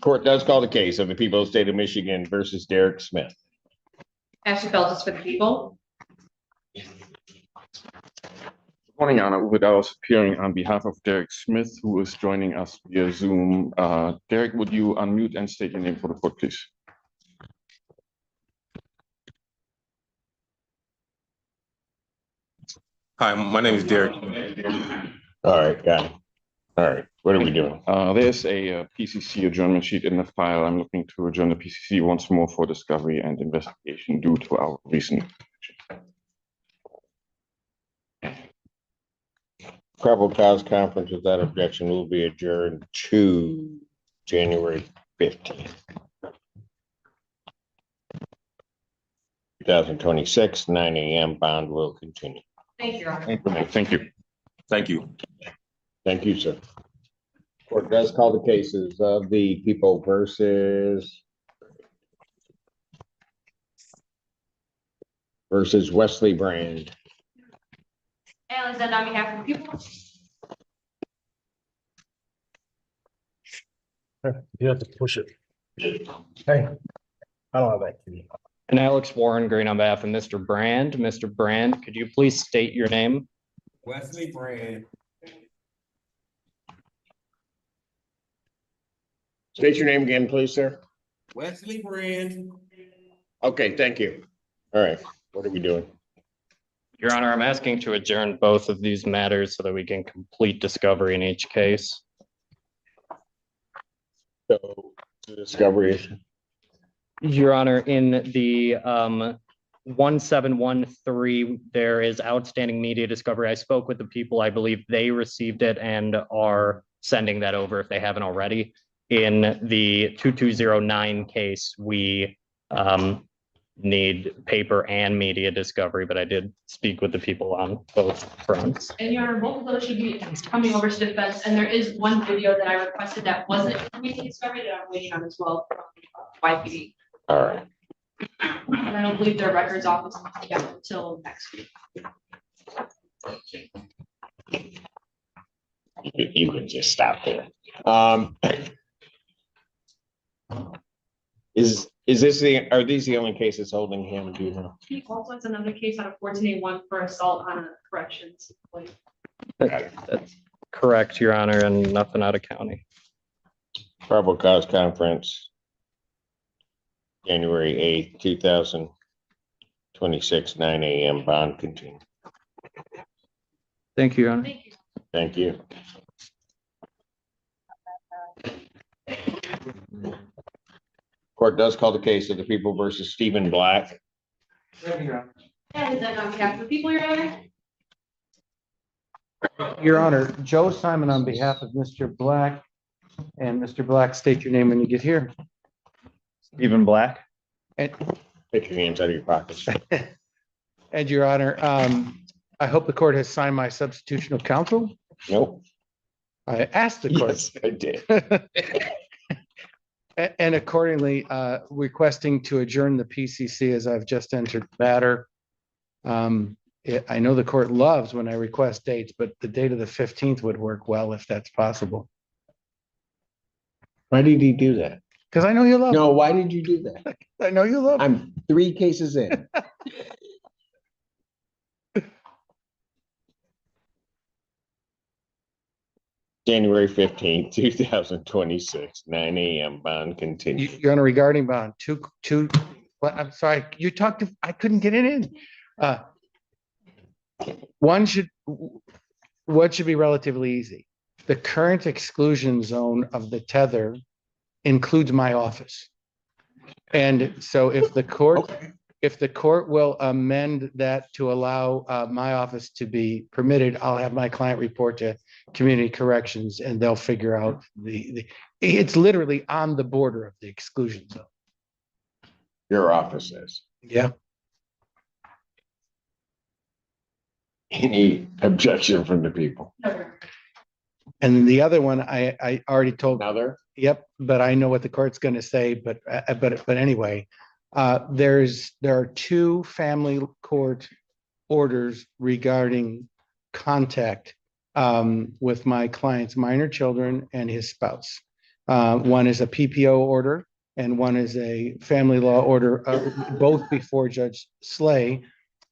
Court does call the case of the people of the state of Michigan versus Derek Smith. Ashley Feltus for the people. Good morning, Anna. I was appearing on behalf of Derek Smith, who is joining us via Zoom. Derek, would you unmute and state your name for the court, please? Hi, my name is Derek. All right, got it. All right, what are we doing? There's a PCC adjournment sheet in the file. I'm looking to adjourn the PCC once more for discovery and investigation due to our recent Probable cause conference without objection will be adjourned to January 15th. 2026, 9 a.m. Bond will continue. Thank you, Your Honor. Thank you. Thank you. Thank you, sir. Court does call the cases of the people versus Wesley Brand. Alexander on behalf of the people. You have to push it. Hey, I don't have that key. And Alex Warren Green on behalf of Mr. Brand. Mr. Brand, could you please state your name? Wesley Brand. State your name again, please, sir. Wesley Brand. Okay, thank you. All right, what are we doing? Your Honor, I'm asking to adjourn both of these matters so that we can complete discovery in each case. So, the discovery issue. Your Honor, in the 1713, there is outstanding media discovery. I spoke with the people. I believe they received it and are sending that over if they haven't already. In the 2209 case, we need paper and media discovery, but I did speak with the people on both fronts. And Your Honor, both of those should be coming over to defense. And there is one video that I requested that wasn't immediately discovered that I'm waiting on as well from YPD. All right. And I don't believe their records office will get until next week. You can just stop there. Are these the only cases holding him? Do you know? He also has another case out of 14A1 for assault on a corrections employee. That's correct, Your Honor, and nothing out of county. Probable cause conference, January 8th, 2026, 9 a.m. Bond continue. Thank you, Your Honor. Thank you. Thank you. Court does call the case of the people versus Stephen Black. And then on behalf of the people, Your Honor. Your Honor, Joe Simon on behalf of Mr. Black. And Mr. Black, state your name when you get here. Stephen Black. And, Take your hands out of your pockets. and Your Honor, I hope the court has signed my substitution of counsel. Nope. I asked the court. Yes, I did. And accordingly, requesting to adjourn the PCC as I've just entered the matter. I know the court loves when I request dates, but the date of the 15th would work well if that's possible. Why did he do that? Because I know you love. No, why did you do that? I know you love. I'm 3 cases in. January 15th, 2026, 9 a.m. Bond continue. Your Honor, regarding bond, well, I'm sorry, you talked to, I couldn't get it in. What should be relatively easy. The current exclusion zone of the tether includes my office. And so if the court, will amend that to allow my office to be permitted, I'll have my client report to community corrections and they'll figure out it's literally on the border of the exclusion zone. Your office is. Yeah. Any objection from the people? And the other one, I already told. Another? Yep, but I know what the court's going to say, but anyway, there are 2 family court orders regarding contact with my client's minor children and his spouse. One is a PPO order and one is a family law order, both before Judge Slay.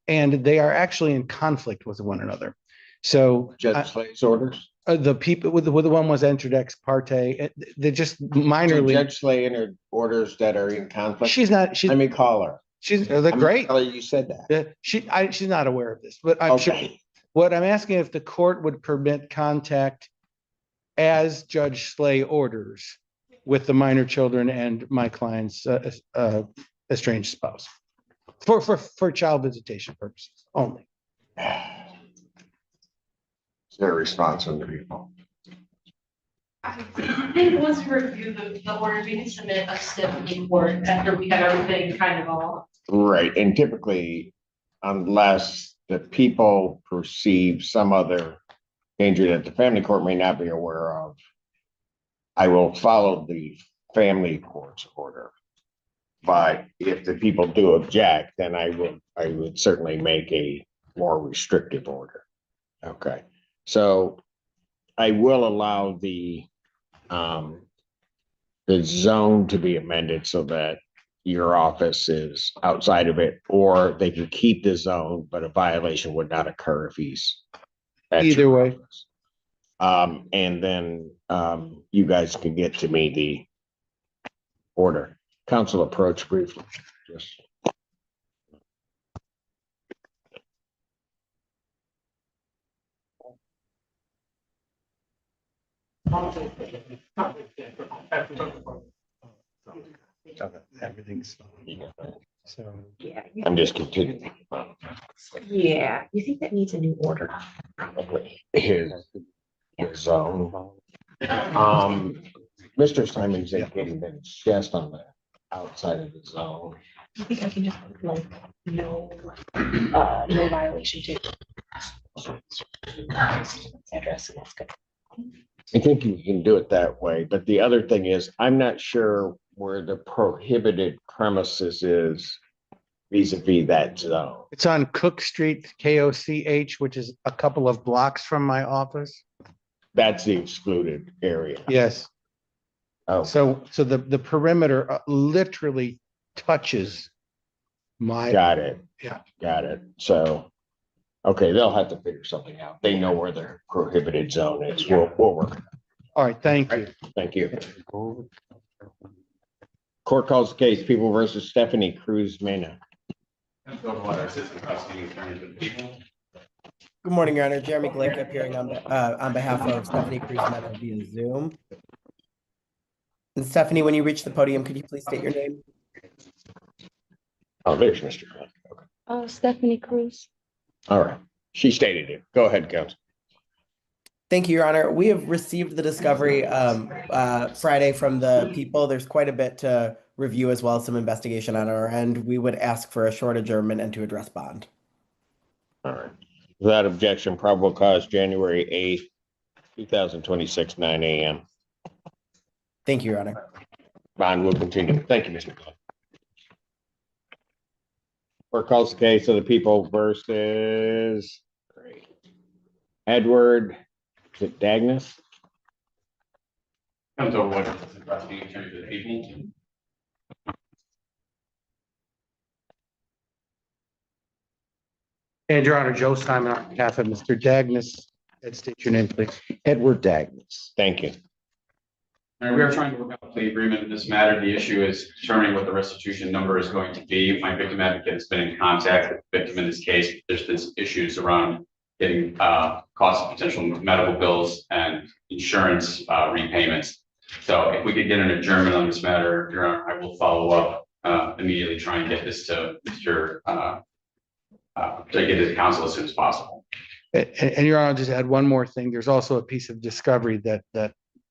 And they are actually in conflict with one another. So Judge Slay's orders? the people with the one was entered ex parte, they're just So minorly. Judge Slay entered orders that are in conflict? She's not, Let me call her. they're I'm great. gonna tell her you said that. She's not aware of this, but I'm sure. Okay. What I'm asking if the court would permit contact as Judge Slay orders with the minor children and my client's estranged spouse for child visitation purposes only. It's their response from the people. I think once we review the order, we can submit a stiff report after we have everything kind of all. Right, and typically, unless the people perceive some other danger that the family court may not be aware of, I will follow the family court's order. But if the people do object, then I would certainly make a more restrictive order. Okay, so I will allow the zone to be amended so that your office is outside of it, or they can keep the zone, but a violation would not occur if he's at Either your way. office. And then you guys can get to me the order. Council approach briefly, just. Everything's fine. So Yeah, I'm just continuing. yeah, you think that needs a new order? Probably his zone. Mr. Simon's indicating that it's just on the outside of the zone. I think I can just put like no violation to address, and that's good. I think you can do it that way, but the other thing is, I'm not sure where the prohibited premises is vis-a-vis that zone. it's on Cook Street, KOCH, which is a couple of blocks from my office. That's the excluded area. Yes. Oh, So the perimeter literally touches my, got it. Yeah. Got it. So, okay, they'll have to figure something out. They know where their prohibited zone is. We'll work. all right, thank you. Thank you. Court calls the case, People versus Stephanie Cruz Mena. Good morning, Your Honor. Jeremy Glick appearing on behalf of Stephanie Cruz Mena via Zoom. And Stephanie, when you reach the podium, could you please state your name? Oh, there's Mr. Glenn. Okay. Oh, Stephanie Cruz. All right. She stated it. Go ahead, Counsel. Thank you, Your Honor. We have received the discovery Friday from the people. There's quite a bit to review as well as some investigation on our end. We would ask for a short adjournment and to address bond. All right. Without objection, probable cause January 8th, 2026, 9 a.m. Thank you, Your Honor. Bond will continue. Thank you, Mr. Glenn. Court calls the case of the People versus Edward, is it Dagnus? Comes over what is the prosecuting attorney for the people. And Your Honor, Joe Simon on behalf of Mr. Dagnus. State your name, please. Edward Dagnus. Thank you. All right, we are trying to work out a plea agreement in this matter. The issue is determining what the restitution number is going to be. My victim advocate has been in contact with the victim in this case. There's been issues around getting costs of potential medical bills and insurance repayments. So if we could get an adjournment on this matter, Your Honor, I will follow up immediately, try and get this to Mr. To get his counsel as soon as possible. And Your Honor, I'll just add one more thing. There's also a piece of discovery that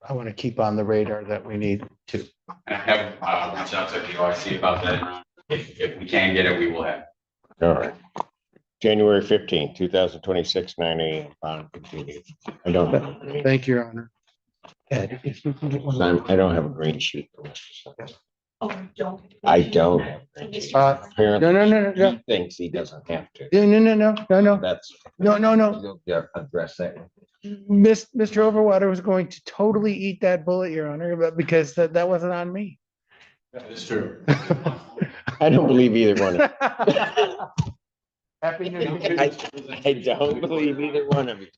I want to keep on the radar that we need to. And I have reached out to DOIC about that. If we can get it, we will have. All right. January 15th, 2026, 9 a.m. Bond continued. I don't have. Thank you, Your Honor. Ed, if you can get one. I don't have a green sheet for Mr. Simmons. Oh, don't. I don't have. a green sheet. Apparently, No. he thinks he doesn't have to. No. That's. No. You'll address that. Mr. Overwater was going to totally eat that bullet, Your Honor, but because that wasn't on me. That is true. I don't believe either one. Happy New Year. I don't believe either one of you.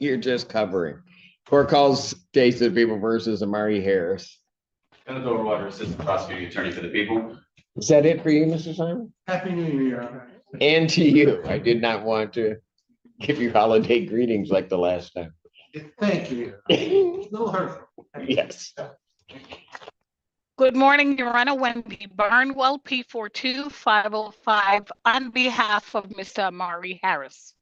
You're just covering. Court calls case of the people versus Amari Harris. Kenneth Overwater, Assistant Prosecuting Attorney for the People. Is that it for you, Mr. Simon? Happy New Year, Your Honor. And to you. I did not want to give you holiday greetings like the last time. Thank you. A little hurtful. Yes. Good morning, Your Honor. Wendy Barnwell, P42505, on behalf of Mr. Amari Harris.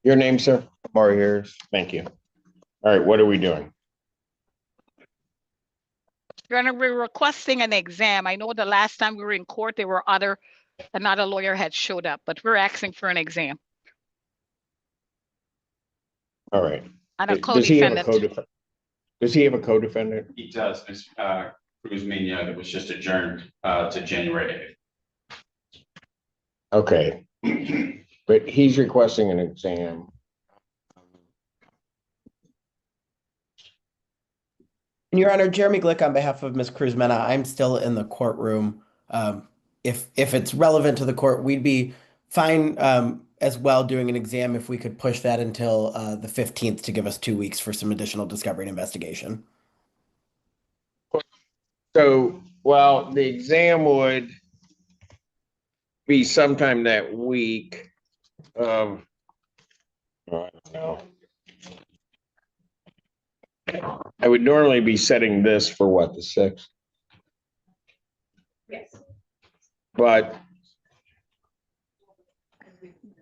Your name, sir? Amari Harris. Thank you. All right, what are we doing? Your Honor, we're requesting an exam. I know the last time we were in court, there were another lawyer had showed up, but we're asking for an exam. All right. And a Does he have a co-defendant. co-defendant? Does he have a co-defendant? He does, Ms. Cruz Mena, that was just adjourned to January 8th. Okay. But he's requesting an exam. Your Honor, Jeremy Glick on behalf of Ms. Cruz Mena, I'm still in the courtroom. If it's relevant to the court, we'd be fine as well doing an exam if we could push that until the 15th to give us 2 weeks for some additional discovery and investigation. So, well, the exam would be sometime that week. I don't know. I would normally be setting this for what, the 6th? Yes. But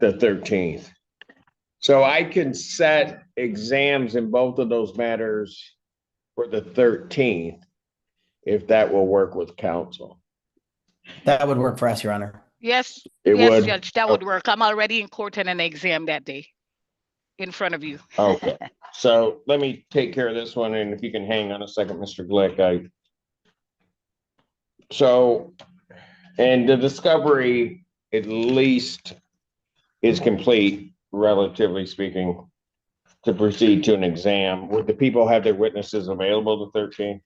the 13th. So I can set exams in both of those matters for the 13th, if that will work with counsel. That would work for us, Your Honor. Yes, It yes, would? Judge, that would work. I'm already in court and an exam that day in front of you. Okay, so let me take care of this one, and if you can hang on a second, Mr. Glick, and the discovery at least is complete, relatively speaking, to proceed to an exam. Would the people have their witnesses available the 13th?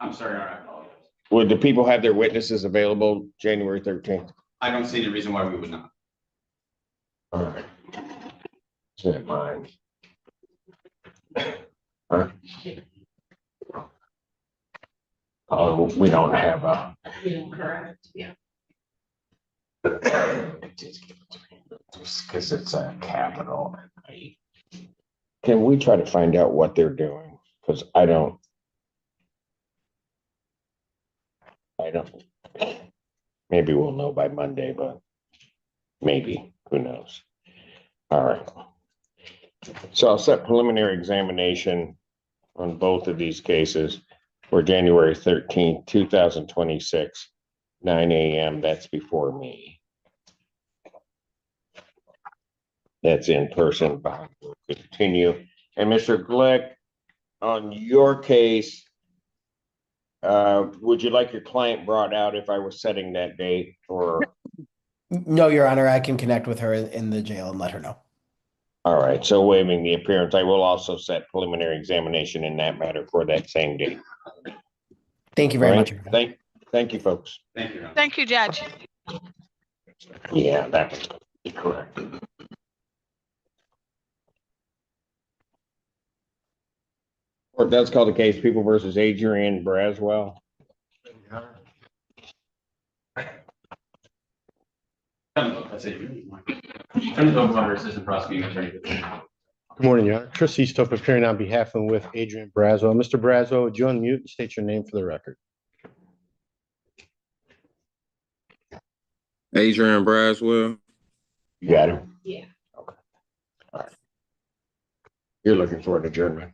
I'm sorry, Your Honor, I apologize. Would the people have their witnesses available January 13th? I don't see any reason why we would not. All right. Is that mine? Huh? Oh, we don't have a. Correct, yeah. Just because it's a capital. Can we try to find out what they're doing? Because I don't. Maybe we'll know by Monday, but maybe, who knows? All right. So I'll set preliminary examination on both of these cases for January 13th, 2026, 9 a.m. That's before me. That's in person, but we'll continue. And Mr. Glick, on your case, would you like your client brought out if I was setting that date, or? No, Your Honor, I can connect with her in the jail and let her know. All right, so waiving the appearance, I will also set preliminary examination in that matter for that same date. Thank you very All much. right, Your Honor. Thank you, folks. Thank you, Your Honor. Thank you, Judge. Yeah, that would be correct. Court does call the case People versus Adrian Braswell. That's it. Kenneth Overwater, Assistant Prosecuting Attorney for the People. Good morning, Your Honor. Chris Eastope appearing on behalf and with Adrian Braswell. Mr. Braswell, would you unmute and state your name for the record? Adrian Braswell. You got him? Yeah. Okay. All right. You're looking for an adjournment.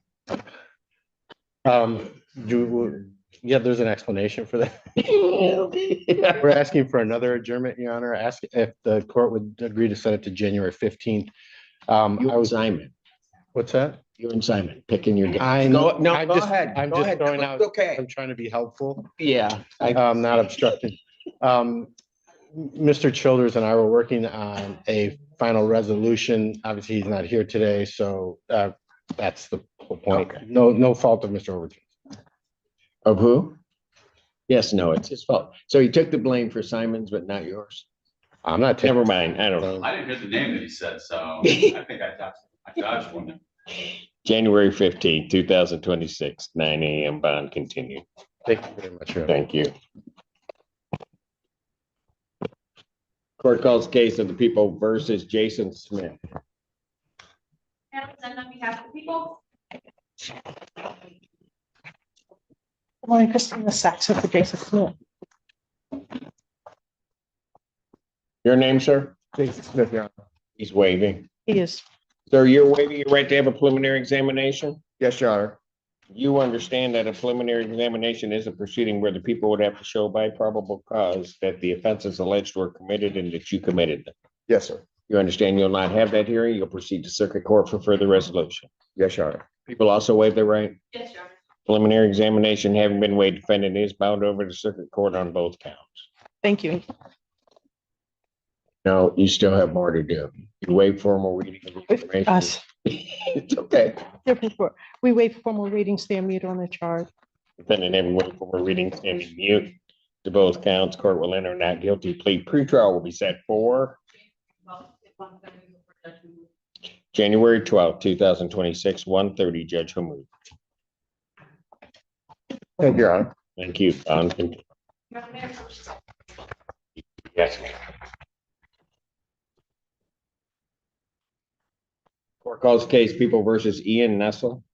Yeah, there's an explanation for that. We're asking for another adjournment, Your Honor. Ask if the court would agree to set it to January 15th. You and Simon. What's that? You and Simon picking your. I'm Go just ahead. I'm Go just ahead. throwing out. Okay. I'm trying to be helpful. Yeah. Not obstructing. Mr. Childers and I were working on a final resolution. Obviously, he's not here today, so that's the whole point. Okay. No fault of Mr. Overton. Of who? Yes, no, it's his fault. So he took the blame for Simon's, but not yours. I'm not taking. Never mind. I don't know. I didn't hear the name that he said, so I think I dodged one. January 15th, 2026, 9 a.m. bond continued. Thank you very much. Your Honor. Thank you. Court calls case of the people versus Jason Smith. And on behalf of the people. Good morning, Christina Saxon for Jason Smith. Your name, sir? Jason Smith, Your Honor. He's waiving. He is. Sir, you're waiving your right to have a preliminary examination? Yes, Your Honor. You understand that a preliminary examination is a proceeding where the people would have to show by probable cause that the offenses alleged were committed and that you committed them. Yes, sir. You understand you'll not have that hearing. You'll proceed to circuit court for further resolution. Yes, Your Honor. People also waive their right. Yes, Your Honor. Preliminary examination having been waived, defendant is bound over to circuit court on both counts. Thank you. No, you still have more to do. You waive formal reading of the information. Us. It's okay. Different for, we wait for formal reading, stand mute on the charge. Defendant having waived formal reading, standing mute to both counts. Court will enter not guilty plea. Pretrial will be set for January 12th, 2026, 1:30. Judge Hamud. Thank you, Your Honor. Thank you. Bond continued. Yes, ma'am. Court calls case People versus Ian Nielsen.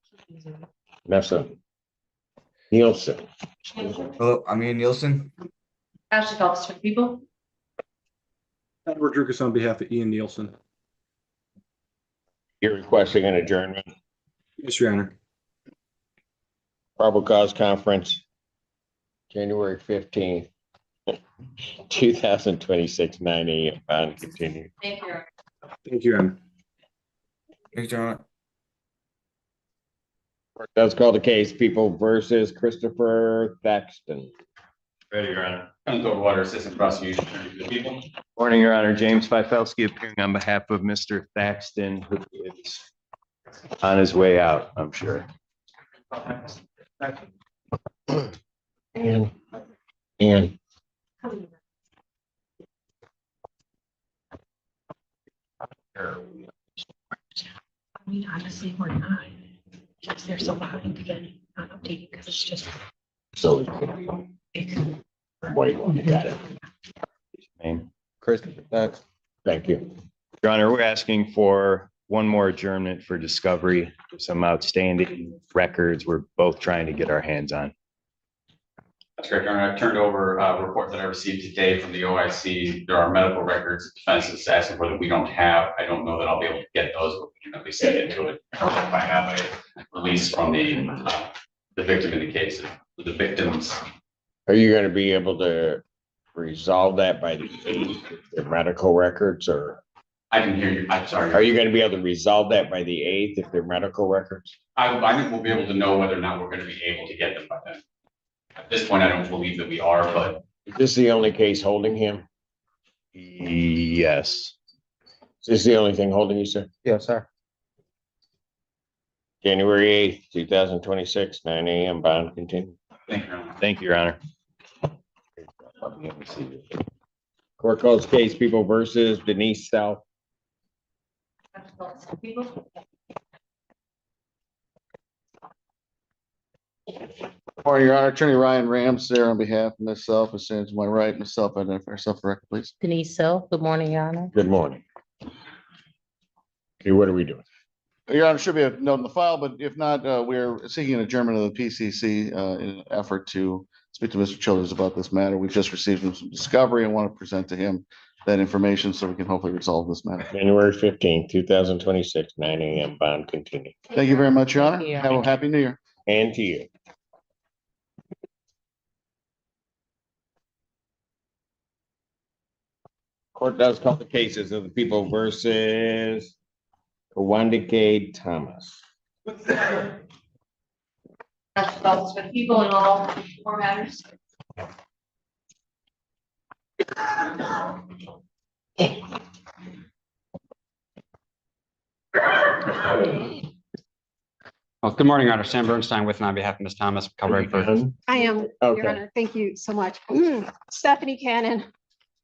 Hello, I'm Ian Nielsen. Ashley Phelps for the people. Edward Drucas on behalf of Ian Nielsen. You're requesting an adjournment. Yes, Your Honor. Probable cause conference, January 15th, 2026, 9 a.m. Bond continued. Thank you, Your Honor. Thank you, Your Honor. Thanks, John. Court does call the case People versus Christopher Thaxton. Ready, Your Honor. Counselor Water, Assistant Prosecution Attorney for the people. Morning, Your Honor. James Fifelski appearing on behalf of Mr. Thaxton, who is on his way out, I'm sure. And I mean, honestly, we're not. Because they're so behind to get not updating because it's just. so It's, wait, you got it. Name. Christopher, thanks. Thank you. Your Honor, we're asking for one more adjournment for discovery, some outstanding records we're both trying to get our hands on. That's correct, Your Honor. I've turned over a report that I received today from the OIC. There are medical records defense is asking for that we don't have. I don't know that I'll be able to get those, but we can at least get into it. If I have a release from the victim in the case, the victims. Are you going to be able to resolve that by the 8th, their medical records, or I can hear you. I'm sorry. are you going to be able to resolve that by the 8th if they're medical records? I think we'll be able to know whether or not we're going to be able to get them by then. At this point, I don't believe that we are, but Is this the only case holding him? Yes. Is this the only thing holding you, sir? Yes, sir. January 8th, 2026, 9 a.m. Bond continued. thank you, Your Honor. Thank you, Your Honor. Court calls case People versus Denise South. Ashley Phelps for the people. Morning, Your Honor. Attorney Ryan Rams there on behalf of myself, and stands to my right, myself, identify yourself for record, please. Denise Self, good morning, Your Honor. Good morning. Okay, what are we doing? Your Honor, should be a note in the file, but if not, we're seeking an adjournment of the PCC in an effort to speak to Mr. Childers about this matter. We've just received some discovery and want to present to him that information so we can hopefully resolve this matter. January 15th, 2026, 9 a.m. Bond continued. Thank you very much, Your Honor. Thank you. Have a happy New Year. And to you. Court does call the cases of the People versus Kawandike Thomas. Ashley Phelps for the people in all four matters. Well, good morning, Your Honor. Sam Bernstein with and on behalf of Ms. Thomas, covering for. I am, Okay. Your Honor. Thank you so much. Stephanie Cannon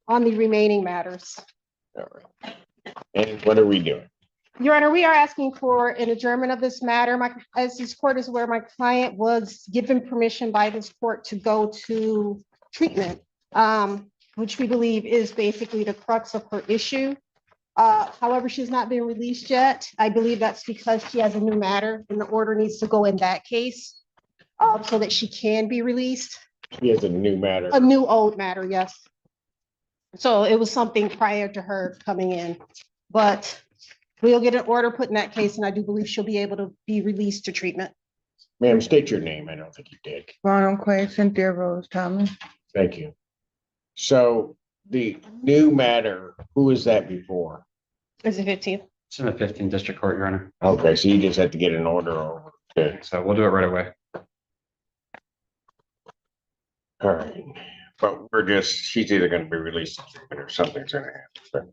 on the remaining matters. All right. And what are we doing? Your Honor, we are asking for an adjournment of this matter. As this court is aware, my client was given permission by this court to go to treatment, which we believe is basically the crux of her issue. However, she's not been released yet. I believe that's because she has a new matter and the order needs to go in that case so that she can be released. He has a new matter. A new old matter, yes. So it was something prior to her coming in, but we'll get an order put in that case, and I do believe she'll be able to be released to treatment. Ma'am, state your name. I don't think you did. Ronald Quay, Cynthia Rose Thomas. Thank you. So the new matter, who is that before? Is it 15th? It's in the 15th District Court, Your Honor. Okay, so you just have to get an order over. Okay. So we'll do it right away. All right. But we're just, she's either going to be released to treatment or something's going to happen.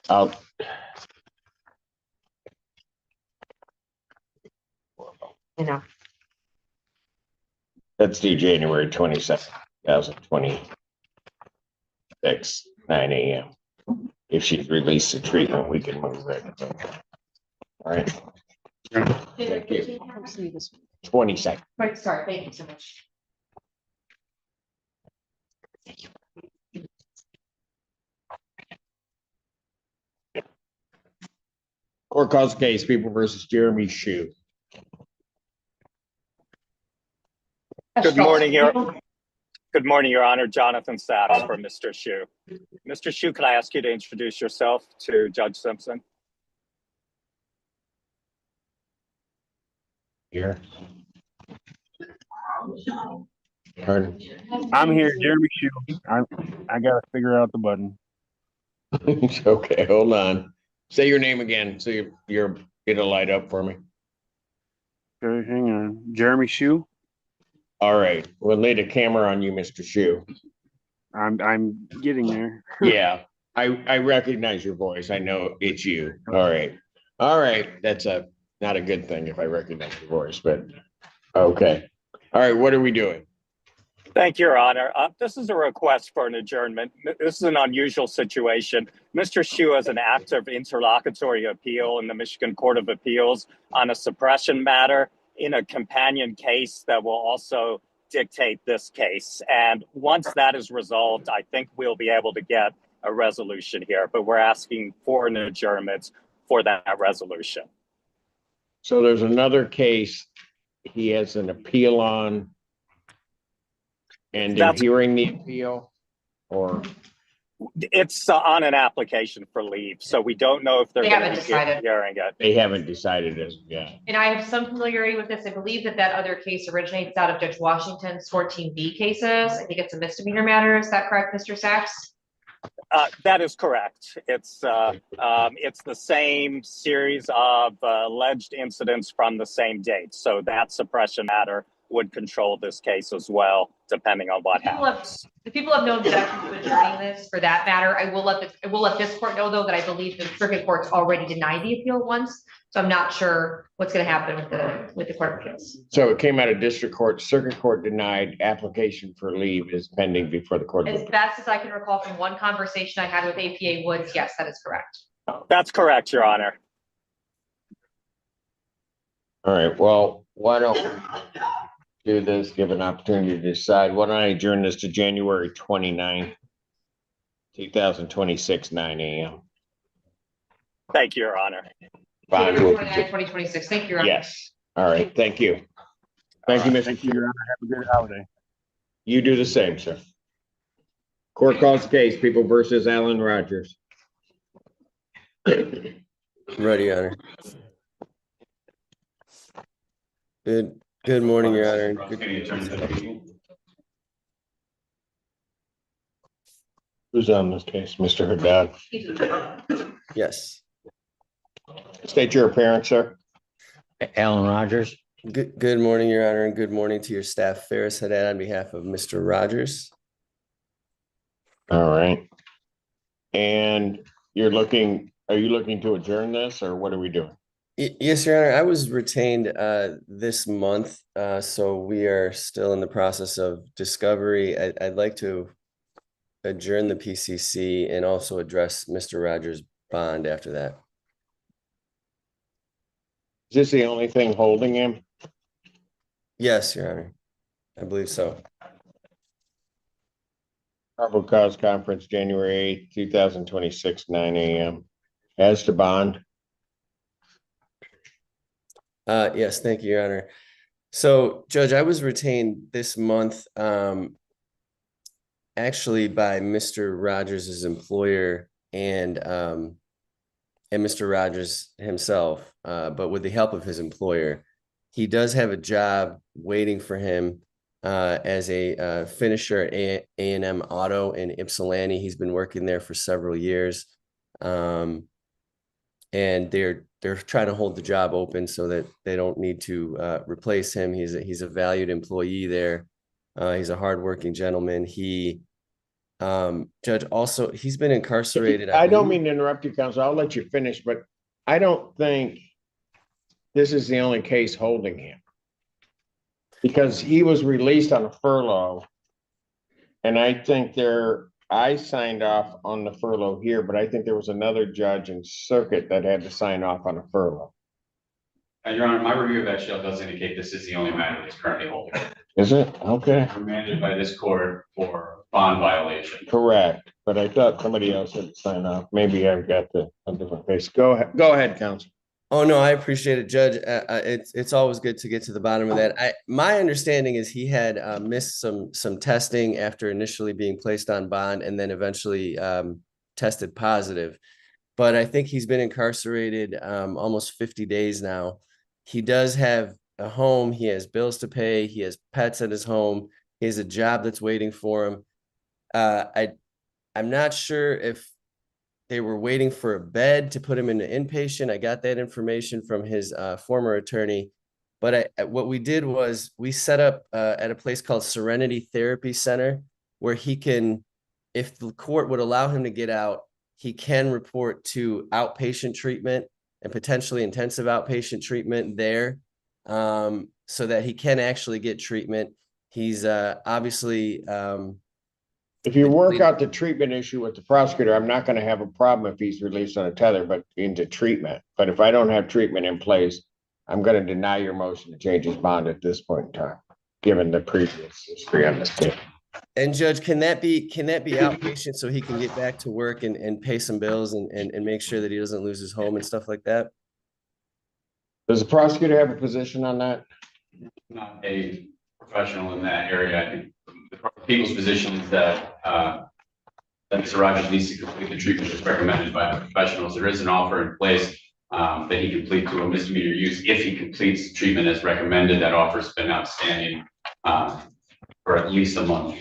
So You know. let's do January 22nd, 2026, 9 a.m. If she's released to treatment, we can move it. All right. Thank you. 22nd. Right, sorry, thank you so much. Court calls case, People versus Jeremy Shue. Good morning, Your Honor. Jonathan Sachs for Mr. Shue. Mr. Shue, can I ask you to introduce yourself to Judge Simpson? Here. Pardon? I'm here, Jeremy Shue. I gotta figure out the button. Okay, hold on. Say your name again, so you're it'll light up for me. Okay, hang on. Jeremy Shue. All right, we'll lay the camera on you, Mr. Shue. I'm getting there. Yeah, I recognize your voice. I know it's you. All right. That's not a good thing if I recognize your voice, but okay. All right, what are we doing? Thank you, Your Honor. This is a request for an adjournment. This is an unusual situation. Mr. Shue has an active interlocutory appeal in the Michigan Court of Appeals on a suppression matter in a companion case that will also dictate this case. And once that is resolved, I think we'll be able to get a resolution here, but we're asking for an adjournment for that resolution. So there's another case he has an appeal on. And they're hearing the appeal, or? It's on an application for leave, so we don't know if they're going to be hearing it. They haven't decided as yet. And I have some familiarity with this. I believe that other case originates out of Judge Washington's 14B cases. I think it's a misdemeanor matter. Is that correct, Mr. Sachs? That is correct. It's the same series of alleged incidents from the same date. So that suppression matter would control this case as well, depending on what happens. The people have no objection to adjourning this for that matter. I will let this court know, though, that I believe the circuit court's already denied the appeal once. So I'm not sure what's going to happen with the Court of Appeals. So it came out of district court, circuit court denied, application for leave is pending before the court. As best as I can recall from one conversation I had with APA Woods, yes, that is correct. That's correct, Your Honor. All right, well, why don't we do this, give an opportunity to decide. Why don't I adjourn this to January 29th, 2026, 9 a.m. Thank you, Your Honor. Bond January will 29, continue. 2026. Thank you, Your Honor. Yes. All right, thank you. Thank you, Mr. Thank you, Your Honor. Have a good holiday. You do the same, sir. Court calls the case, People versus Alan Rogers. Ready, Your Honor. Good morning, Your Honor. Who's on this case, Mr. Haddad? Yes. State your appearance, sir. Alan Rogers. Good morning, Your Honor, and good morning to your staff. Ferris Haddad on behalf of Mr. Rogers. All right. And are you looking to adjourn this, or what are we doing? Yes, Your Honor, I was retained this month, so we are still in the process of discovery. I'd like to adjourn the PCC and also address Mr. Rogers' bond after that. Is this the only thing holding him? Yes, Your Honor, I believe so. Probable cause conference, January 8th, 2026, 9 a.m. As to bond. Yes, thank you, Your Honor. So, Judge, I was retained this month, actually by Mr. Rogers' employer and Mr. Rogers himself, but with the help of his employer. He does have a job waiting for him as a finisher at A&M Auto in Ypsilanti. He's been working there for several years. And they're trying to hold the job open so that they don't need to replace him. He's a valued employee there. He's a hardworking gentleman. Judge, also, he's been incarcerated. I don't mean to interrupt you, counsel. I'll let you finish, but I don't think this is the only case holding him. Because he was released on a furlough. And I think I signed off on the furlough here, but I think there was another judge in circuit that had to sign off on a furlough. Your Honor, my review of that shell does indicate this is the only matter that's currently holding. Is it? Okay. Remanded by this court for bond violation. Correct, but I thought somebody else had to sign off. Maybe I've got a different case. Go ahead, counsel. Oh, no, I appreciate it, Judge. It's always good to get to the bottom of that. My understanding is he had missed some testing after initially being placed on bond and then eventually tested positive. But I think he's been incarcerated almost 50 days now. He does have a home. He has bills to pay. He has pets at his home. He has a job that's waiting for him. I'm not sure if they were waiting for a bed to put him into inpatient. I got that information from his former attorney. But what we did was we set up at a place called Serenity Therapy Center where he can, if the court would allow him to get out, he can report to outpatient treatment and potentially intensive outpatient treatment there so that he can actually get treatment. He's obviously... if you work out the treatment issue with the prosecutor, I'm not going to have a problem if he's released on a tether, but into treatment. But if I don't have treatment in place, I'm going to deny your motion to change his bond at this point in time, given the previous history on this case. And Judge, can that be outpatient so he can get back to work and pay some bills and make sure that he doesn't lose his home and stuff like that? Does the prosecutor have a position on that? Not a professional in that area. I think the people's position is that Mr. Rogers needs to complete the treatment that's recommended by the professionals. There is an offer in place that he can plead to a misdemeanor use if he completes the treatment as recommended. That offer's been outstanding for at least a month.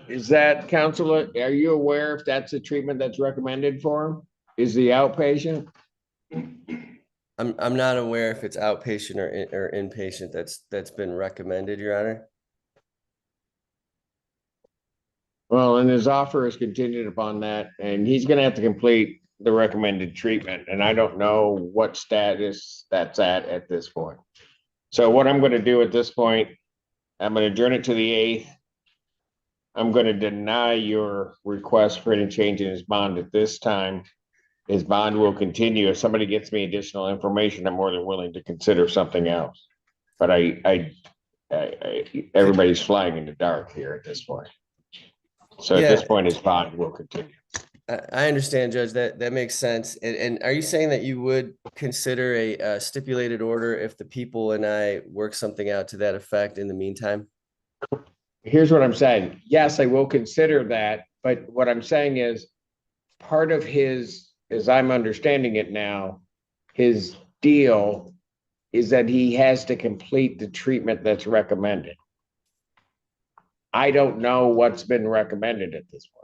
Is that, counselor, are you aware if that's the treatment that's recommended for him? Is the outpatient? I'm not aware if it's outpatient or inpatient that's been recommended, Your Honor. Well, and his offer is contingent upon that, and he's gonna have to complete the recommended treatment, and I don't know what status that's at this point. So what I'm gonna do at this point, I'm gonna adjourn it to the 8th. I'm gonna deny your request for any change in his bond at this time. His bond will continue. If somebody gets me additional information, I'm more than willing to consider something else. But everybody's flying in the dark here at this point. So at this point, his bond will continue. I understand, Judge. That makes sense. And are you saying that you would consider a stipulated order if the people and I work something out to that effect in the meantime? Here's what I'm saying. Yes, I will consider that. But what I'm saying is part of his, as I'm understanding it now, his deal is that he has to complete the treatment that's recommended. I don't know what's been recommended at this point.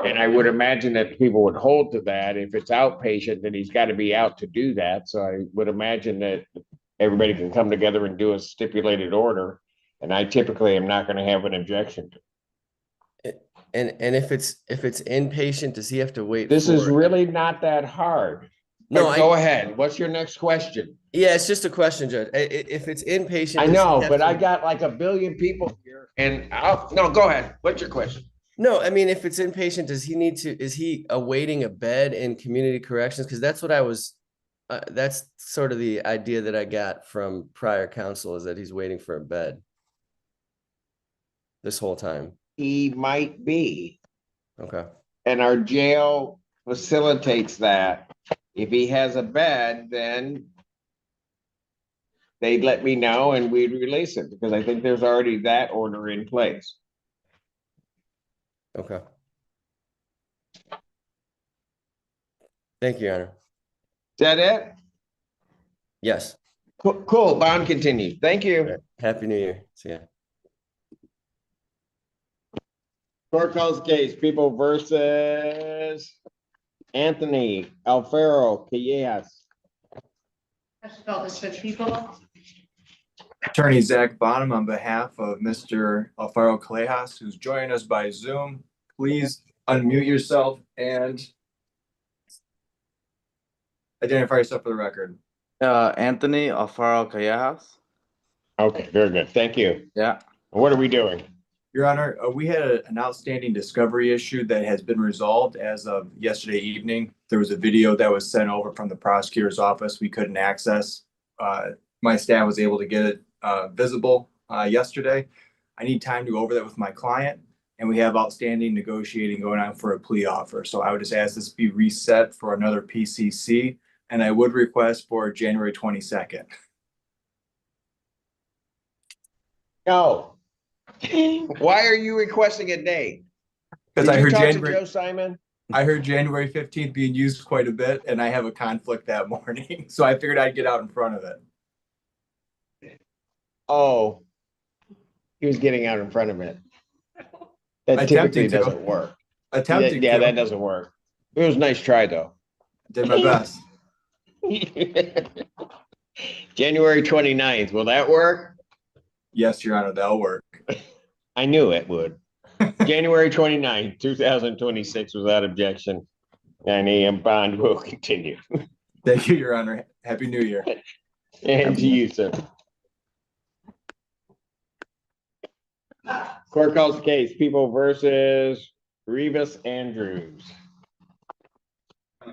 And I would imagine that people would hold to that. If it's outpatient, then he's got to be out to do that. So I would imagine that everybody can come together and do a stipulated order. And I typically am not going to have an objection to it. And if it's inpatient, does he have to wait? This is really not that hard. No, Go ahead. What's your next question? Yeah, it's just a question, Judge. If it's inpatient. I does he know, have but to- I got like a billion people here and no, go ahead. What's your question? No, I mean, if it's inpatient, does he need to, is he awaiting a bed in community corrections? Because that's what I was, that's sort of the idea that I got from prior counsel, is that he's waiting for a bed this whole time. He might be, Okay. and our jail facilitates that. If he has a bed, then they'd let me know and we'd release it because I think there's already that order in place. Okay. Thank you, Your Honor. Is that it? Yes. Cool. Bond continued. Thank you. Happy New Year. See ya. Court calls case, People versus Anthony Alfaro Callejas. Felt this for the people. Attorney Zach Bonham on behalf of Mr. Alfaro Callejas, who's joining us by Zoom. Please unmute yourself and identify yourself for the record. Anthony Alfaro Callejas. Okay, very good. Thank you. Yeah. What are we doing? Your Honor, we had an outstanding discovery issue that has been resolved as of yesterday evening. There was a video that was sent over from the prosecutor's office we couldn't access. My staff was able to get it visible yesterday. I need time to go over that with my client, and we have outstanding negotiating going on for a plea offer. So I would just ask this be reset for another PCC, and I would request for January 22nd. No. Why are you requesting a date? Because Did I you heard talk to January. Joe Simon? I heard January 15th being used quite a bit, and I have a conflict that morning, so I figured I'd get out in front of it. Oh, he was getting out in front of it. That typically Attempting to. doesn't work. Attempting Yeah, to. that doesn't work. It was a nice try, though. Did my best. January 29th, will that work? Yes, Your Honor, that'll work. I knew it would. January 29th, 2026, without objection. 9 a.m. bond will continue. Thank you, Your Honor. Happy New Year. And to you, sir. Court calls the case, People versus Rivas Andrews.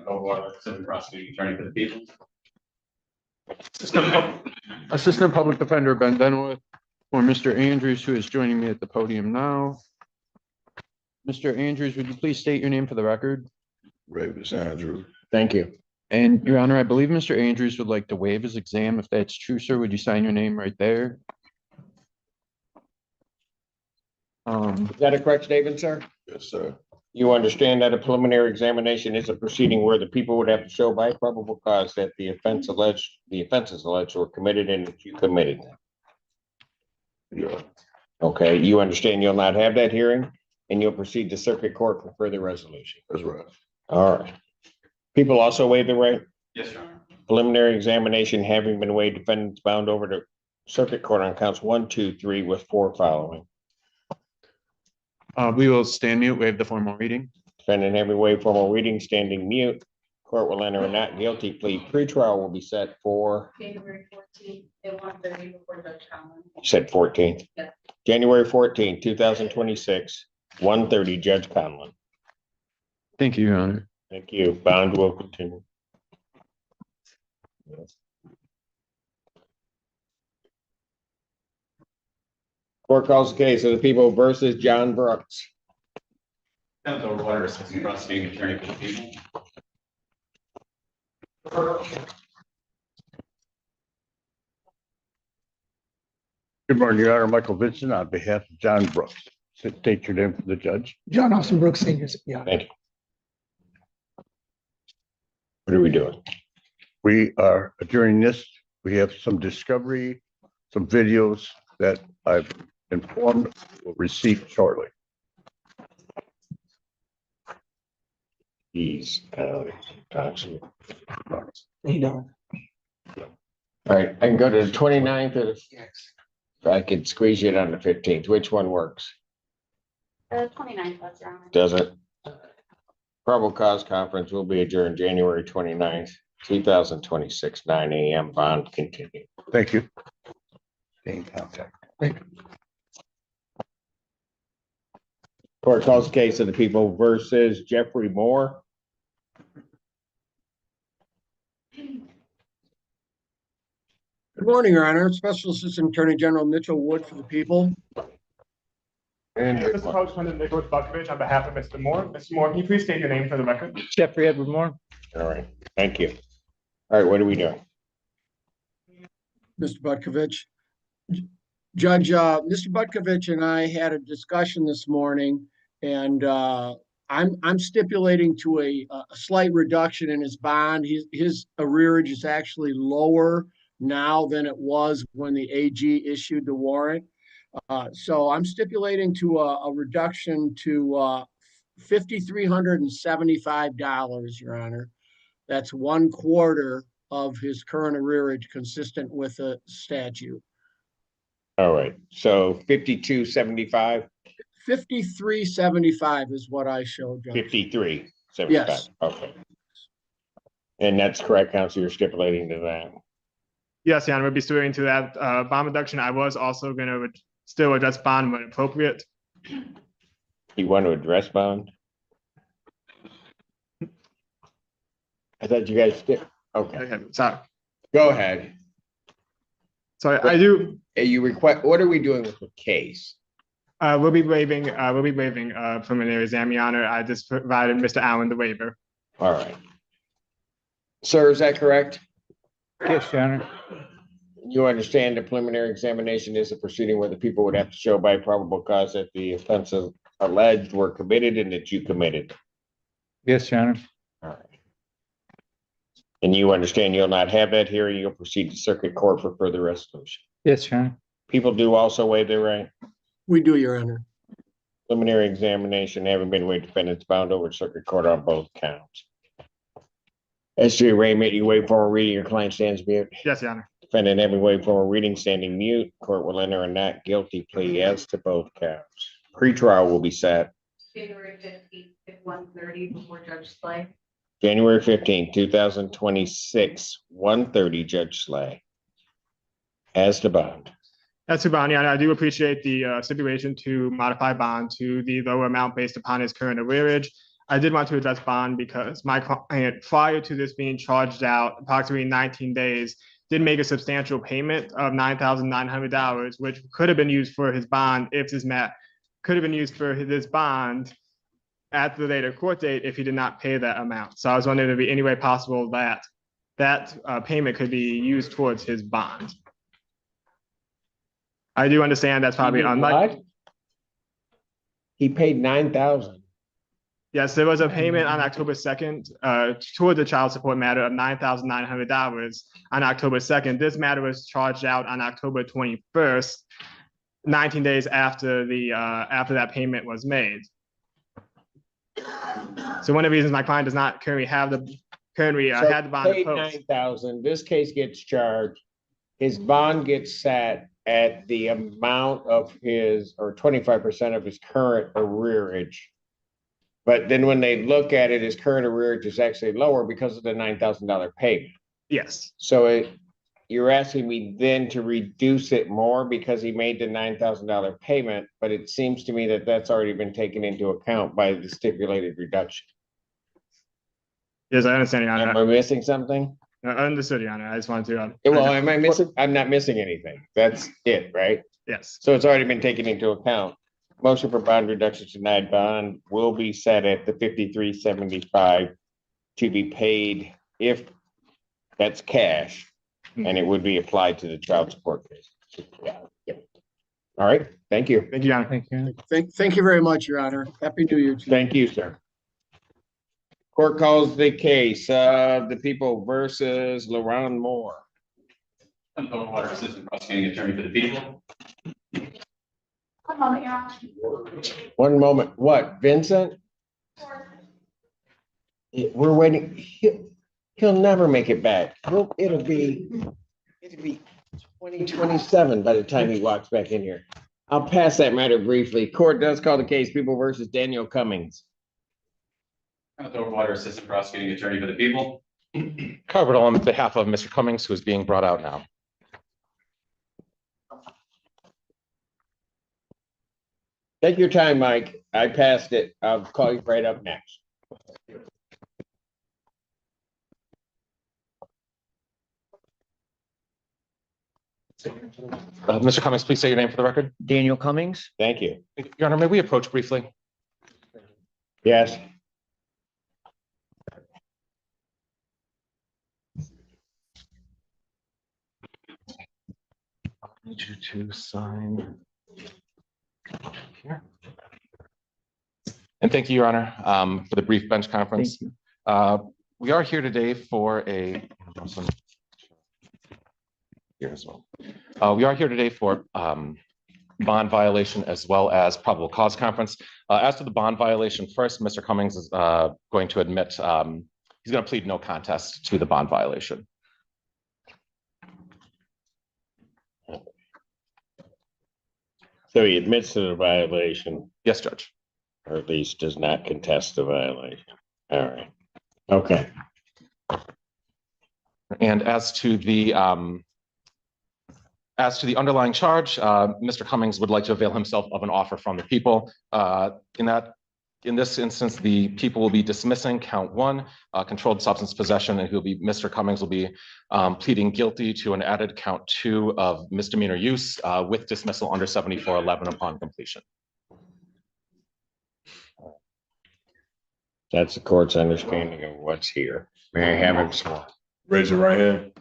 Prosecuting attorney for the people. Assistant Public Defender Ben Benowitz or Mr. Andrews, who is joining me at the podium now. Mr. Andrews, would you please state your name for the record? Rivas Andrews. Thank you. And Your Honor, I believe Mr. Andrews would like to waive his exam. If that's true, sir, would you sign your name right there? Is that a correct statement, sir? Yes, sir. You understand that a preliminary examination is a proceeding where the people would have to show by probable cause that the offenses alleged were committed and that you committed them. Yeah. Okay, you understand you'll not have that hearing and you'll proceed to circuit court for further resolution. That's right. All right. People also waive the right. Yes, Your Honor. Preliminary examination having been waived, defendants bound over to circuit court on counts 1, 2, 3 with 4 following. We will stand mute, waive the formal reading. Defendant having waived formal reading, standing mute. Court will enter a not guilty plea. Pretrial will be set for. January 14th at 1:30 before Judge Conlon. Said 14th. Yeah. January 14th, 2026, 1:30, Judge Conlon. Thank you, Your Honor. Thank you. Bond will continue. Court calls the case of the People versus John Brooks. Senator Water, assistant prosecuting attorney for the people. Good morning, Your Honor. Michael Vincent on behalf of John Brooks. State your name for the judge. John Austin Brooks Senior. Yeah. Thank you. What are we doing? We are adjourning this. We have some discovery, some videos that I've informed will receive shortly. He's toxic. You know. All right, I can go to the 29th or if I could squeeze you on the 15th. Which one works? 29th, that's Your Honor. Does it? Probable cause conference will be adjourned January 29th. 2026, 9 a.m. Bond continued. Thank you. Stay in contact. Court calls the case of the people versus Jeffrey Moore. Good morning, Your Honor. Special Assistant Attorney General Mitchell Wood for the people. And Mr. Postman, Nicholas Buckovich on behalf of Mr. Moore. Mr. Moore, can you please state your name for the record? Jeffrey Edward Moore. all right, thank you. All right, what are we doing? Mr. Butkovich. Judge, Mr. Butkovich and I had a discussion this morning, and I'm stipulating to a slight reduction in his bond. His arrearage is actually lower now than it was when the AG issued the warrant. So I'm stipulating to a reduction to $5,375, Your Honor. That's 1/4 of his current arrearage, consistent with the statute. All right, so 5275, 5375 is what I showed, Judge. 5375. Yes. Okay. And that's correct, counsel, you're stipulating to that. Yes, Your Honor, we'll be stewing to that bond reduction. I was also going to still address bond when appropriate. You want to address bond? I thought you guys did. Okay, Sorry. go ahead. So I do. You request, what are we doing with the case? We'll be waiving preliminary exam, Your Honor. I just provided Mr. Allen the waiver. All right. Sir, is that correct? Yes, Your Honor. You understand the preliminary examination is a proceeding where the people would have to show by probable cause that the offenses alleged were committed and that you committed. Yes, Your Honor. All right. And you understand you'll not have that hearing, you'll proceed to circuit court for further resolution. Yes, Your Honor. People do also waive their right. We do, Your Honor. Preliminary examination having been waived, defendants bound over to circuit court on both counts. SJ arraignment, you waive formal reading, your client stands mute. Yes, Your Honor. Defendant having waived formal reading, standing mute. Court will enter a not guilty plea as to both counts. Pretrial will be set January 15th at 1:30 before Judge Slay. January 15th, 2026, 1:30, Judge Slay. As to bond. As to bond, Your Honor, I do appreciate the stipulation to modify bond to the lower amount based upon his current arrearage. I did want to address bond because my client, prior to this being charged out approximately 19 days, did make a substantial payment of $9,900, which could have been used for his bond if this could have been used for this bond at the later court date if he did not pay that amount. So I was wondering if there be any way possible that payment could be used towards his bond. I do understand that's probably unlikely. He paid $9,000. Yes, there was a payment on October 2nd toward the child support matter of $9,900 on October 2nd. This matter was charged out on October 21st, 19 days after that payment was made. So one of the reasons my client does not currently had the bond Paid opposed. $9,000. This case gets charged. His bond gets set at the amount of his, or 25% of his current arrearage. But then when they look at it, his current arrearage is actually lower because of the $9,000 payment. Yes. So you're asking me then to reduce it more because he made the $9,000 payment, but it seems to me that that's already been taken into account by the stipulated reduction. Yes, I understand, Your Honor. Am I missing something? I understood, Your Honor. I just wanted to. Well, am I missing? I'm not missing anything. That's it, right? Yes. So it's already been taken into account. Motion for bond reduction denied. Bond will be set at the 5375 to be paid if that's cash, and it would be applied to the child support case. Yeah. Yep. All right. Thank you. Thank you, Your Honor. Thank you. Thank you very much, Your Honor. Happy New Year to you. Thank you, sir. Court calls the case of the people versus LaRon Moore. Lower Water Assistant Prosecuting Attorney for the people. 1 moment, Your Honor. 1 moment. What, Vincent? We're waiting. He'll never make it back. It'll be 2027 by the time he walks back in here. I'll pass that matter briefly. Court does call the case people versus Daniel Cummings. Lower Water Assistant Prosecuting Attorney for the people. Covered on behalf of Mr. Cummings, who is being brought out now. Take your time, Mike. I passed it. I'll call you right up next. Mr. Cummings, please say your name for the record. Daniel Cummings. Thank you. Your Honor, may we approach briefly? Yes. I need you to sign here. And thank you, Your Honor, for the brief bench conference. We are here today for a here as well. We are here today for bond violation as well as probable cause conference. As to the bond violation, first, Mr. Cummings is going to admit he's going to plead no contest to the bond violation. So he admits to the violation. Yes, Judge. Or at least does not contest the violation. All right. Okay. And as to the underlying charge, Mr. Cummings would like to avail himself of an offer from the people. In this instance, the people will be dismissing count 1, controlled substance possession, and Mr. Cummings will be pleading guilty to an added count 2 of misdemeanor use with dismissal under 7411 upon completion. That's the court's understanding of what's here. May I have him sworn? Raise your right hand.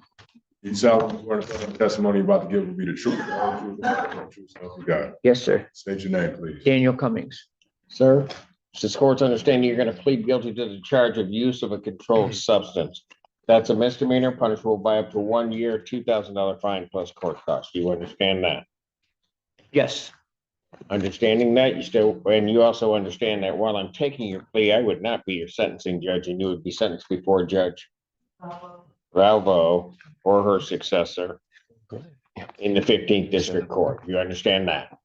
You solemnly swear the testimony you're about to give will be the truth. The whole truth, and nothing but the truth, so help you God. Yes, sir. State your name, please. Daniel Cummings. Sir, it's this court's understanding you're going to plead guilty to the charge of use of a controlled substance. That's a misdemeanor punishable by up to 1 year, $2,000 fine plus court costs. Do you understand that? Yes. Understanding that, you also understand that while I'm taking your plea, I would not be your sentencing judge, and you would be sentenced before Judge Valvo or her successor in the 15th District Court. You understand that?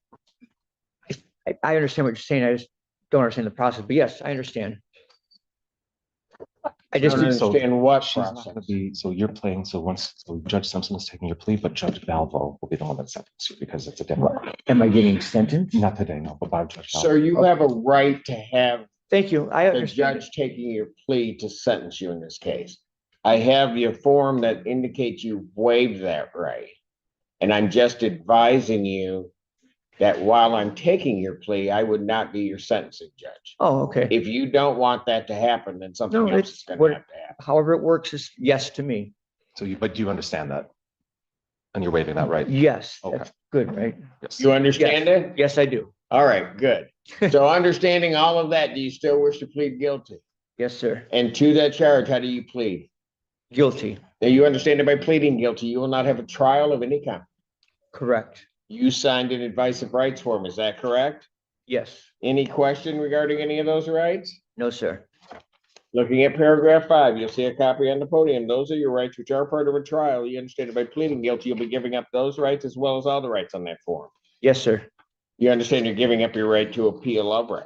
I understand what you're saying. I just don't understand the process, but yes, I understand. I just don't understand what process. So you're playing, so Judge Simpson is taking your plea, but Judge Valvo will be the one that sentences you because it's a different. Am I getting sentenced? Not today, no, but by Judge Valvo. So you have a right to have Thank you. I the understand. judge taking your plea to sentence you in this case. I have your form that indicates you waived that right. And I'm just advising you that while I'm taking your plea, I would not be your sentencing judge. Oh, okay. If you don't want that to happen, then something No, else is it's going what, to have to happen. however it works is yes to me. But do you understand that? And you're waiving that right? Yes, Okay. that's good, right? Yes. You understand it? Yes, I do. All right, good. So understanding all of that, do you still wish to plead guilty? Yes, sir. And to that charge, how do you plead? Guilty. Now you understand that by pleading guilty, you will not have a trial of any kind. Correct. You signed an advice of rights form, is that correct? Yes. Any question regarding any of those rights? No, sir. Looking at paragraph 5, you'll see a copy on the podium. Those are your rights which are part of a trial. You understand that by pleading guilty, you'll be giving up those rights as well as all the rights on that form. Yes, sir. You understand you're giving up your right to appeal of right.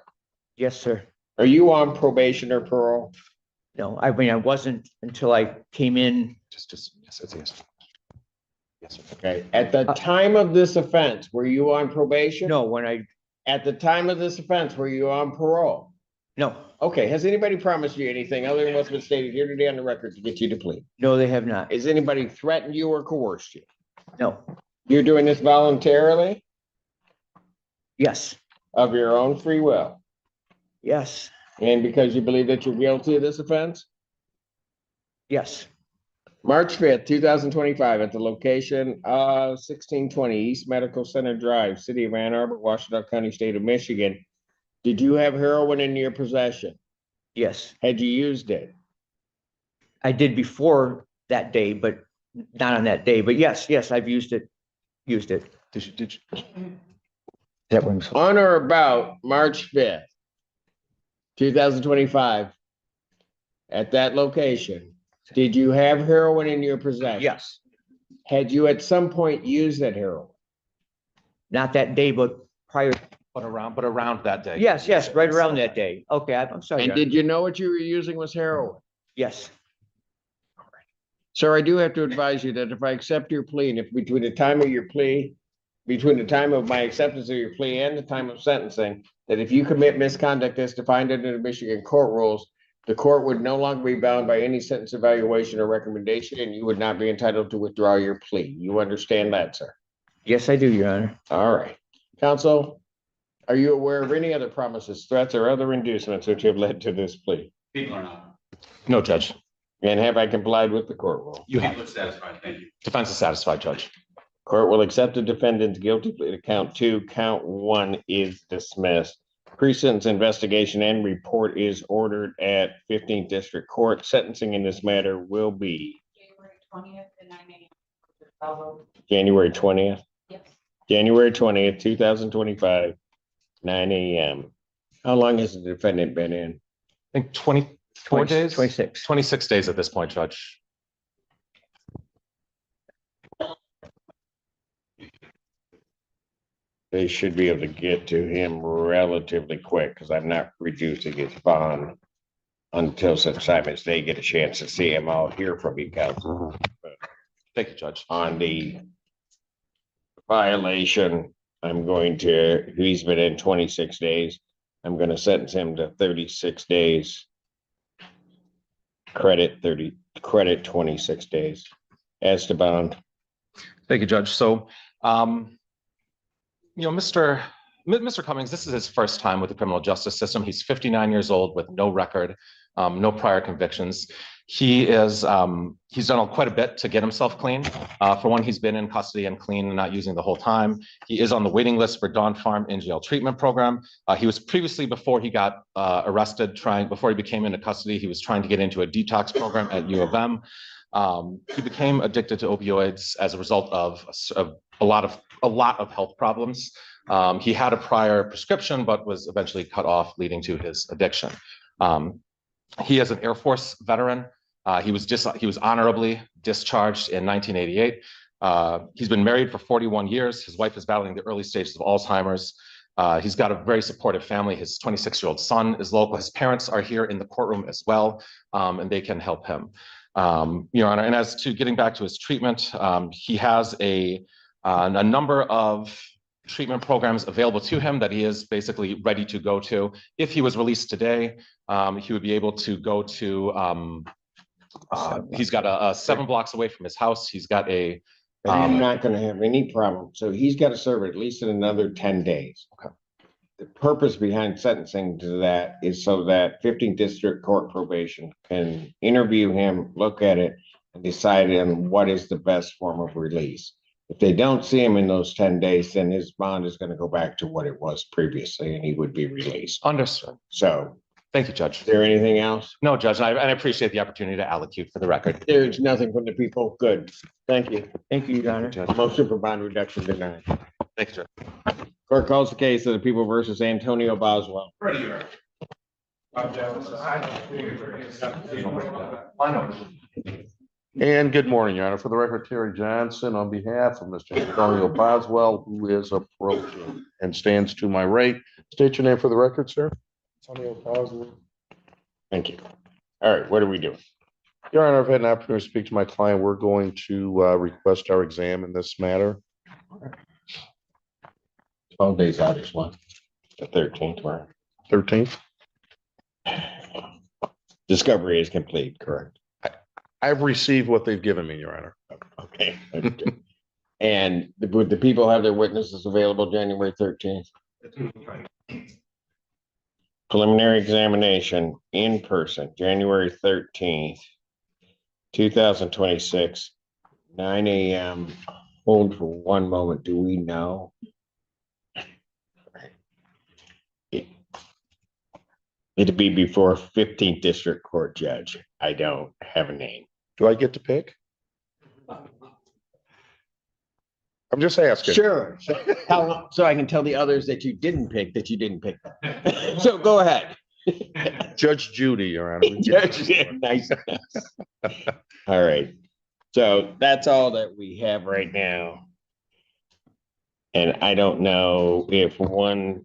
Yes, sir. Are you on probation or parole? No, I mean, I wasn't until I came in. Just yes, it's yes. Yes, sir. Okay. At the time of this offense, were you on probation? No, At the time of this offense, were you on parole? No. Okay. Has anybody promised you anything other than what's been stated here today on the record to get you to plead? No, they have not. Has anybody threatened you or coerced you? No. You're doing this voluntarily? Yes. Of your own free will? Yes. And because you believe that you're guilty of this offense? Yes. March 5th, 2025, at the location of 1620 East Medical Center Drive, City of Ann Arbor, Washtenaw County, State of Michigan. Did you have heroin in your possession? Yes. Had you used it? I did before that day, but not on that day. But yes, I've used it. Did you? That rings. On or about March 5th, 2025, at that location, did you have heroin in your possession? Yes. Had you at some point used that heroin? Not that day, but prior. But around that day. Yes, right around that day. Okay, I'm sorry. And did you know what you were using was heroin? Yes. Sir, I do have to advise you that if I accept your plea, and if between the time of your plea, between the time of my acceptance of your plea and the time of sentencing, that if you commit misconduct as defined under the Michigan court rules, the court would no longer be bound by any sentence evaluation or recommendation, and you would not be entitled to withdraw your plea. You understand that, sir? Yes, I do, Your Honor. All right. Counsel, are you aware of any other promises, threats, or other inducements which have led to this plea? People are not. No, Judge. And have I complied with the court rule? You have. People are satisfied. Thank you. Defense is satisfied, Judge. Court will accept the defendant's guilty plea to count 2. Count 1 is dismissed. Pre-sentence investigation and report is ordered at 15th District Court. Sentencing in this matter will be January 20th at 9 a.m. January 20th. Yes. January 20th, 2025, 9 a.m. How long has the defendant been in? I think 24 days? 26. 26 days at this point, Judge. They should be able to get to him relatively quick because I'm not reducing his bond until such time as they get a chance to see him. I'll hear from you, counsel. Thank you, Judge. On the violation, he's been in 26 days. I'm going to sentence him to 36 days. Credit 26 days. As to bond. Thank you, Judge. So, Mr. Cummings, this is his first time with the criminal justice system. He's 59 years old with no record, no prior convictions. He's done quite a bit to get himself clean. For one, he's been in custody and clean and not using the whole time. He is on the waiting list for Dawn Farm in-jail treatment program. He was previously, before he got arrested, before he became into custody, he was trying to get into a detox program at U of M. He became addicted to opioids as a result of a lot of health problems. He had a prior prescription, but was eventually cut off, leading to his addiction. He is an Air Force veteran. He was honorably discharged in 1988. He's been married for 41 years. His wife is battling the early stages of Alzheimer's. He's got a very supportive family. His 26-year-old son is local. His parents are here in the courtroom as well, and they can help him. Your Honor, and as to getting back to his treatment, he has a number of treatment programs available to him that he is basically ready to go to. If he was released today, he would be able to go to, he's got a 7 blocks away from his house. He's got I'm not going to have any problem. So he's got to serve at least another 10 days. Okay. The purpose behind sentencing to that is so that 15th District Court probation can interview him, look at it, and decide on what is the best form of release. If they don't see him in those 10 days, then his bond is going to go back to what it was previously, and he would be released. Understood. So, thank you, Judge. Is there anything else? No, Judge, and I appreciate the opportunity to allocate for the record. There's nothing from the people. Good. Thank you. Thank you, Your Honor. Motion for bond reduction denied. Thank you, Judge. Court calls the case of the people versus Antonio Boswell. And good morning, Your Honor. For the record, Terry Johnson on behalf of Mr. Antonio Boswell, who is approaching and stands to my right. State your name for the record, sir. Antonio Boswell. Thank you. All right, what are we doing? Your Honor, I've had an opportunity to speak to my client. We're going to request our exam in this matter. 12 days out is one. The 13th, right? 13th. Discovery is complete, correct? I've received what they've given me, Your Honor. Okay. And would the people have their witnesses available January 13th? Preliminary examination in person, January 13th, 2026, 9 a.m. Hold for one moment. Do we know? It'd be before 15th District Court Judge. I don't have a name. Do I get to pick? I'm just asking. Sure. So I can tell the others that you didn't pick them. So go ahead. Judge Judy, Your Honor. Judge, nice. All right. So that's all that we have right now. And I don't know if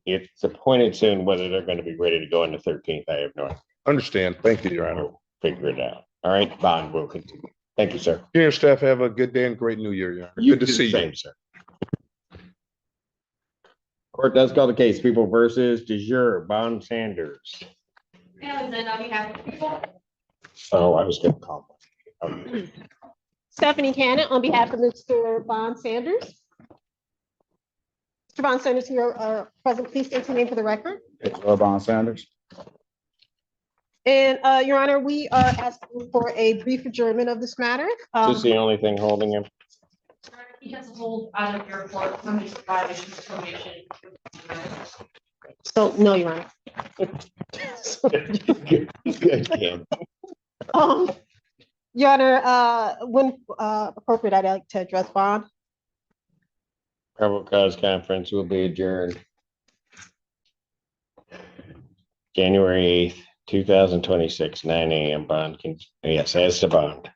it's appointed soon, whether they're going to be ready to go on the 13th. I have no idea. Understand. Thank you, Your Honor. We'll figure it out. All right, bond will continue. Thank you, sir. You and staff have a good day and great new year, Your Honor. You Good to do the see you. same, sir. Court does call the case, People versus De Jure, Bond Sanders. And then on behalf of people. Oh, I was gonna call. Stephanie Cannon on behalf of Mr. Bond Sanders. Mr. Bond Sanders, you are present. Please state your name for the record. Bond Sanders. And Your Honor, we are asking for a brief adjournment of this matter. Is this the only thing holding him? He has a hold out of your report, some violation information. So, no, Your Honor. Good, Kim. Your Honor, when appropriate, I'd like to address Bond. Probable cause conference will be adjourned January 8th, 2026, 9 a.m. Bond can, yes, as to Bond.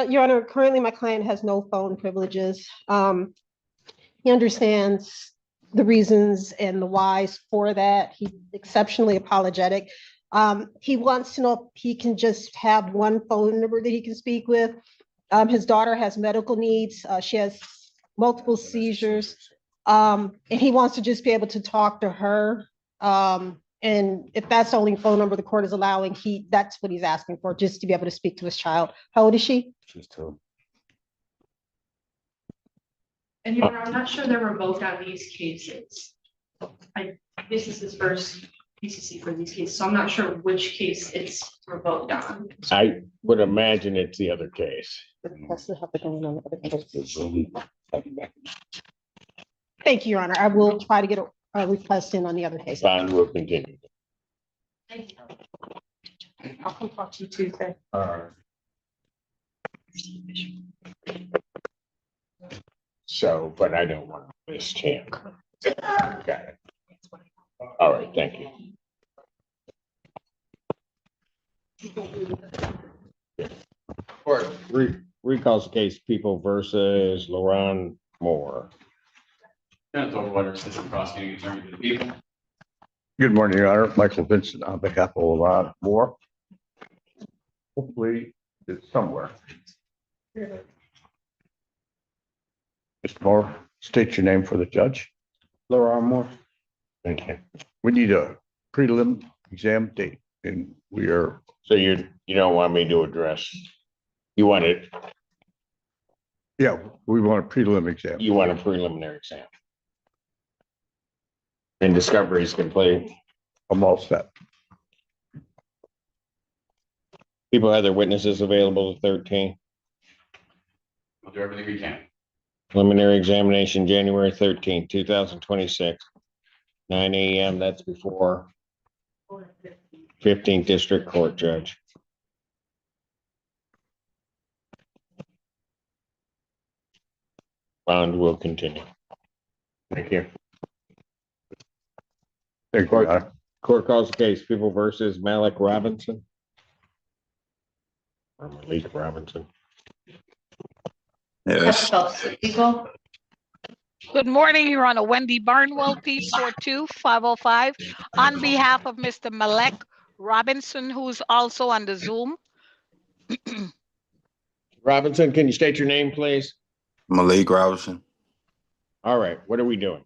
Your Honor, currently my client has no phone privileges. He understands the reasons and the whys for that. He's exceptionally apologetic. He wants to know if he can just have one phone number that he can speak with. His daughter has medical needs. She has multiple seizures. And he wants to just be able to talk to her. And if that's the only phone number the court is allowing, that's what he's asking for, just to be able to speak to his child. How old is she? She's 2. And Your Honor, I'm not sure they're revoked on these cases. This is his first PCC for these cases, so I'm not sure which case it's revoked on. I would imagine it's the other case. Thank you, Your Honor. I will try to get a request in on the other case. Bond will continue. Thank you. I'll come talk to you Tuesday. So, but I don't want to miss chance. Got it. All right, thank you. Court recalls the case, People versus Lauren Moore. Senator Water, Assistant Prosecuting Attorney for the People. Good morning, Your Honor. Michael Vincent on behalf of Ron Moore. Hopefully it's somewhere. Mr. Moore, state your name for the judge. Lauren Moore. Thank you. We need a prelim exam date and we are. So you don't want me to address, you want it, Yeah, we want a prelim exam. you want a preliminary exam. And discovery is complete. I'm all set. People have their witnesses available to 13. We'll do everything we can. Preliminary examination, January 13th, 2026. 9 a.m. That's before 15th District Court Judge. Bond will continue. Thank you. Thank you, Your Honor. Court calls the case, People versus Malik Robinson. Or Malik Robinson. Yes. Good morning, Your Honor. Wendy Barnwell, P42505, on behalf of Mr. Malek Robinson, who's also on the Zoom. Robinson, can you state your name, please? Malik Robinson. All right, what are we doing?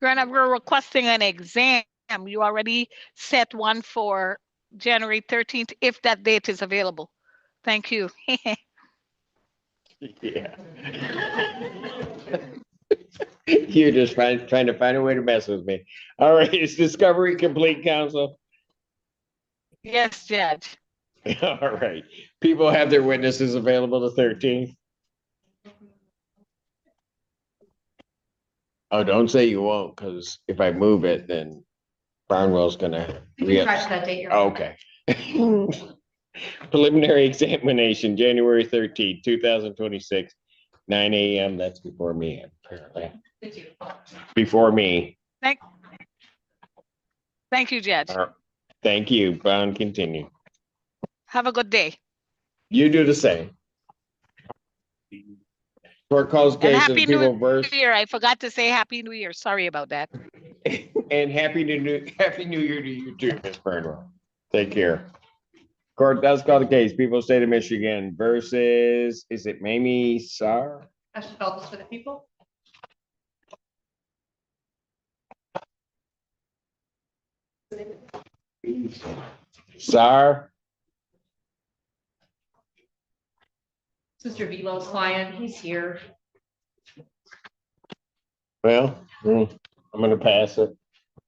Your Honor, we're requesting an exam. You already set one for January 13th, if that date is available. Thank you. Yeah. You're just trying to find a way to mess with me. All right, is discovery complete, counsel? Yes, Judge. All right, people have their witnesses available the 13th. Oh, don't say you won't, because if I move it, then Barnwell's gonna. We can try for that date. Your Oh, Honor. okay. Preliminary examination, January 13th, 2026, 9 a.m. That's before me, apparently. Before me. Thank you, Judge. Thank you. Bond continue. Have a good day. You do the same. Court calls And case of Happy People New versus Year. I forgot to say Happy New Year. Sorry about that. and Happy New Year to you too, Ms. Burnwell. Take care. Court does call the case, people, state of Michigan versus, is it Mamie Sar? I should spell this for the people. Sar? Mr. Velo's client, he's here. Well, I'm gonna pass it.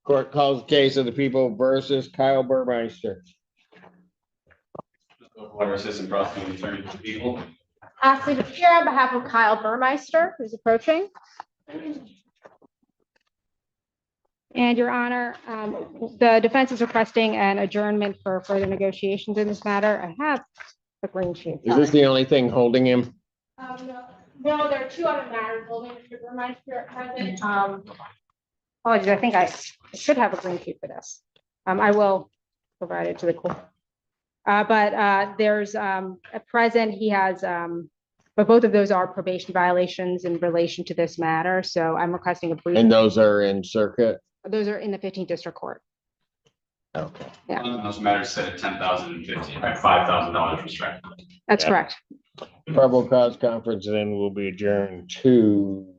Court calls the case of the people versus Kyle Burmeister. Water Assistant Prosecuting Attorney for the People. Ashley is here on behalf of Kyle Burmeister, who's approaching. And Your Honor, the defense is requesting an adjournment for further negotiations in this matter. I have the green sheet. Is this the only thing holding him? No, there are two other matters holding Mr. Burmeister at present. Apologies, I think I should have a green sheet for this. I will provide it to the court. But there's at present, he has, but both of those are probation violations in relation to this matter. So I'm requesting a brief. And those are in circuit? Those are in the 15th District Court. Okay. Yeah. Those matters set at $10,000 and $5,000 respectively. That's correct. Probable cause conference then will be adjourned to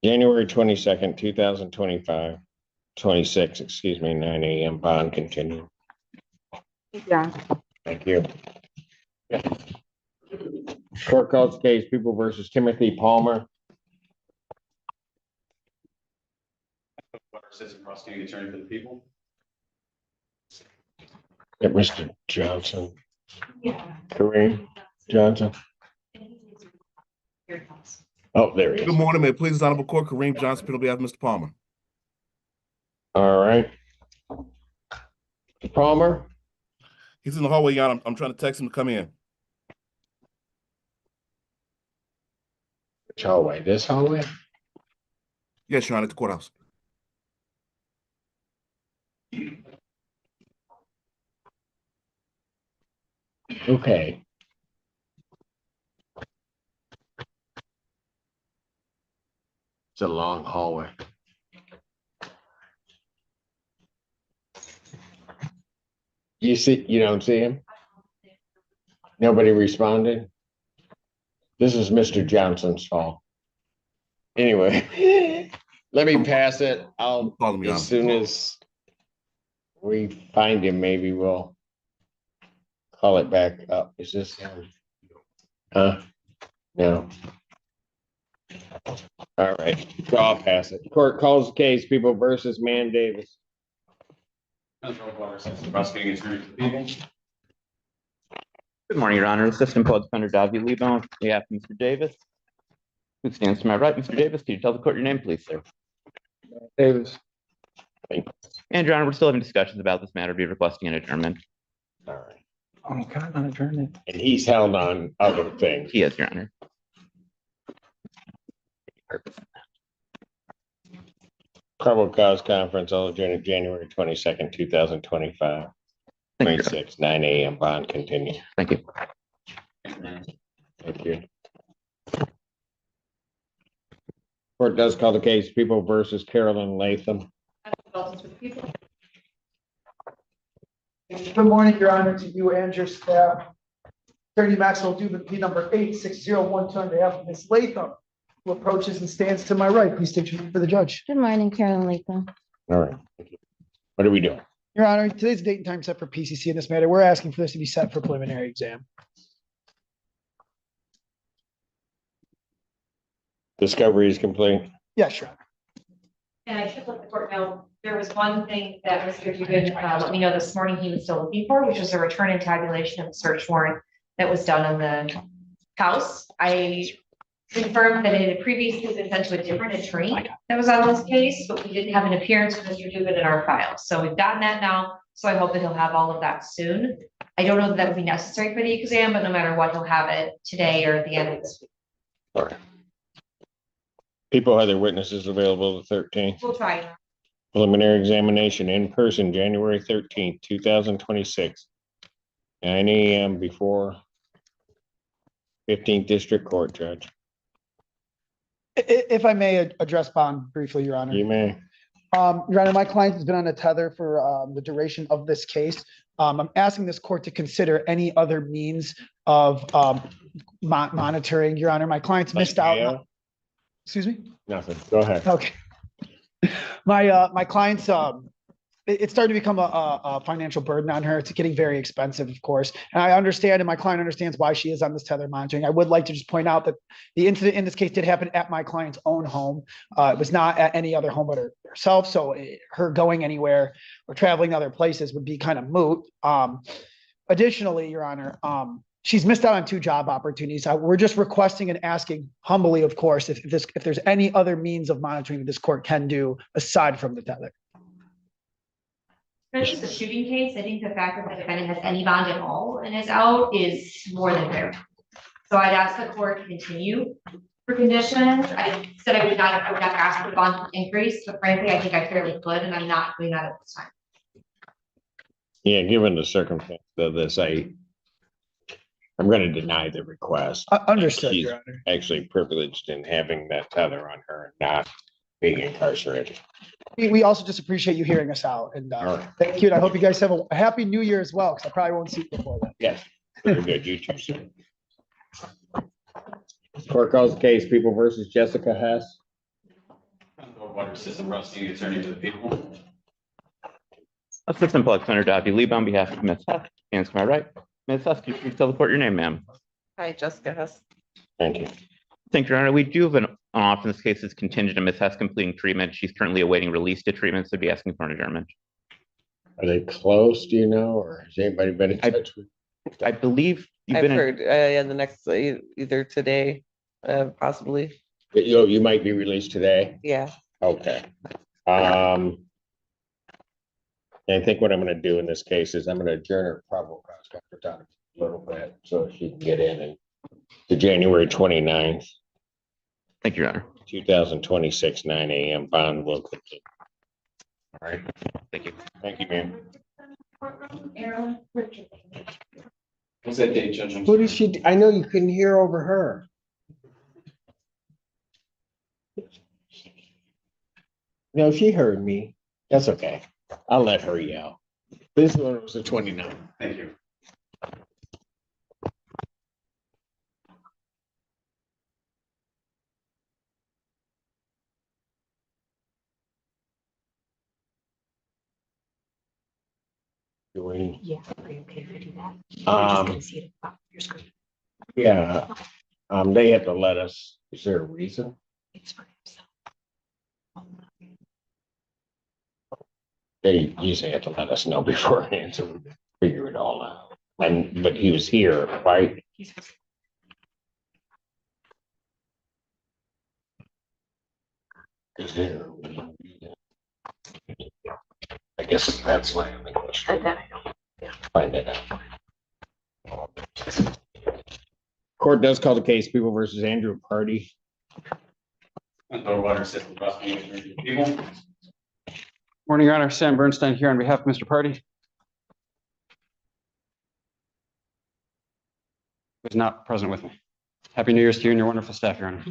January 22nd, 2025, 26, excuse me, 9 a.m. bond continue. Yeah. Thank you. Court calls the case, people versus Timothy Palmer. Water Assistant Prosecuting Attorney for the People. Get Mr. Johnson. Kareem Johnson. Oh, there he is. Good morning, may it please the Honorable Court, Kareem Johnson, on behalf of Mr. Palmer. All right. Palmer? He's in the hallway, Your Honor. I'm trying to text him to come in. Which hallway? This hallway? Yes, Your Honor, at the courthouse. Okay. It's a long hallway. You don't see him? Nobody responded? This is Mr. Johnson's fault. Anyway, let me pass it. I'll, as soon as we find him, maybe we'll call it back up. Is this him? Huh? No. All right, so I'll pass it. Court calls the case, people versus Man Davis. Water Assistant Prosecuting Attorney for the People. Good morning, Your Honor. Assistant Public Defender Davi Lebo on behalf of Mr. Davis. Who stands to my right? Mr. Davis, can you tell the court your name, please, sir? Davis. And Your Honor, we're still having discussions about this matter. Be requesting an adjournment. All right. Oh, God, on adjournment. And he's held on other things. He is, Your Honor. Probable cause conference, I'll adjourn to January 22nd, 2025. 26, 9 a.m. bond continue. Thank you. Thank you. Court does call the case, people versus Carolyn Latham. Good morning, Your Honor, to you and your staff. Attorney Maxwell Dubin, P number 86012 on behalf of Ms. Latham, who approaches and stands to my right. Please state your name for the judge. Good morning, Carolyn Latham. All right. Thank you. What are we doing? Your Honor, today's date and time set for PCC in this matter. We're asking for this to be set for preliminary exam. Discovery is complete. Yes, Your Honor. And I should let the court know, there was one thing that Mr. Dugan let me know this morning he was still looking for, which was a return and tabulation of a search warrant that was done on the house. I confirmed that it had previously been sent to a different attorney that was on this case, but we didn't have an appearance of Mr. Dugan in our file. So we've gotten that now. So I hope that he'll have all of that soon. I don't know that that would be necessary for the exam, but no matter what, he'll have it today or at the end of this week. All right. People have their witnesses available the 13th. We'll try. Preliminary examination in person, January 13th, 2026. 9 a.m. before 15th District Court, Judge. If I may address bond briefly, Your Honor. You may. Your Honor, my client has been on a tether for the duration of this case. I'm asking this court to consider any other means of monitoring. Your Honor, my client's missed out. Excuse me? Nothing. Go ahead. Okay. My client's it's starting to become a financial burden on her. It's getting very expensive, of course. And I understand, and my client understands why she is on this tether monitoring. I would like to just point out that the incident in this case did happen at my client's own home. It was not at any other home but herself. So her going anywhere or traveling to other places would be kind of moot. Additionally, Your Honor, she's missed out on 2 job opportunities. We're just requesting and asking humbly, of course, if there's any other means of monitoring that this court can do aside from the tether. This is a shooting case. I think the fact that the defendant has any bond at all and is out is more than fair. So I'd ask the court to continue for conditions. I said I would not ask for the bond increase, but frankly, I think I fairly could, and I'm not doing that at this time. Yeah, given the circumstance of this, I'm going to deny the request. Understood, She's Your Honor. actually privileged in having that tether on her and not being incarcerated. We also just appreciate you hearing us out, and thank you. And I hope you guys have a happy New Year as well, because I probably won't see you before then. Yes, very good. You too, sir. Court calls the case People versus Jessica Hess. Water System Prosecuting Attorney for the People. Assistant Public Defender Dottie Lieb on behalf of Ms. Hess. Hands to my right. Ms. Hess, can you please tell the court your name, ma'am? Hi, Jessica Hess. Thank you. Thank you, Your Honor. We do have an offer in this case that's contingent on Ms. Hess completing treatment. She's currently awaiting release to treatment, so be asking for an adjournment. Are they close, do you know, or has anybody been in touch with? I believe you've I've been in, heard, yeah, the next, either today, possibly. You might be released today? Yeah. Okay. I think what I'm gonna do in this case is I'm gonna adjourn her probable cause conference out a little bit so she can get in to January 29th. Thank you, Your Honor. 2026, 9 a.m. Bond will continue. All right. Thank you. Thank you, ma'am. What's that date, Judge? Who did she, I know you couldn't hear over her. No, she heard me. That's okay. I'll let her yell. This one was the 29th. Thank you. Doing. Yeah, are you okay if I do that? You're just Um, gonna see it at the top of your screen. Yeah, they have to let us, is there a reason? It's for himself. They usually have to let us know beforehand so we can figure it all out. But he was here, right? Is there? a reason? I guess that's my only question. Find it out. Court does call the case People versus Andrew Party. Water System Prosecuting Attorney for the People. Morning, Your Honor. Sam Bernstein here on behalf of Mr. Party. Was not present with me. Happy New Year's to you and your wonderful staff, Your Honor.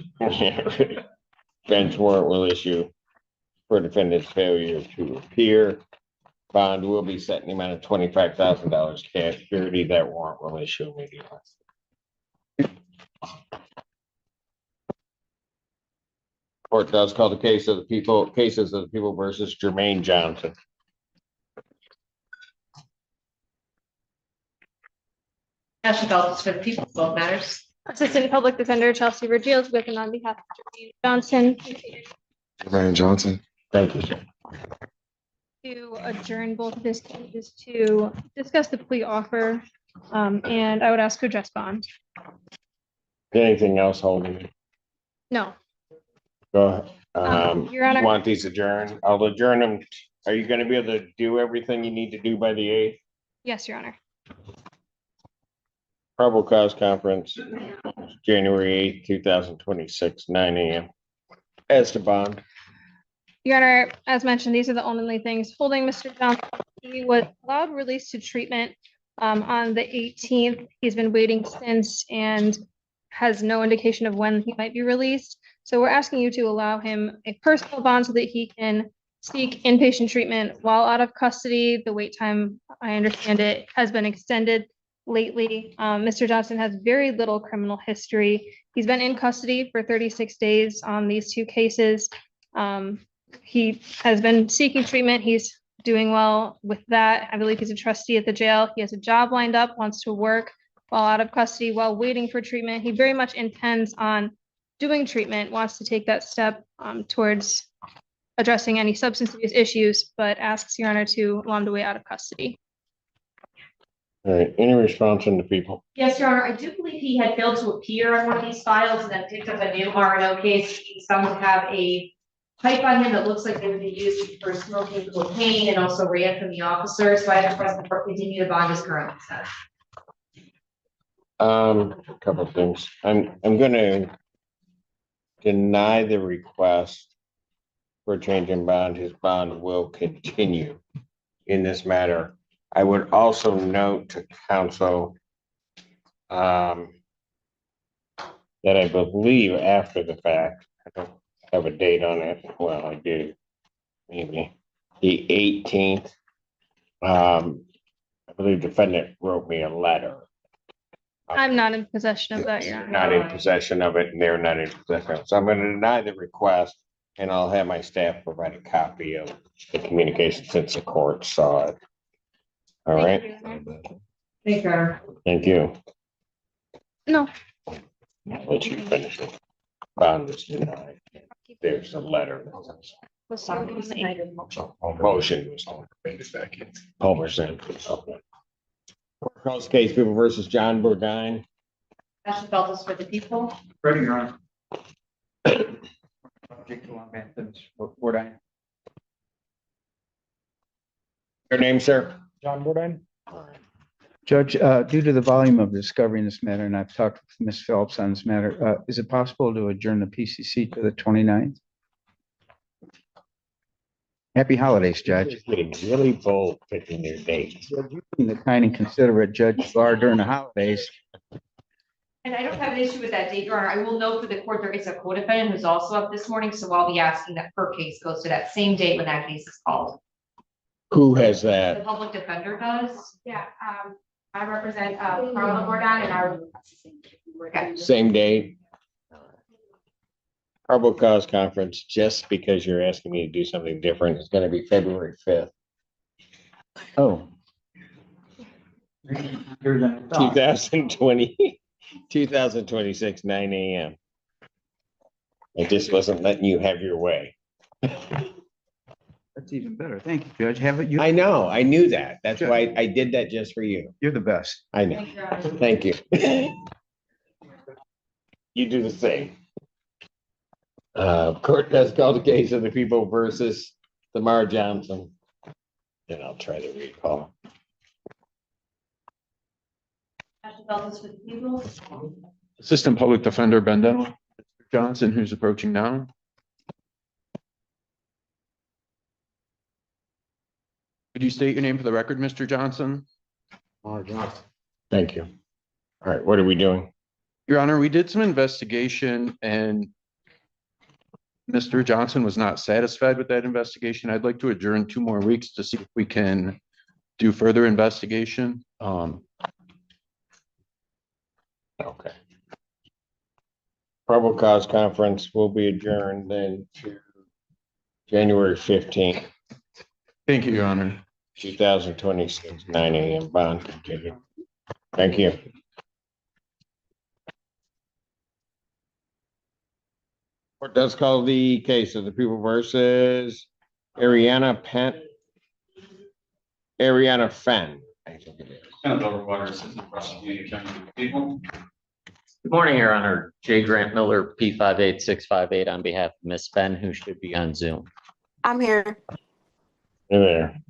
Bench warrant will issue for defendant's failure to appear. Bond will be set in the amount of $25,000 cash security. That warrant will issue immediately. Court does call the cases of the people versus Jermaine Johnson. Ashley Phelps for the people, both matters. Assistant Public Defender Chelsea Vergils with and on behalf of Jermaine Johnson. Jermaine Johnson. Thank you, sir. To adjourn both of his cases to discuss the plea offer, and I would ask to address bond. Anything else holding? No. Go ahead. Your Honor. You want these adjourned? I'll adjourn them. Are you going to be able to do everything you need to do by the 8th? Yes, Your Honor. Probable cause conference, January 8th, 2026, 9 a.m. As to bond. Your Honor, as mentioned, these are the only things holding Mr. Johnson. He was allowed release to treatment on the 18th. He's been waiting since and has no indication of when he might be released. So we're asking you to allow him a personal bond so that he can seek inpatient treatment while out of custody. The wait time, I understand it, has been extended lately. Mr. Johnson has very little criminal history. He's been in custody for 36 days on these two cases. He has been seeking treatment. He's doing well with that. I believe he's a trustee at the jail. He has a job lined up, wants to work while out of custody, while waiting for treatment. He very much intends on doing treatment, wants to take that step towards addressing any substance abuse issues, but asks Your Honor to allow him to wait out of custody. All right, any response from the people? Yes, Your Honor, I do believe he had failed to appear on one of these files and then picked up a new R&O case. He's found to have a pipe on him that looks like it would be used for smoking cocaine and also ran from the officer. So I have requested for continue to bond is currently set. A couple of things. I'm gonna deny the request for a change in bond. His bond will continue in this matter. I would also note to counsel that I believe after the fact, I don't have a date on it. Well, I do, maybe the 18th. I believe defendant wrote me a letter. I'm not in possession of that, Your Honor. Not in possession of it, and they're not in possession of it. So I'm gonna deny the request, and I'll have my staff provide a copy of the communication since the court saw it. All right, Thank you, Your Honor. thank you. No. I'll let you finish it. Bond is denied. There's a letter. Motion was on. Palmer said. Court calls case people versus John Bodine. Ashley Feltus for the people. Ready, Your Honor. Your name, sir? John Bourdin. Judge, due to the volume of discovery in this matter, and I've talked with Ms. Phelps on this matter, is it possible to adjourn the PCC to the 29th? Happy holidays, Judge. Being really bold picking your dates. The kind and considerate Judge Barr during the holidays. And I don't have an issue with that date, Your Honor. I will note for the court, there is a co-defendant who's also up this morning, so I'll be asking that her case goes to that same date when that case is called. Who has The that? public defender does. Yeah, I represent, Carla Gordon and our. Okay. Same day? Probable cause conference, just because you're asking me to do something different, is gonna be February 5th. Oh. 2020, 2026, 9 a.m. I just wasn't letting you have your way. That's even better. Thank you, Judge. Haven't you? I know, I knew that. That's why I did that just for you. You're the best. I know. Thank you. You do the same. Court has called the case of the people versus Tamara Johnson. And I'll try to recall. Ashley Feltus for the people. Assistant Public Defender Bendel Johnson, who's approaching now. Could you state your name for the record, Mr. Johnson? Thank you. All right, what are we doing? Your Honor, we did some investigation and Mr. Johnson was not satisfied with that investigation. I'd like to adjourn 2 more weeks to see if we can do further investigation. Okay. Probable cause conference will be adjourned then to January 15th. Thank you, Your Honor. 2026, 9 a.m. bond continued. Thank you. Court does call the case of the people versus Ariana Fenn. I think it is. Kind of overwater assistant prosecuting attorney for the people. Good morning, Your Honor. J. Grant Miller, P58658 on behalf of Ms. Fenn, who should be on Zoom. I'm here. Hey there.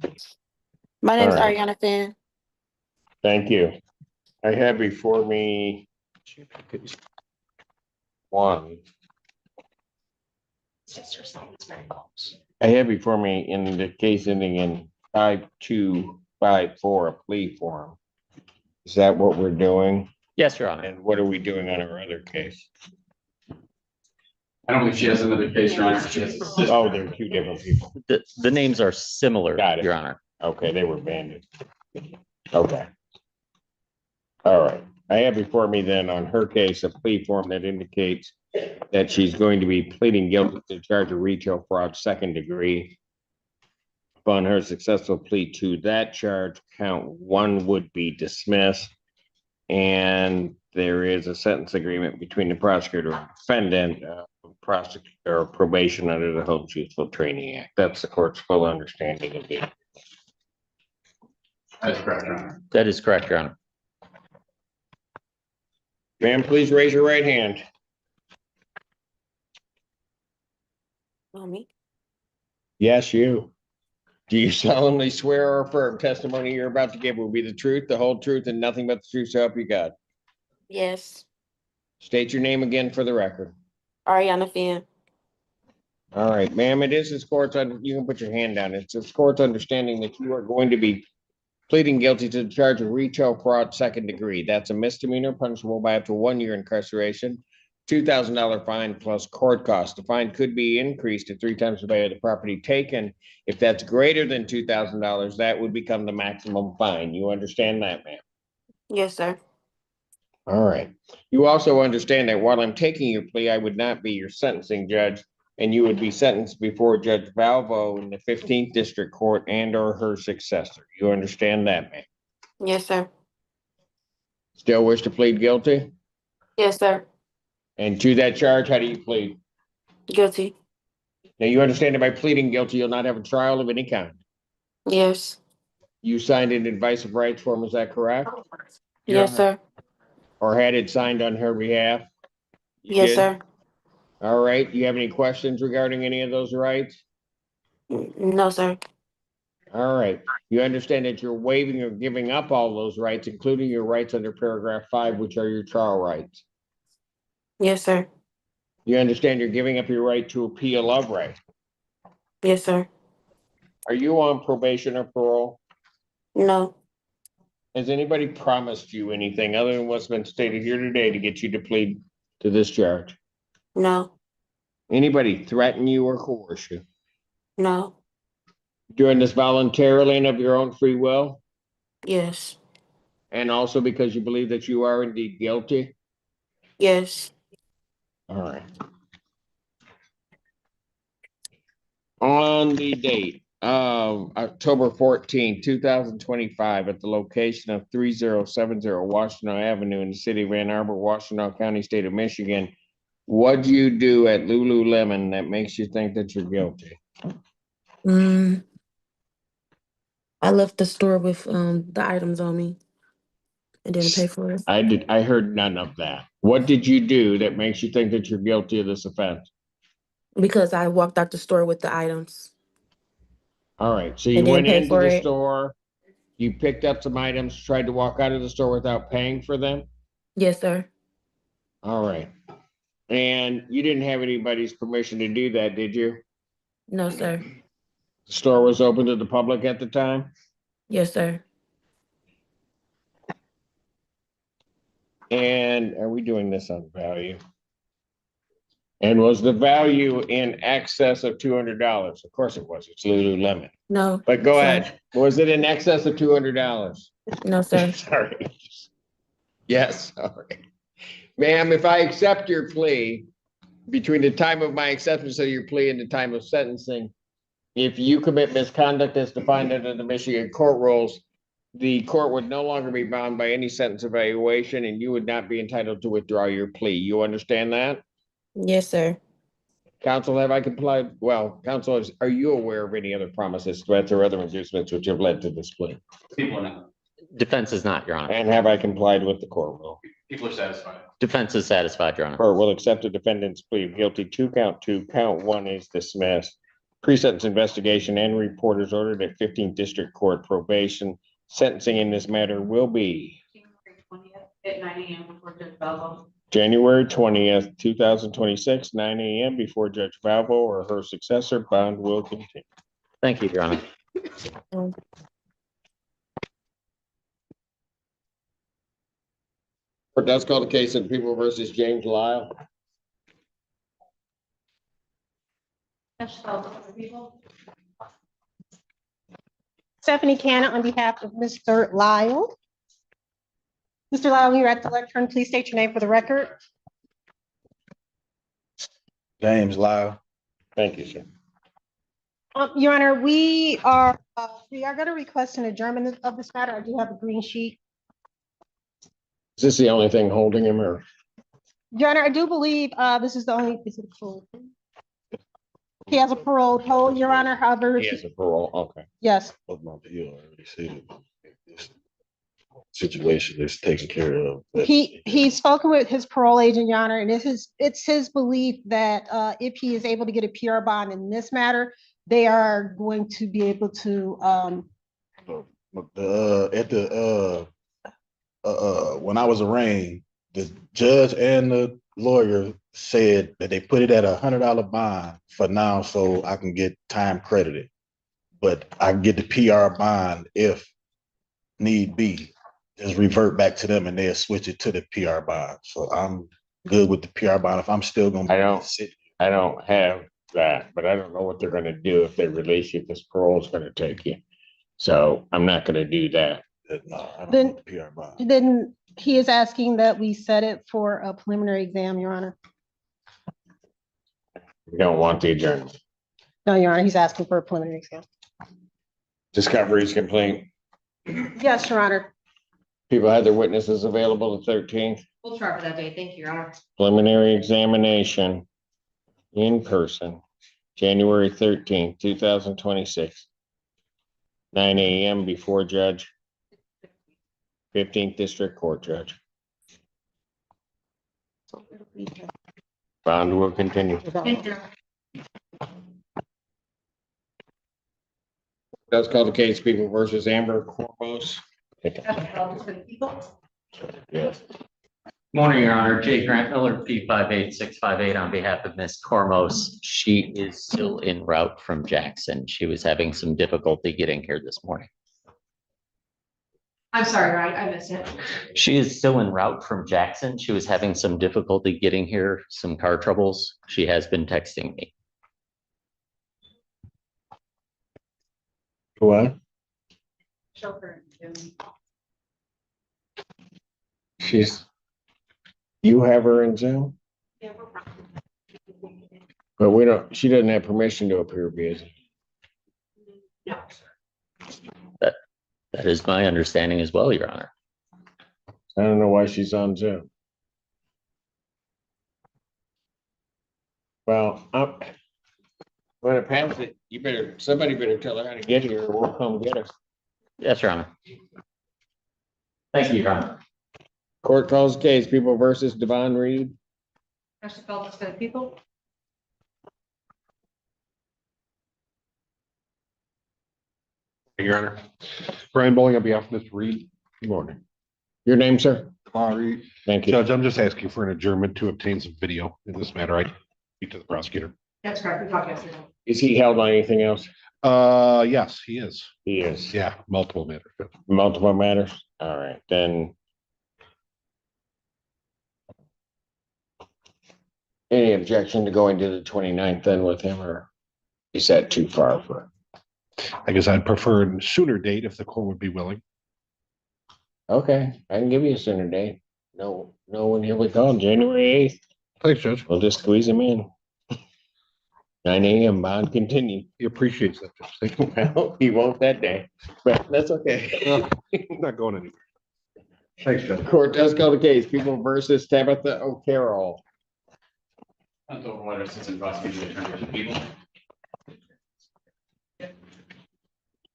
My name is All right. Ariana Finn. Thank you. I have before me one. I have before me in the case ending in 5254, a plea form. Is that what we're doing? Yes, Your Honor. And what are we doing on our other case? I don't believe she has another case, Your Honor. She has a sister. Oh, they're two different people. The names are similar, Got it. Your Honor. Okay, they were banded. Okay. All right. I have before me then on her case, a plea form that indicates that she's going to be pleading guilty to the charge of retail fraud, second degree. Upon her successful plea to that charge, count one would be dismissed. And there is a sentence agreement between the prosecutor and defendant, prosecutor or probation under the Home Truthful Training Act. That's the court's full understanding of it. That's correct, Your Honor. That is correct, Your Honor. Ma'am, please raise your right hand. Me? Yes, you. Do you solemnly swear or affirm testimony you're about to give will be the truth, the whole truth, and nothing but the truth, so help you God? Yes. State your name again for the record. Ariana Finn. All right, ma'am, it is this court's, you can put your hand down. It's this court's understanding that you are going to be pleading guilty to the charge of retail fraud, second degree. That's a misdemeanor punishable by up to 1 year incarceration, $2,000 fine plus court costs. The fine could be increased to 3 times the value of the property taken. If that's greater than $2,000, that would become the maximum fine. You understand that, ma'am? Yes, sir. All right. You also understand that while I'm taking your plea, I would not be your sentencing judge, and you would be sentenced before Judge Valvo in the 15th District Court and or her successor. You understand that, ma'am? Yes, sir. Still wish to plead guilty? Yes, sir. And to that charge, how do you plead? Guilty. Now, you understand that by pleading guilty, you'll not have a trial of any kind. Yes. You signed an advice of rights form, is that correct? Yes, sir. Or had it signed on her behalf? You Yes, did? sir. All right. Do you have any questions regarding any of those rights? No, sir. All right. You understand that you're waiving or giving up all those rights, including your rights under paragraph 5, which are your trial rights. Yes, sir. You understand you're giving up your right to appeal of right. Yes, sir. Are you on probation or parole? No. Has anybody promised you anything other than what's been stated here today to get you to plead to this charge? No. Anybody threaten you or coerce you? No. Doing this voluntarily and of your own free will? Yes. And also because you believe that you are indeed guilty? Yes. All right. On the date of October 14, 2025, at the location of 3070 Washtenaw Avenue in the city of Ann Arbor, Washtenaw County, state of Michigan, what do you do at Lululemon that makes you think that you're guilty? I left the store with the items on me and didn't pay for it I heard none of that. What did you do that makes you think that you're guilty of this offense? because I walked out the store with the items. All right, so you And didn't went pay into for the it. store, you picked up some items, tried to walk out of the store without paying for them? Yes, sir. All right. And you didn't have anybody's permission to do that, did you? No, sir. The store was open to the public at the time? Yes, sir. And are we doing this on value? And was the value in excess of $200? Of course it was. It's Lululemon. No. But go sir. ahead. Was it in excess of $200? No, sir. Sorry. Yes. All right. Ma'am, if I accept your plea, between the time of my acceptance of your plea and the time of sentencing, if you commit misconduct as defined under the Michigan court rules, the court would no longer be bound by any sentence evaluation and you would not be entitled to withdraw your plea. You understand that? Yes, sir. Counsel, have I complied? Well, counsel, are you aware of any other promises, threats, or other inducements which have led to this plea? People are not. Defense is not, Your Honor. And have I complied with the court rule? People are satisfied. Defense is satisfied, Your Honor. Court will accept the defendant's plea of guilty to count 2. Count 1 is dismissed. Pre-sentence investigation and report is ordered at 15th District Court probation. Sentencing in this matter will be At 9 a.m. before Judge Valvo. January 20th, 2026, 9 a.m. before Judge Valvo or her successor. Bond will continue. Thank you, Your Honor. Court does call the case of People versus James Lyle. Stephanie Cannon on behalf of Mr. Lyle. Mr. Lyle, when you're at the lectern, please state your name for the record. James Lyle. Thank you, sir. Your Honor, we are gonna request an adjournment of this matter. I do have a green sheet. Is this the only thing holding him or? Your Honor, I do believe this is the only, is it parole? He has a parole hold, Your Honor, however. He has a parole, okay. Yes. Of my appeal, I already said this situation is taken care of. He's spoken with his parole agent, Your Honor, and it's his belief that if he is able to get a PR bond in this matter, they are going to be able to When I was arraigned, the judge and the lawyer said that they put it at $100 bond for now, so I can get time credited. But I can get the PR bond if need be. Just revert back to them and they'll switch it to the PR bond. So I'm good with the PR bond if I'm still gonna. I don't have that, but I don't know what they're gonna do if they release you, because parole is gonna take you. So I'm not gonna do that. No, I don't Then- want the PR bond. then he is asking that we set it for a preliminary exam, Your Honor. We don't want the adjournment. No, Your Honor, he's asking for a preliminary exam. Discovery is complete. Yes, Your Honor. People had their witnesses available the 13th. We'll try for that day. Thank you, Your Honor. Preliminary examination in person, January 13th, 2026. 9 a.m. before judge. 15th District Court Judge. Bond will continue. Does call the case People versus Amber Corpus. Yes. Morning, Your Honor. Jay Grant Miller, P58658 on behalf of Ms. Cormos. She is still en route from Jackson. She was having some difficulty getting here this morning. I'm sorry, right? I missed it. She is still en route from Jackson. She was having some difficulty getting here, some car troubles. She has been texting me. What? You have her in Zoom? But we don't, she doesn't have permission to appear busy. That is my understanding as well, Your Honor. I don't know why she's on Zoom. Well, when it passes, somebody better tell her how to get here, or we'll come get her. Yes, Your Honor. Thank you, Your Honor. Court calls case People versus Devon Reed. Mr. Feltus for the people. Your Honor. Brian Bowling on behalf of Mr. Reed. Good morning. Your name, sir? Reed. Thank you. Judge, I'm just asking for an adjournment to obtain some video in this matter. I speak to the prosecutor. That's correct. We talked yesterday. Is he held on anything else? Yes, he is. He is. Yeah, multiple matters. Multiple matters? All right, then. Any objection to going to the 29th then with him, or is that too far for? I guess I'd prefer a sooner date if the court would be willing. Okay, I can give you a sooner date. No, when he'll be called, January 8th. Thanks, Judge. We'll just squeeze him in. 9 a.m. bond continue. He appreciates that, Judge. Thank you. Well, he won't that day, but that's okay. I'm not going anywhere. Thanks, Judge. Court does call the case People versus Tabitha O'Carroll. Until what assistant prosecuting attorney for the people.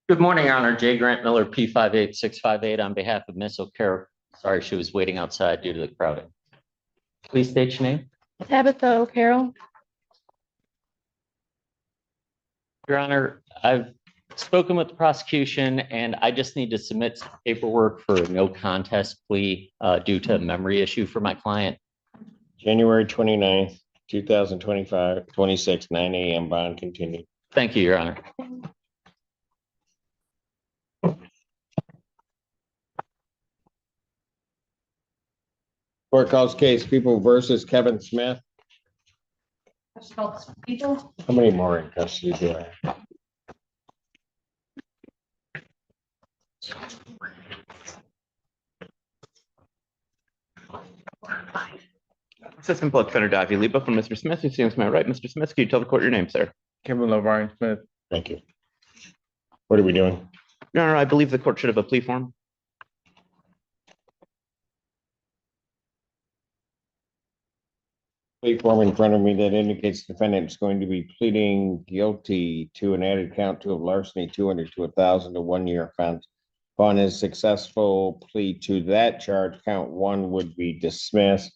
Good morning, Your Honor. Jay Grant Miller, P58658 on behalf of Ms. O'Carroll. Sorry, she was waiting outside due to the crowding. Please state your name. Tabitha O'Carroll. Your Honor, I've spoken with the prosecution and I just need to submit some paperwork for a no contest plea due to a memory issue for my client. January 29th, 2025, 26, 9 a.m. bond continued. Thank you, Your Honor. Court calls case People versus Kevin Smith. People, How many more in custody do I have? Assistant Public Defender Davey Leba from Mr. Smith, who stands to my right. Mr. Smith, can you tell the court your name, sir? Kevin LaVarn Smith. Thank you. What are we doing? Your Honor, I believe the court should have a plea form. Plea form in front of me that indicates the defendant is going to be pleading guilty to an added count two of larceny, 200 to 1,000 to 1 year offense. Upon his successful plea to that charge, count one would be dismissed.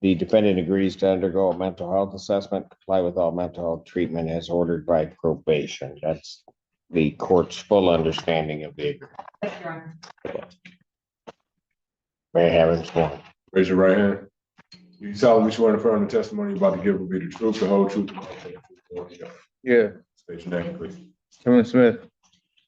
The defendant agrees to undergo a mental health assessment, comply with all mental health treatment as ordered by probation. That's the court's full understanding of the agreement. yes, Your Honor. May I have him sworn? Raise your right hand. You solemnly swear to affirm the testimony you're about to give will be the truth, the whole truth. Yeah, State your name, please. Kevin Smith.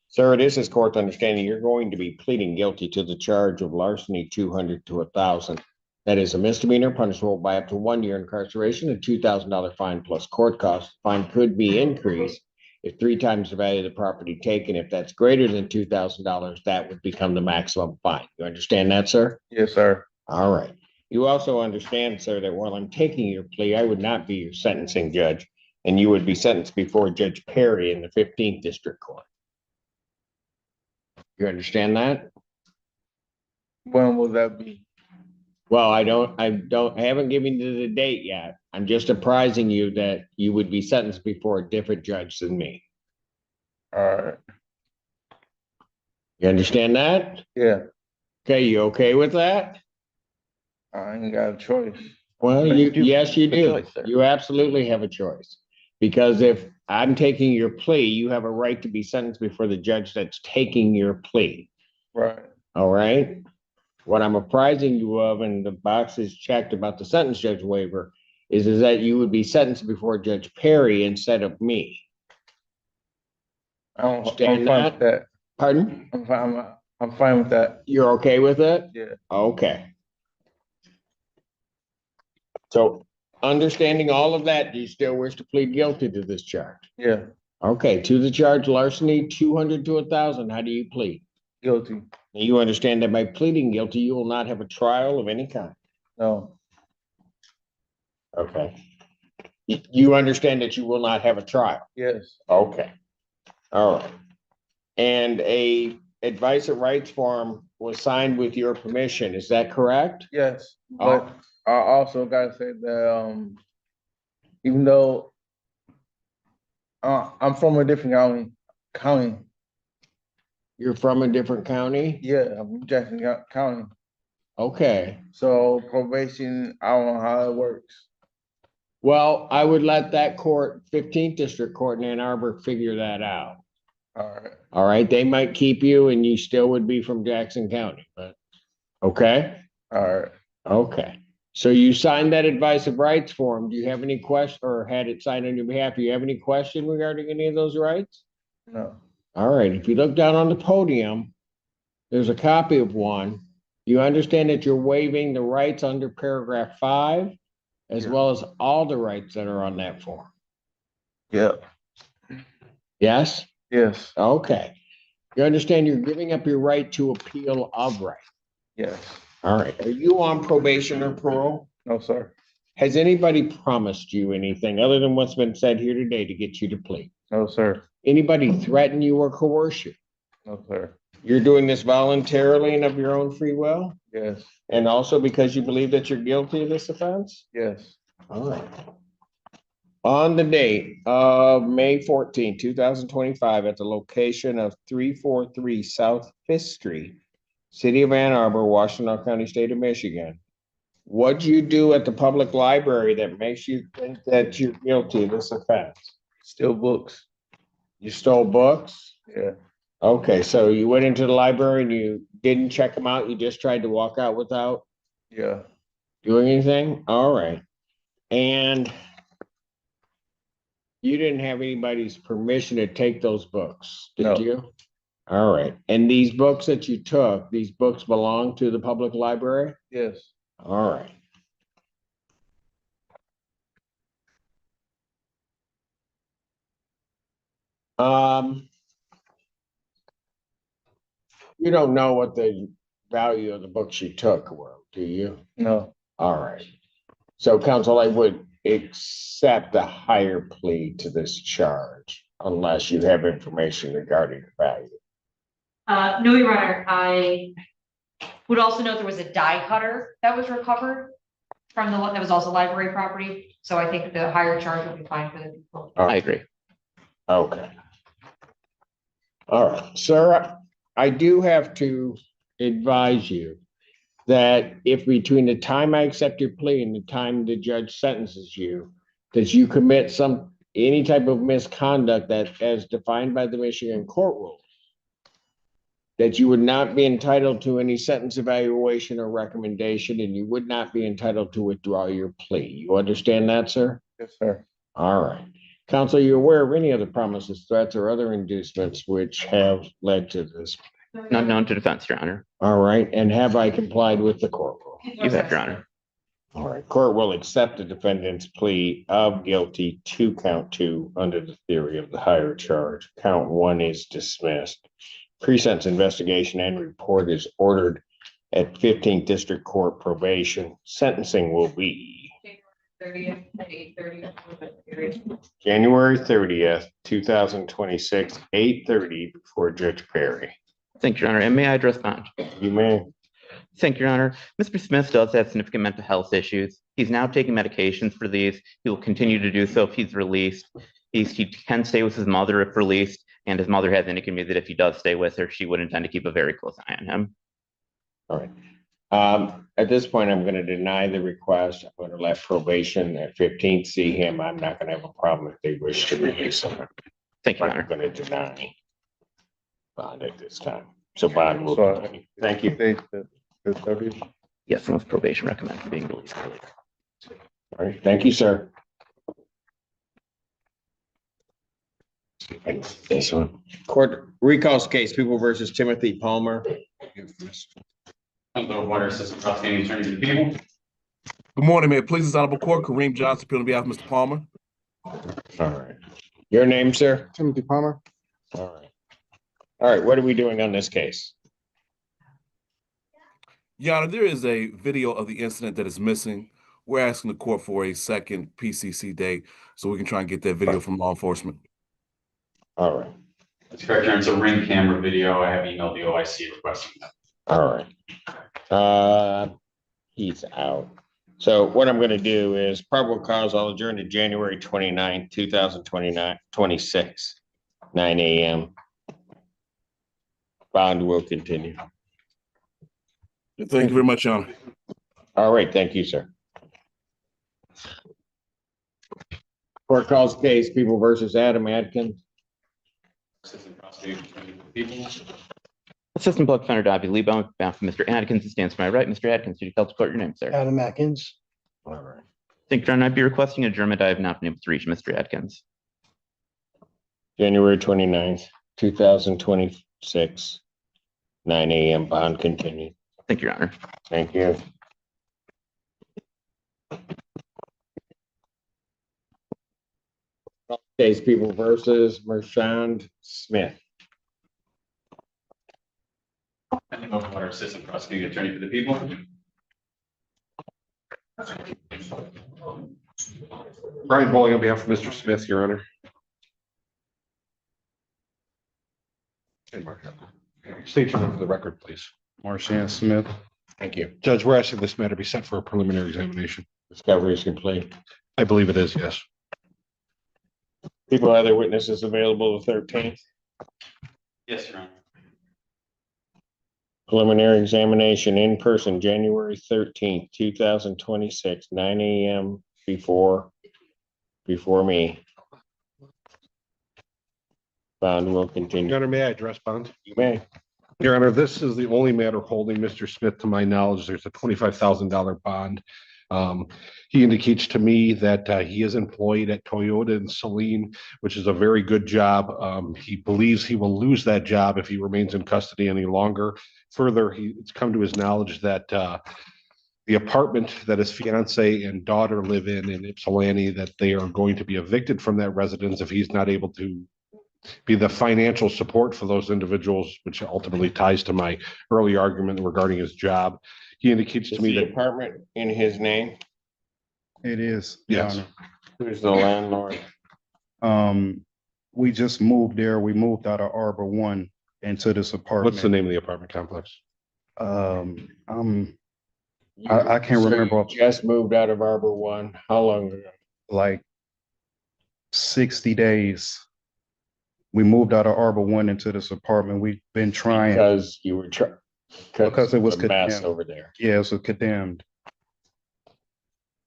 Sir, it is his court's understanding you're going to be pleading guilty to the charge of larceny, 200 to 1,000. That is a misdemeanor punishable by up to 1 year incarceration and $2,000 fine plus court costs. Fine could be increased if 3 times the value of the property taken. If that's greater than $2,000, that would become the maximum fine. You understand that, sir? Yes, sir. All right. You also understand, sir, that while I'm taking your plea, I would not be your sentencing judge, and you would be sentenced before Judge Perry in the 15th District Court. You understand that? When will that be? Well, I haven't given you the date yet. I'm just apprising you that you would be sentenced before a different judge than me. All right. You understand that? Yeah, Okay, you okay with that? I ain't got a choice. Well, yes, you have a do. choice, sir. You absolutely have a choice. Because if I'm taking your plea, you have a right to be sentenced before the judge that's taking your plea. Right. All right? What I'm apprising you of, and the box is checked about the sentence judge waiver, is that you would be sentenced before Judge Perry instead of me. I'm Understand fine that? with that. Pardon? I'm fine with that. You're okay with it? Yeah. Okay. So, understanding all of that, do you still wish to plead guilty to this charge? Yeah, Okay, to the charge larceny, 200 to 1,000, how do you plead? guilty. You understand that by pleading guilty, you will not have a trial of any kind. No. Okay. You understand that you will not have a trial? Yes. Okay. All right. And a advice of rights form was signed with your permission, is that correct? Yes, Oh. but I also gotta say that even though I'm from a different county. You're from a different county? Yeah, I'm from Jackson County. Okay. So probation, I don't know how it works. Well, I would let that court, 15th District Court in Ann Arbor, figure that out. All right. All right, they might keep you and you still would be from Jackson County, but, okay? All right. Okay. So you signed that advice of rights form. Do you have any question or had it signed on your behalf? Do you have any question regarding any of those rights? No. All right, if you look down on the podium, there's a copy of one. You understand that you're waiving the rights under paragraph 5, as well as all the rights that are on that form. Yeah. Yes? Yes. Okay. You understand you're giving up your right to appeal of right. Yes. All right. Are you on probation or parole? No, sir. Has anybody promised you anything other than what's been said here today to get you to plead? No, sir. Anybody threaten you or coerce you? No, sir. You're doing this voluntarily and of your own free will? Yes. And also because you believe that you're guilty of this offense? Yes. All right. On the date of May 14, 2025, at the location of 343 South Fifth Street, City of Ann Arbor, Washtenaw County, State of Michigan, what'd you do at the public library that makes you think that you're guilty of this offense? Steal books. You stole books? Yeah. Okay, so you went into the library and you didn't check them out, you just tried to walk out without Yeah. doing anything? All right. And you didn't have anybody's permission to take those books, did you? All right. And these books that you took, these books belong to the public library? Yes. All right. You don't know what the value of the books you took were, do you? No. All right. So counsel, I would accept a higher plea to this charge unless you have information regarding the value. No, Your Honor, I would also note there was a die cutter that was recovered from the one that was also library property. So I think the higher charge would be fine for the people. I agree. Okay. All right, sir, I do have to advise you that if between the time I accept your plea and the time the judge sentences you, that you commit any type of misconduct that as defined by the Michigan court rules, that you would not be entitled to any sentence evaluation or recommendation, and you would not be entitled to withdraw your plea. You understand that, sir? Yes, sir. All right. Counsel, are you aware of any other promises, threats, or other inducements which have led to this? Not known to defense, Your Honor. All right, and have I complied with the court rule? You have, Your Honor. All right, court will accept the defendant's plea of guilty to count 2 under the theory of the higher charge. Count 1 is dismissed. Pre-sentence investigation and report is ordered at 15th District Court probation. Sentencing will be 30th at 8:30. January 30th, 2026, 8:30 before Judge Perry. Thank you, Your Honor. And may I address bond? You may. Thank you, Your Honor. Mr. Smith does have significant mental health issues. He's now taking medications for these. He will continue to do so if he's released. He can stay with his mother if released, and his mother has indicated to me that if he does stay with her, she would intend to keep a very close eye on him. All right. At this point, I'm going to deny the request. I'm going to let probation at 15th see him. I'm not going to have a problem if they wish to release him. Thank you, Your Honor. I'm going to deny bond at this time. So bond will. So, Thank you. Yes, most probation recommends being released early. All right. Thank you, sir. This one. Court recalls case, People versus Timothy Palmer. Water Assistant Prosecuting Attorney to the people. Good morning, Mayor. Please, this honorable court, Kareem Johnson, appealing on behalf of Mr. Palmer. All right. Your name, sir? Timothy Palmer. All right. All right. What are we doing on this case? Your Honor, there is a video of the incident that is missing. We're asking the court for a second PCC day so we can try and get that video from law enforcement. All right. That's correct, Your Honor. It's a ring camera video. I have emailed the OIC requesting that. All right. He's out. So what I'm going to do is probable cause, I'll adjourn to January 29th, 2026, 9 a.m. Bond will continue. Thank you very much, Your Honor. All right. Thank you, sir. Court calls case, People versus Adam Adkins. Assistant Prosecuting Attorney to the people. Assistant Public Defender Davey Lebo, on behalf of Mr. Atkins, who stands to my right. Mr. Atkins, could you tell the court your name, sir? Adam Atkins. All right. Thank you, Your Honor. I'd be requesting adjournment. I have not been able to reach Mr. Atkins. January 29th, 2026, 9 a.m. Bond continue. Thank you, Your Honor. Thank you. Case, People versus Mershond Smith. Water Assistant Prosecuting Attorney for the people. Brian Bowling on behalf of Mr. Smith, Your Honor. State your name for the record, please. Marcian Smith. Thank you. Judge, we're asking this matter be sent for a preliminary examination. Discovery is complete. I believe it is, yes. People, other witnesses available the 13th. Yes, Your Honor. Preliminary examination in person, January 13th, 2026, 9 a.m. before me. Bond will continue. Your Honor, may I address bond? You may. Your Honor, this is the only matter holding Mr. Smith to my knowledge. There's a $25,000 bond. He indicates to me that he is employed at Toyota in Saline, which is a very good job. He believes he will lose that job if he remains in custody any longer. Further, it's come to his knowledge that the apartment that his fiance and daughter live in Ypsilanti, that they are going to be evicted from that residence if he's not able to be the financial support for those individuals, which ultimately ties to my early argument regarding his job. He indicates to Is me the that, apartment in his name? It is, Your yes, Honor. Who's the landlord? We just moved there. We moved out of Arbor One into this apartment. what's the name of the apartment complex? I can't So remember. you just moved out of Arbor One. How long ago? Like 60 days. We moved out of Arbor One into this apartment. We've been trying. Because you were trying. Because it was a mess condemned. over there. Yeah, it was condemned.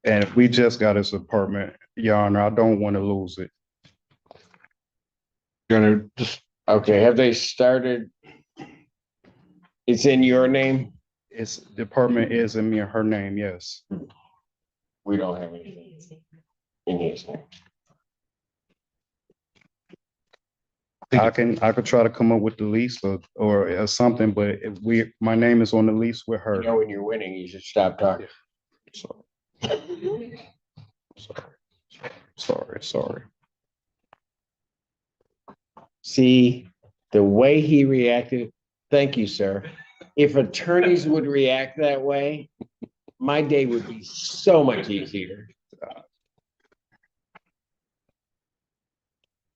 And we just got this apartment, Your Honor. I don't want to lose it. Your Honor, just, Okay, have they started? It's in your name? The apartment is in me and her name, yes. We don't have anything in his name. I could try to come up with the lease or something, but if my name is on the lease with her. You know, when you're winning, you should stop talking. Sorry. See, the way he reacted, thank you, sir. If attorneys would react that way, my day would be so much easier.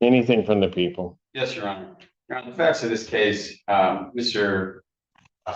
Anything from the people? Yes, Your Honor. Your Honor, the facts of this case, Mr.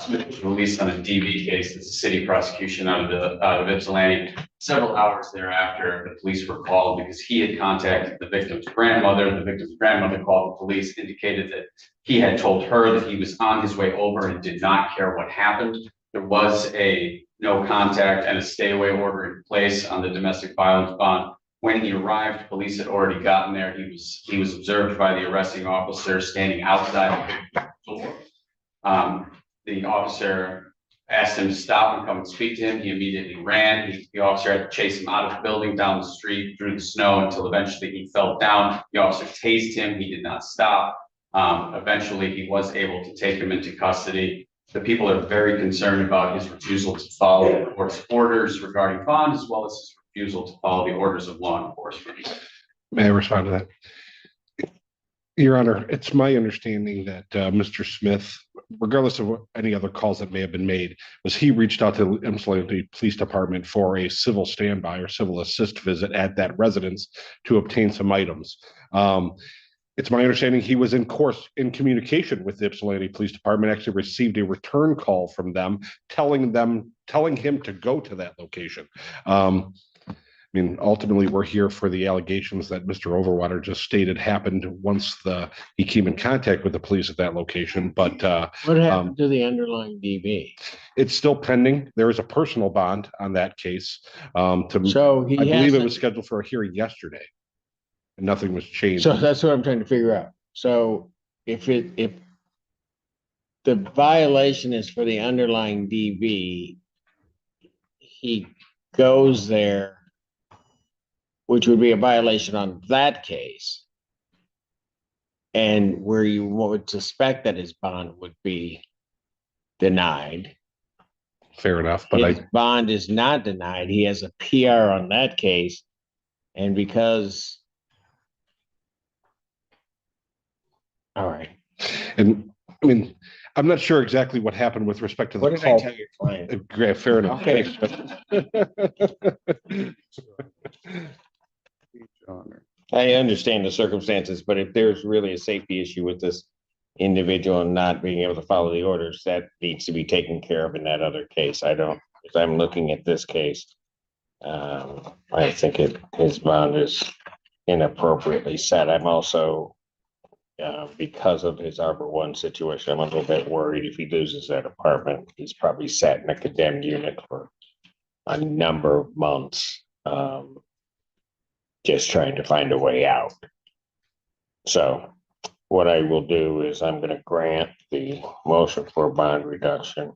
Smith was released on a DV case. It's a city prosecution out of Ypsilanti. Several hours thereafter, the police were called because he had contacted the victim's grandmother. The victim's grandmother called the police, indicated that he had told her that he was on his way over and did not care what happened. There was a no contact and a stay away order in place on the domestic violence bond. When he arrived, police had already gotten there. He was observed by the arresting officer standing outside the door. The officer asked him to stop and come and speak to him. He immediately ran. The officer had to chase him out of the building, down the street, through the snow until eventually he fell down. The officer tased him. He did not stop. Eventually, he was able to take him into custody. The people are very concerned about his refusal to follow the court's orders regarding bond, as well as his refusal to follow the orders of law enforcement. may I respond to that? Your Honor, it's my understanding that Mr. Smith, regardless of any other calls that may have been made, he reached out to the Ypsilanti Police Department for a civil standby or civil assist visit at that residence to obtain some items. It's my understanding he was in communication with the Ypsilanti Police Department, actually received a return call from them, telling him to go to that location. I mean, ultimately, we're here for the allegations that Mr. Overwater just stated happened once he came in contact with the police at that location. But what happened to the underlying DB? It's still pending. There is a personal bond on that case. So I believe it was scheduled for a hearing yesterday, and nothing was changed. So that's what I'm trying to figure out. So if the violation is for the underlying DB, he goes there, which would be a violation on that case. And where you would suspect that his bond would be denied. Fair enough, but his bond is not denied. He has a PR on that case. And because, all right. And I mean, I'm not sure exactly what happened with respect to the What did call. I tell your client? Great, fair enough. Okay. I understand the circumstances, but if there's really a safety issue with this individual and not being able to follow the orders, that needs to be taken care of in that other case. As I'm looking at this case, I think his bond is inappropriately set. I'm also, because of his Arbor One situation, I'm a little bit worried if he loses that apartment. He's probably sat in a condemned unit for a number of months, just trying to find a way out. So what I will do is I'm going to grant the motion for bond reduction.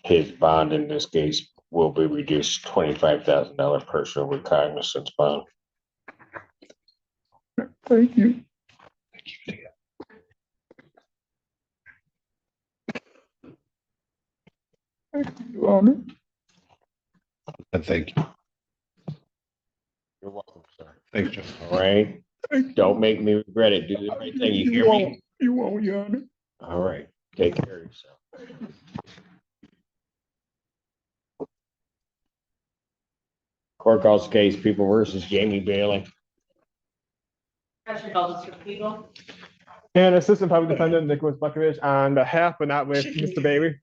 His bond in this case will be reduced $25,000 personal recognizance bond. Thank you. Your Honor. And thank you. You're welcome, sir. Thanks, Jeff. All right. Don't make me regret it. Do the right thing. You hear me? You won't, Your Honor. All right. Take care of yourself. Court calls the case People versus Jamie Bailey. And Assistant Public Defender Nicholas Buckovich on behalf, but not with Mr. Bailey.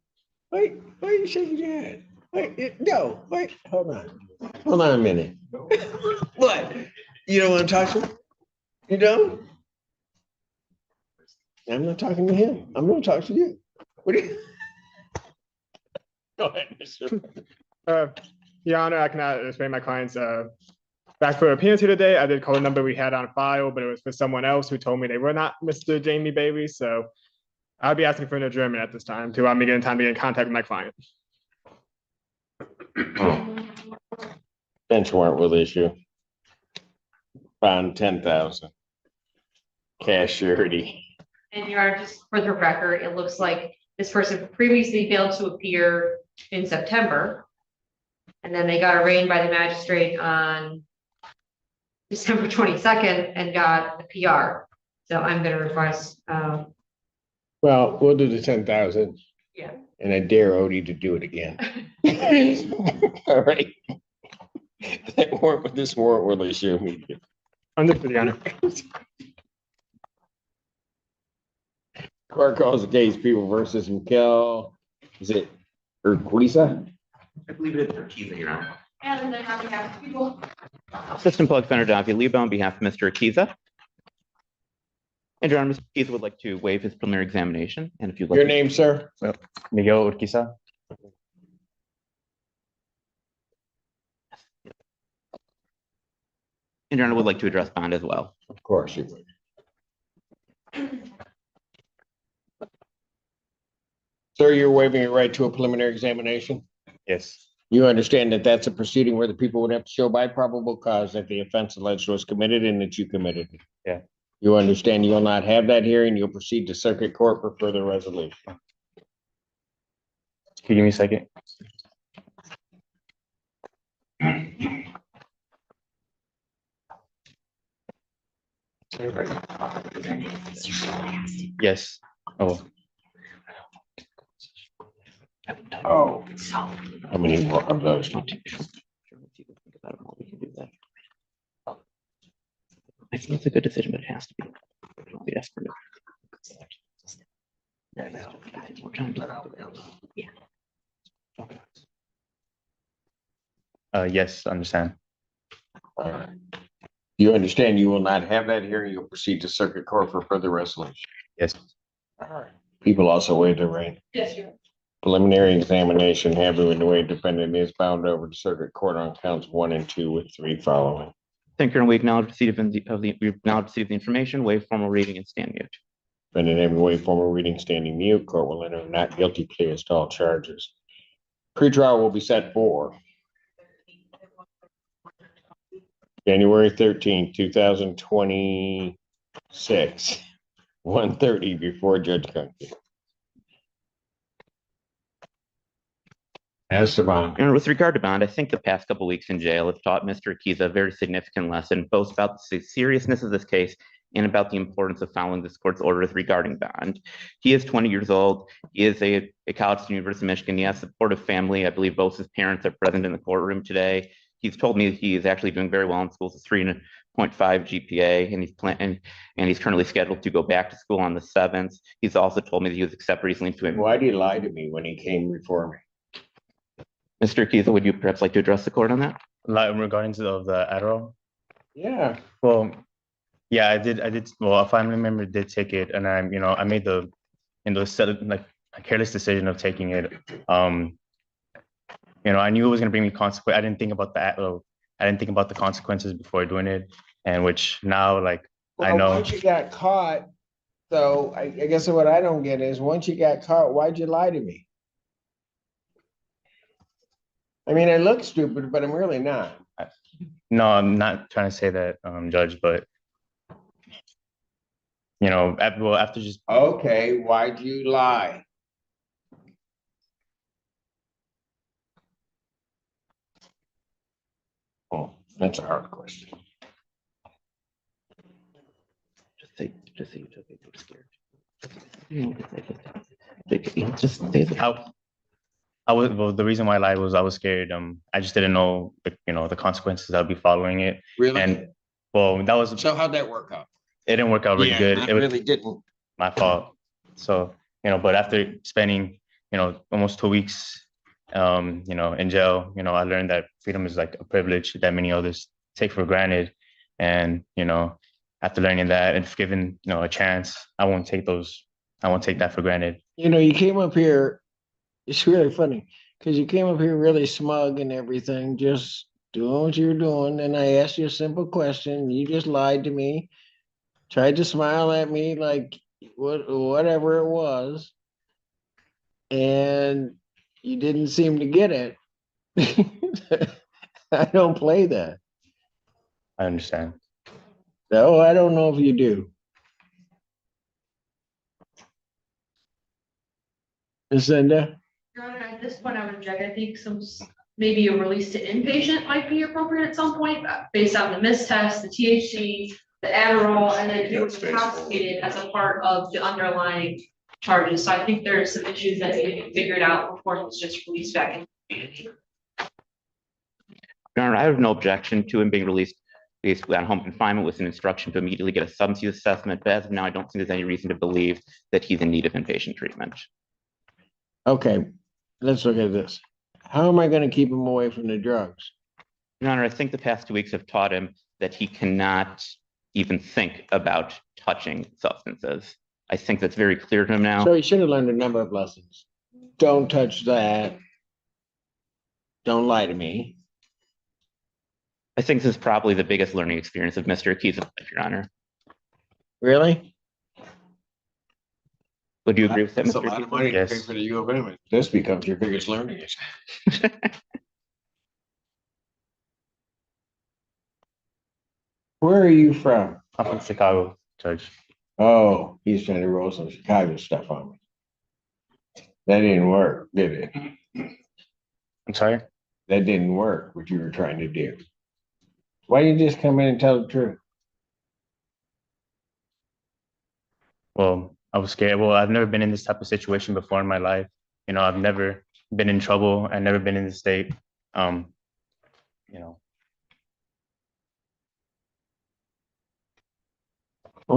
Wait, why are you shaking your head? Wait, no, wait, hold on. Hold on a minute. What? You don't want to talk to him? You don't? I'm not talking to him. I'm going to talk to you. What do you? Go ahead, Mr. Your Honor, I cannot explain my client's back for appearance here today. I did call the number we had on file, but it was for someone else who told me they were not Mr. Jamie Bailey. So I'll be asking for an adjournment at this time to allow me to get in time to get in contact with my client. Bench warrant will issue. Bond 10,000. Cash surety. And Your Honor, just for the record, it looks like this person previously failed to appear in September. And then they got arraigned by the magistrate on December 22nd and got a PR. So I'm gonna request, Well, we'll do the 10,000. Yeah. And I dare Odie to do it again. All right. That warrant, this warrant will issue immediately. Understood, Your Honor. Court calls the case People versus McKell. Is it Urquiza? I believe it is Urquiza, Your Honor. and then on behalf of people. Assistant Public Defender Davia Lebo on behalf of Mr. Urquiza. And Your Honor, Mr. Urquiza would like to waive his preliminary examination, and if you'd like. Your name, sir? Miguel Urquiza. And Your Honor would like to address bond as well. Of course you would. Sir, you're waiving your right to a preliminary examination? Yes. You understand that that's a proceeding where the people would have to show by probable cause that the offense alleged was committed and that you committed it? Yeah. You understand you'll not have that hearing, you'll proceed to circuit court for further resolution. Can you give me a second? Yes. Oh. Oh. How many more of those? I think it's a good decision, but it has to be. We'd ask for no. Yes, understand. All right. You understand you will not have that hearing, you'll proceed to circuit court for further resolution. Yes. All right. People also waive their right. Yes, Your Honor. Preliminary examination having been waived, defendant is bound over to circuit court on counts 1 and 2 with 3 following. Thank you, and we acknowledge receipt of the information, waive formal reading and stand mute. Defendant having waived formal reading, standing mute, court will enter a not guilty plea as to all charges. Pretrial will be set for January 13th, 2026, 1:30 before Judge Kunke. As to bond. And with regard to bond, I think the past couple weeks in jail have taught Mr. Urquiza a very significant lesson, both about the seriousness of this case and about the importance of following this court's orders regarding bond. He is 20 years old. He is a college student, University of Michigan. He has a supportive family. I believe both his parents are present in the courtroom today. He's told me he is actually doing very well in school. It's a 3.5 GPA, and he's currently scheduled to go back to school on the 7th. He's also told me that he was accepted recently to him. Why did he lie to me when he came before me? Mr. Urquiza, would you perhaps like to address the court on that? Like regarding to the Adderall? Yeah. Well, yeah, I did. Well, a family member did take it, and I made the, like a careless decision of taking it. I knew it was going to bring me consequence. I didn't think about the consequences before doing it, and which now, like, well, I know. Once you got caught, so I guess what I don't get is once you got caught, why'd you lie to me? I mean, I look stupid, but I'm really not. No, I'm not trying to say that, Judge, but after just. Okay, why'd you lie? Oh, that's a hard question. Just so you took it, you were scared. Just say that. I was, well, the reason why I lied was I was scared. I just didn't know, the consequences I'd be following it. Really? And, well, that was, So how'd that work out? it didn't work out really Yeah, good. it It was really didn't. my fault. So, but after spending, almost 2 weeks, in jail, I learned that freedom is like a privilege that many others take for granted. And, after learning that, and if given, a chance, I won't take that for granted. You came up here, it's really funny, because you came up here really smug and everything, just doing what you were doing, and I asked you a simple question, you just lied to me, tried to smile at me like whatever it was, and you didn't seem to get it. I don't play that. I understand. No, I don't know if you do. Ms. Linda? Your Honor, at this point, I would object. I think maybe a release to inpatient might be appropriate at some point, based on the mistest, the THC, the Adderall, and then if it was intoxicated as a part of the underlying charges. So I think there are some issues that need to be figured out before it's just released back in the community. Your Honor, I have no objection to him being released basically on home confinement with an instruction to immediately get a substance use assessment. But as of now, I don't think there's any reason to believe that he's in need of inpatient treatment. Okay, let's look at this. How am I going to keep him away from the drugs? Your Honor, I think the past 2 weeks have taught him that he cannot even think about touching substances. I think that's very clear to him now. So he should have learned a number of lessons. Don't touch that. Don't lie to me. I think this is probably the biggest learning experience of Mr. Key's life, Your Honor. Really? Would you agree with that, That's a Mr. lot Key? of money to Yes. pay for the U of M. This becomes your biggest learning experience. Where are you from? I'm from Chicago, Judge. Oh, he's trying to roll some Chicago stuff on me. That didn't work, did it? I'm sorry? That didn't work, what you were trying to do. Why didn't you just come in and tell the truth? Well, I was scared. Well, I've never been in this type of situation before in my life. I've never been in trouble. I've never been in this state. Why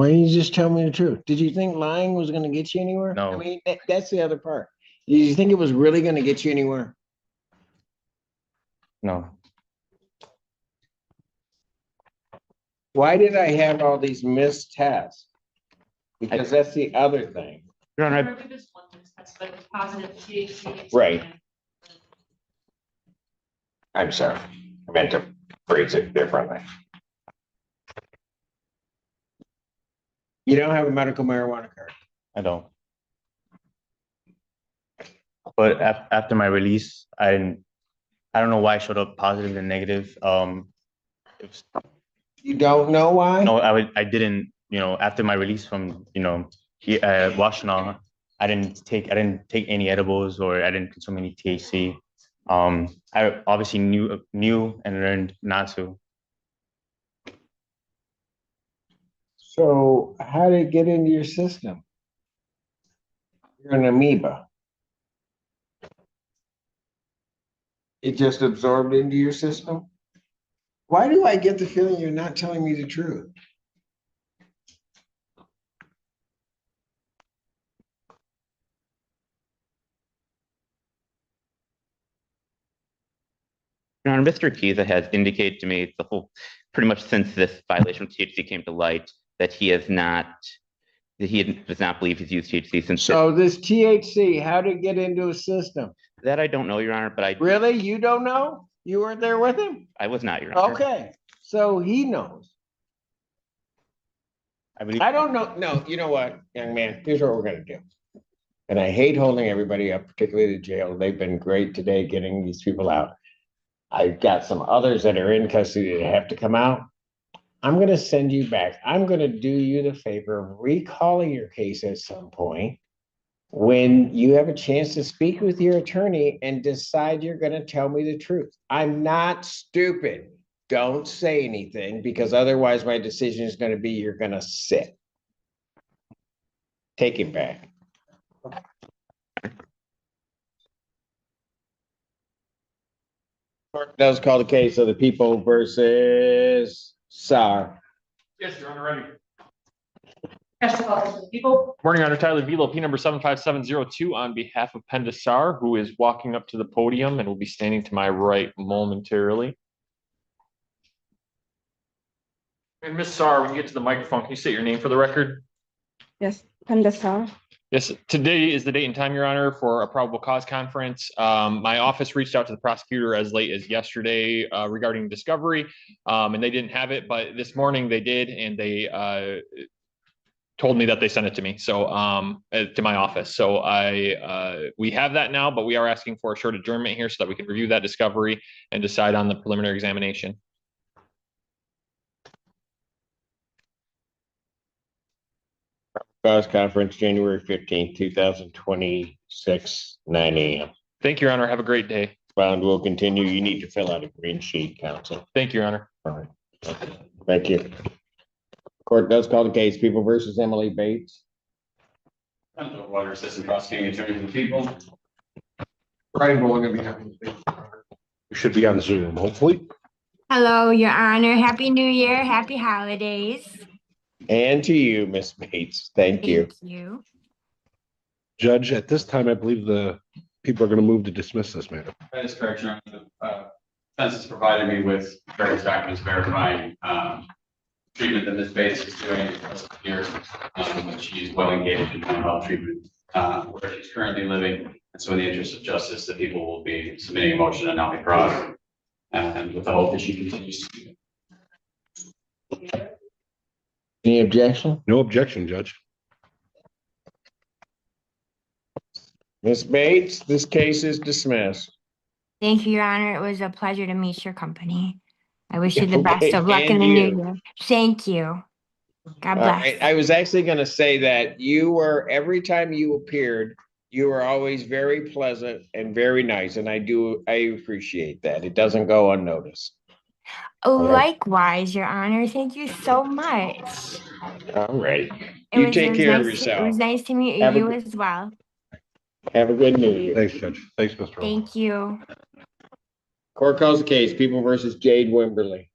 didn't you just tell me the truth? Did you think lying was gonna get you anywhere? No. I mean, that's the other part. Did you think it was really gonna get you anywhere? No. Why did I have all these missed tests? Because that's the other thing. Your Honor, Remember, this one test, but it's positive THC. Right. I'm sorry, I meant to phrase it differently. You don't have a medical marijuana card. I don't. But after my release, I don't know why I showed up positive and negative. You don't know why? No, I didn't, after my release from, here at Washtenaw, I didn't take any edibles or I didn't consume any THC. I obviously knew and learned not to. So how did it get into your system? You're an amoeba. It just absorbed into your system? Why do I get the feeling you're not telling me the truth? Your Honor, Mr. Kiza has indicated to me pretty much since this violation of THC came to light, that he does not believe he's used THC since. So this THC, how did it get into his system? That I don't know, Your Honor, but Really? You don't know? You weren't there with him? I was not, Your Honor. Okay, so he knows. I don't know. No, you know what, young man, here's what we're gonna do. And I hate holding everybody up, particularly the jail. They've been great today getting these people out. I've got some others that are in custody that have to come out. I'm gonna send you back. I'm gonna do you the favor of recalling your case at some point when you have a chance to speak with your attorney and decide you're gonna tell me the truth. I'm not stupid. Don't say anything because otherwise my decision is gonna be you're gonna sit. take him back. Clerk does call the case of the people versus SAR. Yes, Your Honor, ready. Cast the call for the people. Morning, Honor. Tyler Velo, P number 75702 on behalf of Penda Sar, who is walking up to the podium and will be standing to my right momentarily. And Ms. Sar, when you get to the microphone, can you state your name for the record? Yes, Pandasa. Yes, today is the date and time, Your Honor, for a probable cause conference. My office reached out to the prosecutor as late as yesterday regarding discovery, and they didn't have it, but this morning they did, and they told me that they sent it to me, so to my office. So we have that now, but we are asking for a short adjournment here so that we can review that discovery and decide on the preliminary examination. Cause conference, January 15th, 2026, 9 a.m. Thank you, Your Honor. Have a great day. Bound will continue. You need to fill out a green sheet, counsel. Thank you, Your Honor. All right. Thank you. Court does call the case, people versus Emily Bates. Water Assistant Prosecuting Attorney for the people. Brian Bowen on behalf of the state. We should be on Zoom, hopefully. Hello, Your Honor. Happy New Year. Happy holidays. And to you, Miss Bates. Thank you. Thank you. Judge, at this time, I believe the people are going to move to dismiss this matter. That is correct, Your Honor. Defense has provided me with various documents verifying treatment that Ms. Bates is doing here. She's well engaged in mental health treatment where she's currently living. And so in the interest of justice, the people will be submitting a motion to not be brought. And with the hope that she continues to do that. Any objection? No objection, Judge. Miss Bates, this case is dismissed. Thank you, Your Honor. It was a pleasure to meet your company. I wish you the best Okay, of luck in and the you. new year. Thank you. God All bless. right, I was actually going to say that you were, every time you appeared, you were always very pleasant and very nice, and I appreciate that. It doesn't go unnoticed. Likewise, Your Honor. Thank you so much. All right. It You was- take it was care of nice to- yourself. It was nice to meet Have a you good- as well. Have a good New Year. Thanks, Judge. Thanks, Mr. Rowe. Thank you. Court calls the case, people versus Jade Wimberly.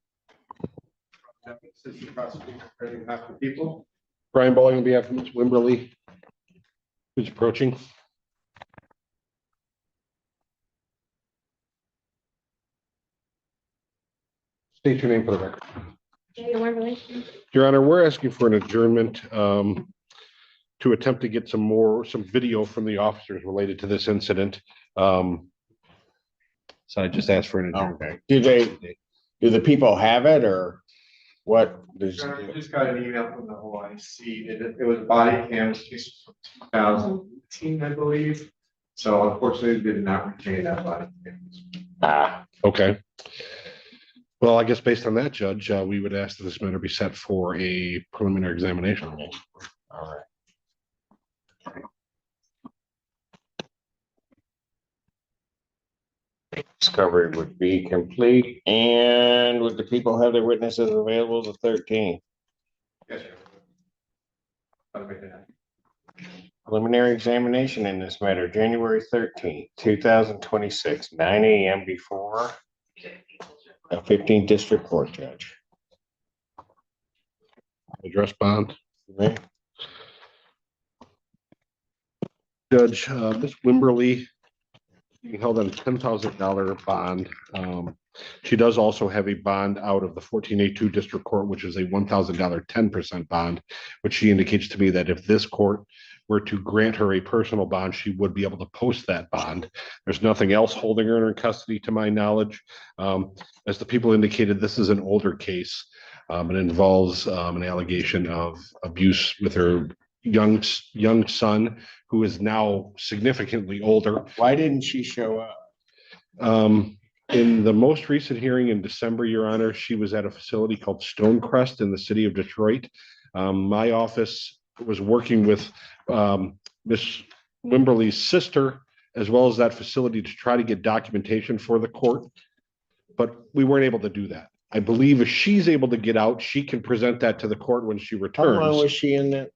Assistant Prosecutor on behalf of the people. Brian Bowen on behalf of Ms. Wimberly, who's approaching. State your name for the record. Your Honor, we're asking for an adjournment to attempt to get some video from the officers related to this incident. So I just asked for an adjournment. Okay. Do the people have it or what? I just got an email from the OIC. It was a body cam case from 2018, I believe. So unfortunately, they did not retain that body cam. Okay. Well, I guess based on that, Judge, we would ask that this matter be set for a preliminary examination. All right. Discovery would be complete, and would the people have their witnesses available the 13th? Yes, sir. Preliminary examination in this matter, January 13th, 2026, 9 a.m. before a 15th District Court Judge. Address bond. Right. Judge, Ms. Wimberly being held on a $10,000 bond. She does also have a bond out of the 14A2 District Court, which is a $1,000 10% bond, which she indicates to me that if this court were to grant her a personal bond, she would be able to post that bond. There's nothing else holding her in custody to my knowledge. As the people indicated, this is an older case. It involves an allegation of abuse with her young son, who is now significantly older. Why didn't she show up? In the most recent hearing in December, Your Honor, she was at a facility called Stonecrest in the city of Detroit. My office was working with Ms. Wimberly's sister, as well as that facility, to try to get documentation for the court, but we weren't able to do that. I believe if she's able to get out, she can present that to the court when she returns. How long was she in that?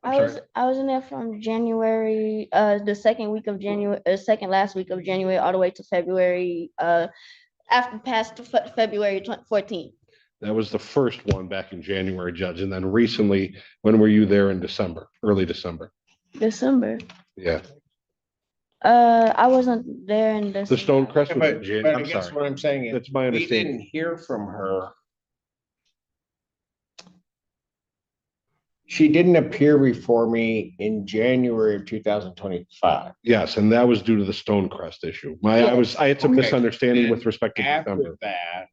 I was in there from January, the second week of January, second last week of January, all the way to February, after past February 14th. That was the first one back in January, Judge. And then recently, when were you there in December, early December? December. Yeah. I wasn't there in The December. Stonecrest was But, in Jan, but I I'm guess sorry. what I'm saying is, That's my we understanding. didn't hear from her. She didn't appear before me in January of 2025. Yes, and that was due to the Stonecrest issue. I had some Okay. misunderstanding with respect to After December. that,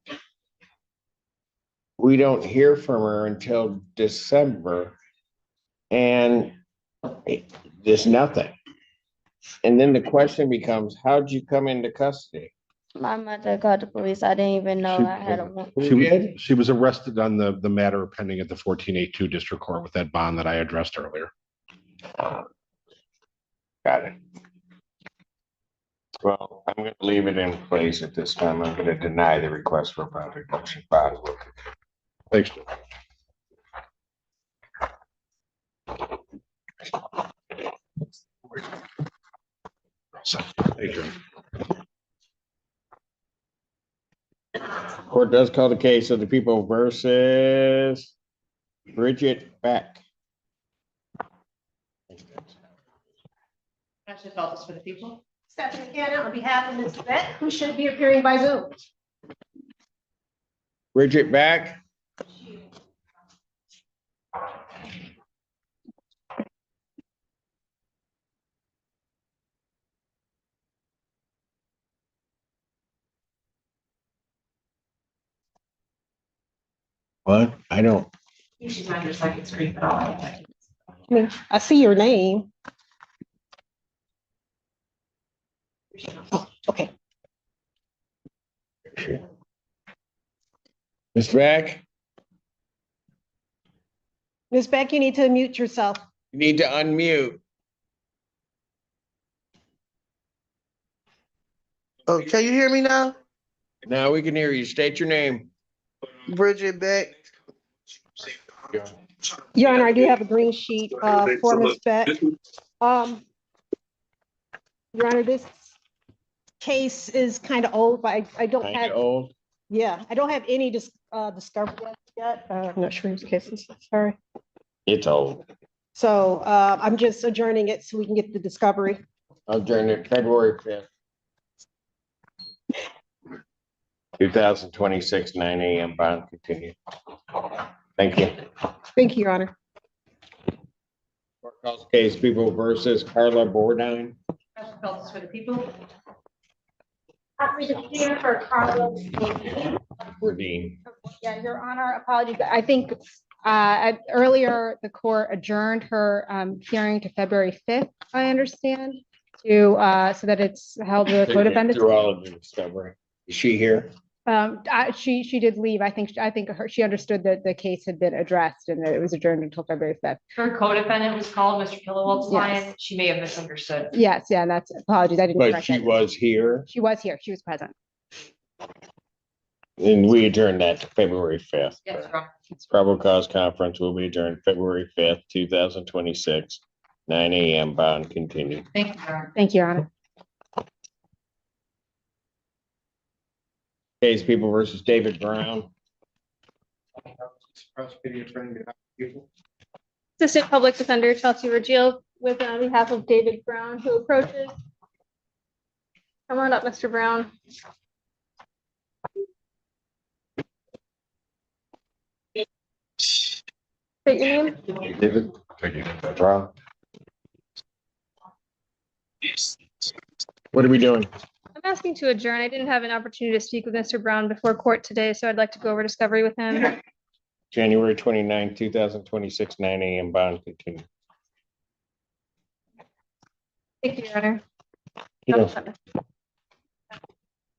we don't hear from her until December, and there's nothing. And then the question becomes, how'd you come into custody? My mother called the police. I didn't even know I had a warrant. She was arrested on the matter pending at the 1482 District Court with that bond that I addressed earlier. Got it. Well, I'm going to leave it in place at this time. I'm going to deny the request for bond reduction. Thanks. Thank you. Court does call the case of the people versus Bridget Beck. Actually felt this for the people. Stephanie Cannon, on behalf of Ms. Beck, who should be appearing by Zoom. Bridget Beck. What? I don't. You should mind your second screen, but I'll. I mean, I see your name. Oh, okay. Ms. Beck, Ms. Beck, you need to mute yourself. you need to unmute. Oh, can you hear me now? Now we can hear you. State your name. Bridget Beck. Your Honor, I do have a green sheet for Ms. Beck. Your Honor, this case is kind of old, but I don't have. Old. Yeah, I don't have any discovery yet. I'm not sure whose case this is, sorry. It's old. So I'm just adjourning it so we can get the discovery. I'll adjourn it February 5th. 2026, 9 a.m. bond continued. Thank you. Thank you, Your Honor. Court calls case people versus Carla Bordine. Special felt this for the people. Here for Carlos. Bordine. Yeah, Your Honor, apologies. I think earlier the court adjourned her hearing to February 5th, I understand, to so that it's held with co-defendants. Through all of the discovery. Is she here? She did leave. I think she understood that the case had been addressed and that it was adjourned until February 5th. Her co-defendant was called Mr. Killowell's Yes. client. She may have misunderstood. Yes, yeah, that's apologies. I didn't. But correct she that. was here She was here. She was present. and we adjourned that to February 5th. Yes, Your Honor. Probable cause conference will be adjourned February 5th, 2026, 9 a.m. bond continued. Thank you, Your Honor. Thank you, Your Honor. Case people versus David Brown. Assistant Public Defender Chelsea Regiel with on behalf of David Brown, who approaches. Come on up, Mr. Brown. State your name. David Brown. What are we doing? I'm asking to adjourn. I didn't have an opportunity to speak with Mr. Brown before court today, so I'd like to go over discovery with him. January 29, 2026, 9 a.m. bond continued. Thank you, Your Honor.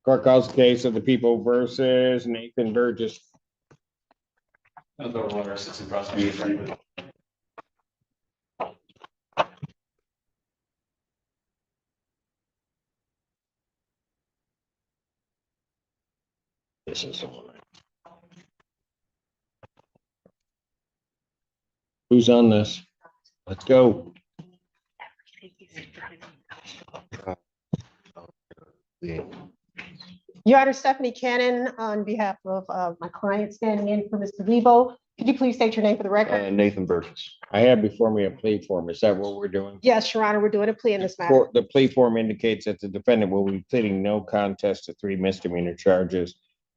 Court calls the case of the people versus Nathan Burgess. Assistant prosecutor. This is the one. Who's on this? Let's go. Your Honor, Stephanie Cannon, on behalf of my client standing in for Mr. Lebo. Could you please state your name for the record? Nathan Burgess. I have before me a plea form. Is that what we're doing? Yes, Your Honor, we're doing a plea in this matter. The plea form indicates that the defendant will be pleading no contest to 3 misdemeanor charges.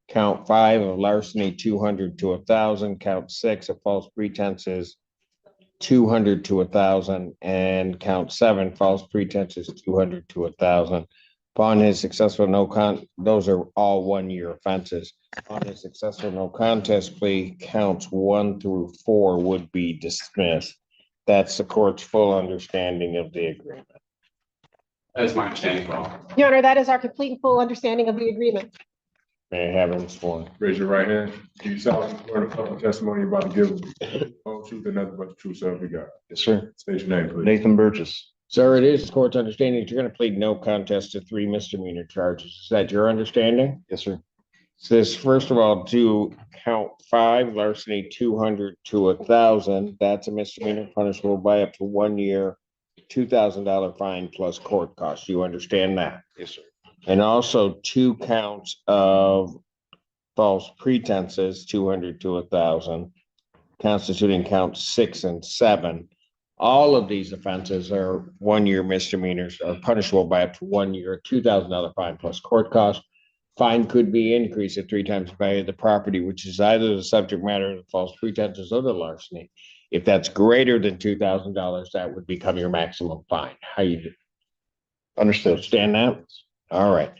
Count 5 of larceny, 200 to 1,000. Count 6 of false pretenses, 200 to 1,000, and count 7 false pretenses, 200 to 1,000. Upon his successful those are all 1-year offenses. On his successful no contest plea, counts 1 through 4 would be dismissed. That's the court's full understanding of the agreement. That is my understanding as well. Your Honor, that is our complete and full understanding of the agreement. May I have him sworn? Raise your right hand. Do you solemnly swear the public testimony you're about to give the whole truth and nothing but the truth, so help you God? Yes, sir. State your name, please. Nathan Burgess. Sir, it is the court's understanding that you're going to plead no contest to 3 misdemeanor charges. Is that your understanding? Yes, sir. Says, first of all, to count 5, larceny, 200 to 1,000. That's a misdemeanor punishable by up to 1 year, $2,000 fine plus court costs. You understand that? Yes, sir. And also 2 counts of false pretenses, 200 to 1,000, constituting counts 6 and 7. All of these offenses are 1-year misdemeanors, are punishable by up to 1 year, $2,000 fine plus court cost. Fine could be increased at 3 times the value of the property, which is either the subject matter of the false pretenses or the larceny. If that's greater than $2,000, that would become your maximum fine. How you do? Understood. Understand that? All right.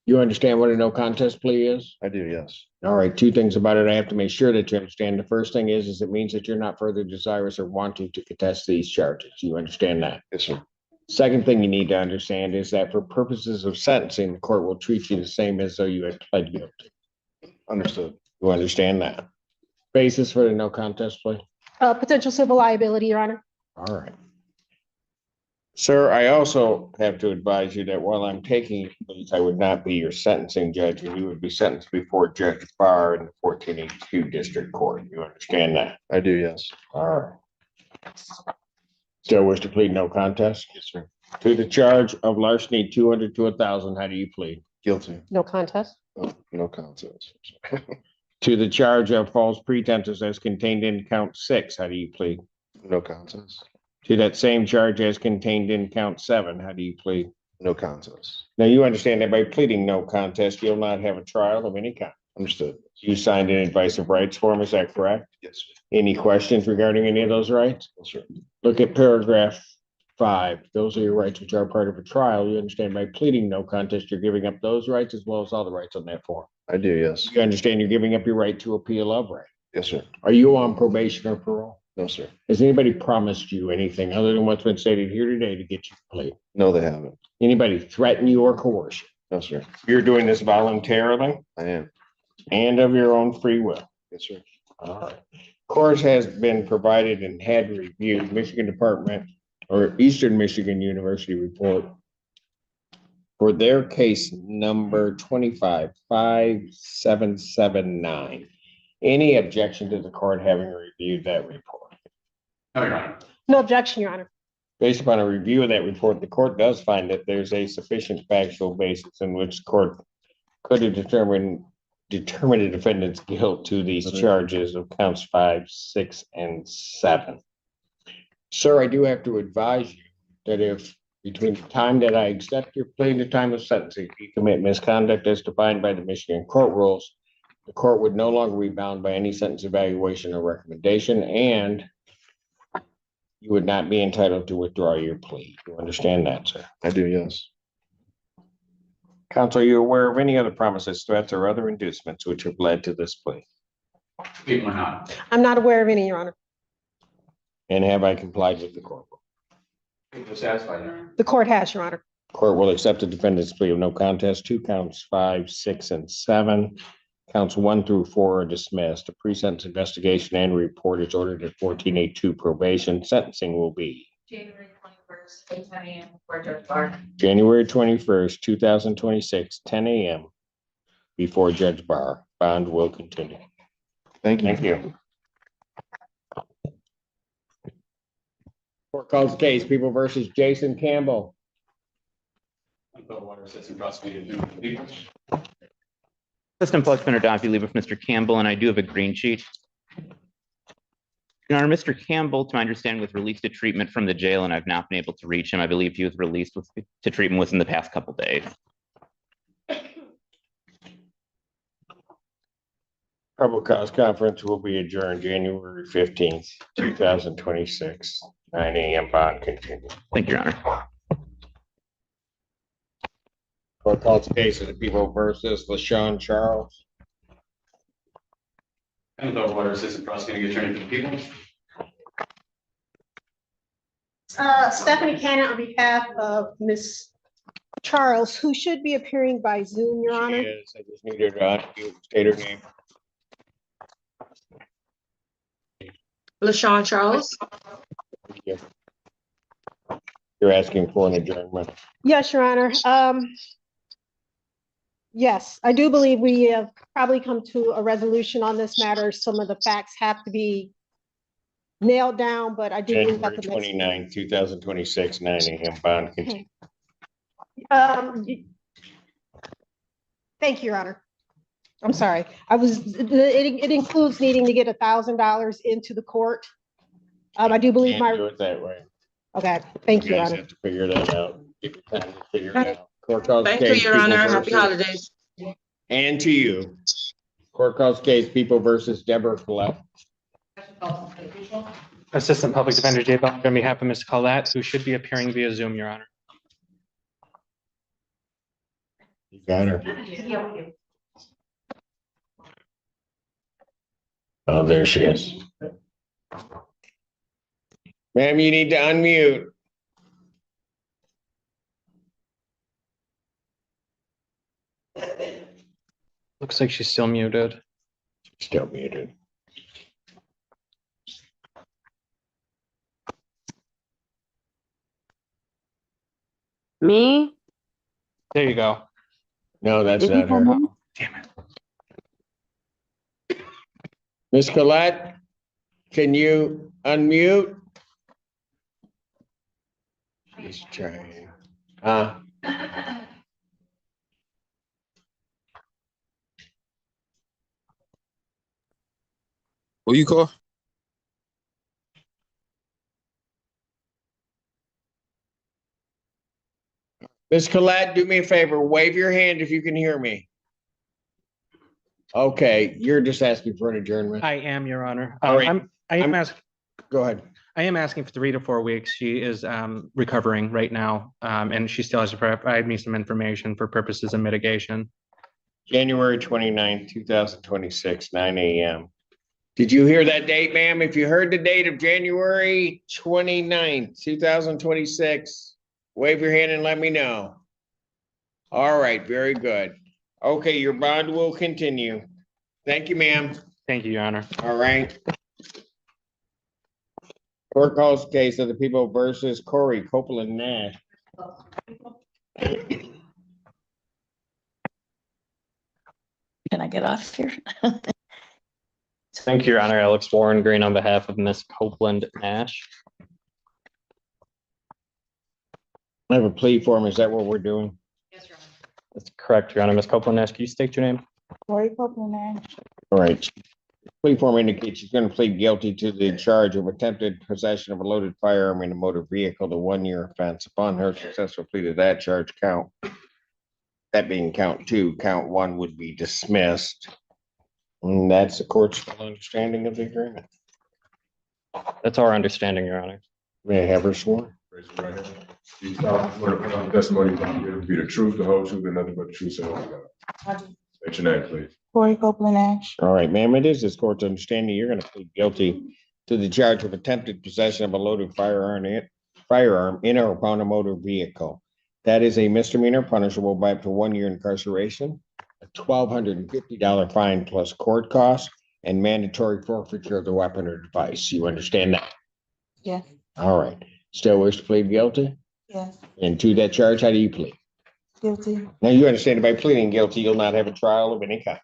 You understand what a no contest plea is? I do, yes. All right, 2 things about it I have to make sure that you understand. The first thing is it means that you're not further desirous or wanting to contest these charges. You understand that? Yes, sir. Second thing you need to understand is that for purposes of sentencing, the court will treat you the same as though you had pled guilty. Understood. You understand that? Basis for the no contest plea? Potential civil liability, Your Honor. All right. Sir, I also have to advise you that while I'm taking pleas, I would not be your sentencing judge, and you would be sentenced before Judge Barr in the 1482 District Court. You understand that? I do, yes. All right. Still wish to plead no contest? Yes, sir. To the charge of larceny, 200 to 1,000, how do you plead? Guilty. No contest. No contest. To the charge of false pretenses as contained in count 6, how do you plead? No contest. To that same charge as contained in count 7, how do you plead? No contest. Now, you understand that by pleading no contest, you'll not have a trial of any kind. Understood. You signed an advice of rights form, is that correct? Yes, sir. Any questions regarding any of those rights? Yes, sir. Look at paragraph 5. Those are your rights which are part of a trial. You understand by pleading no contest, you're giving up those rights as well as all the rights on that form. I do, yes. You understand you're giving up your right to appeal of right. Yes, sir. Are you on probation or parole? No, sir. Has anybody promised you anything other than what's been stated here today to get you to plead? No, they haven't. Anybody threaten you or coerce you? No, sir. You're doing this voluntarily I am. and of your own free will. Yes, sir. All right. Course has been provided and had reviewed Michigan Department or Eastern Michigan University report for their case number 255779. Any objection to the court having reviewed that report? No, Your Honor. No objection, Your Honor. Based upon a review of that report, the court does find that there's a sufficient factual basis in which the court could have determined the defendant's guilt to these charges of counts 5, 6, and 7. Sir, I do have to advise you that if between the time that I accept your plea and the time of sentencing, you commit misconduct as defined by the Michigan court rules, the court would no longer be bound by any sentence evaluation or recommendation, and you would not be entitled to withdraw your plea. You understand that, sir? I do, yes. Counsel, are you aware of any other promises, threats, or other inducements which have led to this plea? People are not. I'm not aware of any, Your Honor. And have I complied with the court? People satisfied, Your Honor. The court has, Your Honor. Court will accept the defendant's plea of no contest. 2 counts 5, 6, and 7. Counts 1 through 4 are dismissed. A pre-sentence investigation and report is ordered at 1482 probation. Sentencing will be January 21st, 10 a.m. before Judge Barr. January 21st, 2026, 10 a.m. before Judge Barr. Bond will continue. Thank you. Thank you. Court calls the case, People versus Jason Campbell. Water Assistant Prosecutor. Assistant Public Defender Donnie Lever with Mr. Campbell, and I do have a green sheet. Your Honor, Mr. Campbell, to my understanding, was released to treatment from the jail, and I've not been able to reach him. I believe he was released to treatment within the past couple days. Probable cause conference will be adjourned January 15th, 2026, 9 a.m. bond continued. Thank you, Your Honor. Court calls the case of the People versus LaShawn Charles. And the Water Assistant Prosecuting Attorney for the People. Stephanie Cannon on behalf of Ms. Charles, who should be appearing by Zoom, Your Honor. Yes, I just needed to state her name. LaShawn Charles. Thank you. You're asking for an adjournment. Yes, Your Honor. Yes, I do believe we have probably come to a resolution on this matter. Some of the facts have to be nailed down, but I do believe that January the 29th, 2026, 9 a.m. bond continued. Thank you, Your Honor. I'm sorry. It includes needing to get $1,000 into the court. I do believe Can't do it that way. Okay, thank you, Your guys Honor. have to figure that out. Give you time to figure it out. Court calls Thank case you, Your Honor. People Happy versus- holidays. And to you. Court calls case People versus Deborah Collette. Assistant Public Defender Jay Butler on behalf of Ms. Collette, who should be appearing via Zoom, Your Honor. You got her. Oh, there she is. Ma'am, you need to unmute. Looks like she's still muted. Still muted. Me? There you go. No, that's not her. Damn it. Miss Collette, can you unmute? She's trying. What you call? Miss Collette, do me a favor, wave your hand if you can hear me. Okay, you're just asking for an adjournment. I am, Your Honor. All right. I am asking. Go ahead. I am asking for 3 to 4 weeks. She is recovering right now, and she still has to provide me some information for purposes of mitigation. January 29th, 2026, 9 a.m. Did you hear that date, ma'am? If you heard the date of January 29th, 2026, wave your hand and let me know. All right, very good. Okay, your bond will continue. Thank you, ma'am. Thank you, Your Honor. All right. Court calls case of the People versus Corey Copeland Nash. Can I get off here? Thank you, Your Honor. Alex Warren Green on behalf of Ms. Copeland Nash. I have a plea form. Is that what we're doing? That's correct, Your Honor. Ms. Copeland Nash, can you state your name? Corey Copeland Nash. All right. Plea form indicates she's going to plead guilty to the charge of attempted possession of a loaded firearm in a motor vehicle, the 1-year offense. Upon her successful plea to that charge count, that being count 2, count 1 would be dismissed. And that's the court's full understanding of the agreement. That's our understanding, Your Honor. May I have her sworn? Raise your right hand. Do you solemnly swear the following testimony you're about to give will be the truth, the whole truth, and nothing but the truth, so help you God. State your name, please. Corey Copeland Nash. All right, ma'am, it is this court's understanding you're going to plead guilty to the charge of attempted possession of a loaded firearm in or upon a motor vehicle. That is a misdemeanor punishable by up to 1 year incarceration, a $1,250 fine plus court costs, and mandatory forfeiture of the weapon or device. You understand that? Yes. All right. Still wish to plead guilty? Yes. And to that charge, how do you plead? Guilty. Now, you understand that by pleading guilty, you'll not have a trial of any kind.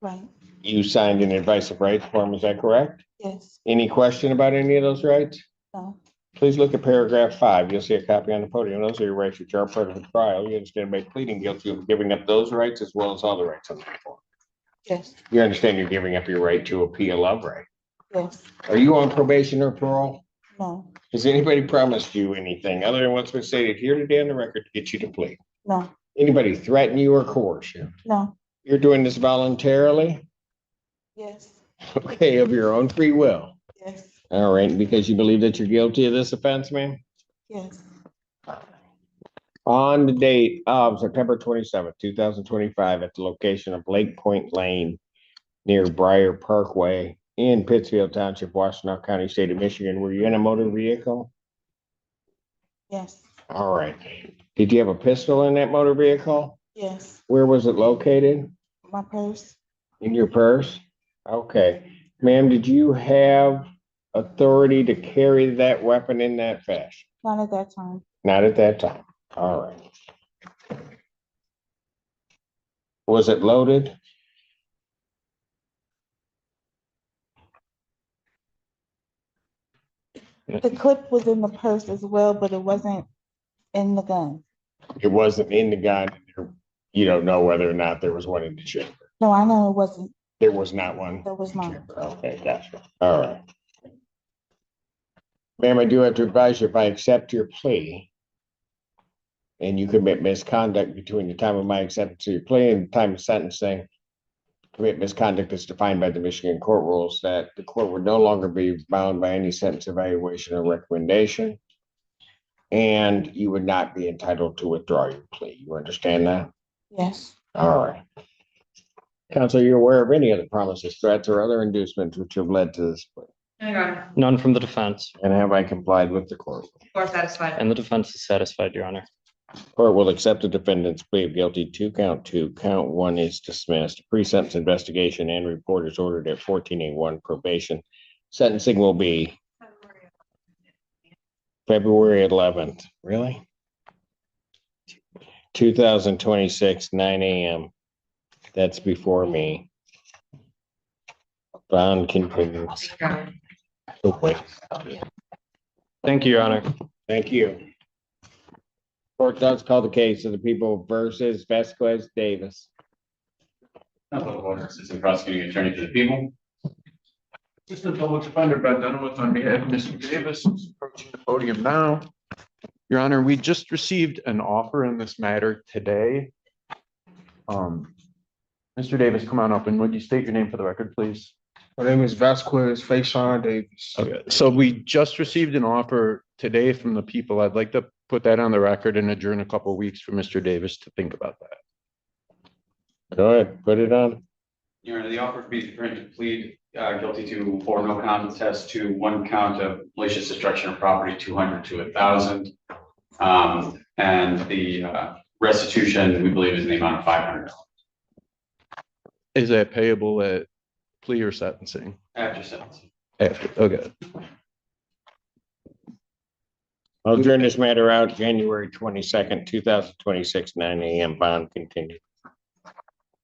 Right. You signed an advice of rights form, is that correct? Yes. Any question about any of those rights? No. Please look at paragraph 5. You'll see a copy on the podium. Those are your rights which are part of the trial. You understand by pleading guilty of giving up those rights as well as all the rights on the form. Yes, You understand you're giving up your right to appeal of right. yes, Are you on probation or parole? no, Has anybody promised you anything other than what's been stated here today on the record to get you to plea? no, Anybody threaten you or coerce you? no, You're doing this voluntarily? yes, Okay, of your own free will. yes, All right, because you believe that you're guilty of this offense, ma'am? yes, On the date of September 27th, 2025, at the location of Lake Point Lane near Briar Parkway in Pittsfield Township, Washtenaw County, State of Michigan, were you in a motor vehicle? yes, All right. Did you have a pistol in that motor vehicle? yes, Where was it located? my purse, In your purse? Okay. Ma'am, did you have authority to carry that weapon in that fashion? not at that time, Not at that time. All right. Was it loaded? the clip was in the purse as well, but it wasn't in the gun. It wasn't in the gun. You don't know whether or not there was one in the chamber. No, I know it wasn't, There was not one. there was not, Okay, gotcha. All right. Ma'am, I do have to advise you, if I accept your plea and you commit misconduct between the time of my acceptance of your plea and the time of sentencing, commit misconduct as defined by the Michigan court rules, that the court would no longer be bound by any sentence evaluation or recommendation. And you would not be entitled to withdraw your plea. You understand that? yes, All right. Counsel, you're aware of any other promises, threats, or other inducements which have led to this plea? No, Your Honor. None from the defense, And have I complied with the court? You are satisfied. and the defense is satisfied, Your Honor. Court will accept the defendant's plea of guilty to count 2. Count 1 is dismissed. Pre-sentence investigation and report is ordered at 14A1 probation. Sentencing will be February 11th. Really? 2026, 9 a.m. That's before me. Bond continues. Oh, wait. Thank you, Your Honor. Thank you. Court does call the case of the people versus Vasquez Davis. Assistant Prosecuting Attorney for the people. Assistant Public Defender Ben Dunaway on behalf of Mr. Davis, who's approaching the podium now. Your Honor, we just received an offer in this matter today. Mr. Davis, come on up and would you state your name for the record, please? My name is Vasquez Faison Davis. Okay, so we just received an offer today from the people. I'd like to put that on the record and adjourn a couple of weeks for Mr. Davis to think about that. Go ahead, put it on. Your Honor, the offer for me to plead guilty to 4 no contest to 1 count of malicious destruction of property, 200 to 1,000. And the restitution, we believe, is in the amount of $500. Is that payable at plea or sentencing? After sentencing. After, okay. I'll adjourn this matter out January 22nd, 2026, 9 a.m. Bond continued.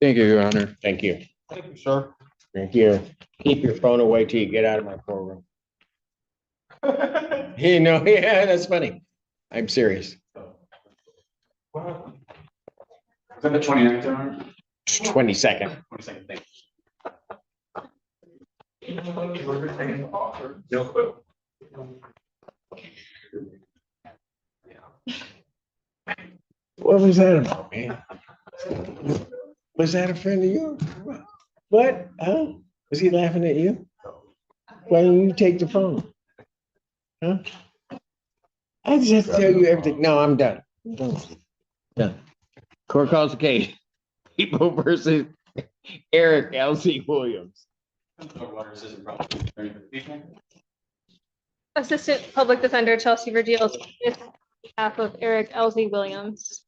Thank you, Your Honor. Thank you. Thank you, sir. Thank you. Keep your phone away till you get out of my courtroom. You know, yeah, that's funny. I'm serious. Is that the 29th, Your Honor? 22nd. 22nd, thank What was that about, man? Was that a friend of yours? What? Huh? Was he laughing at you? Why don't you take the phone? Huh? I just have to tell you everything. No, I'm done. Done. Court calls the case. People versus Eric L.C. Williams. Assistant Public Defender Chelsea Verdeal on behalf of Eric L.Z. Williams.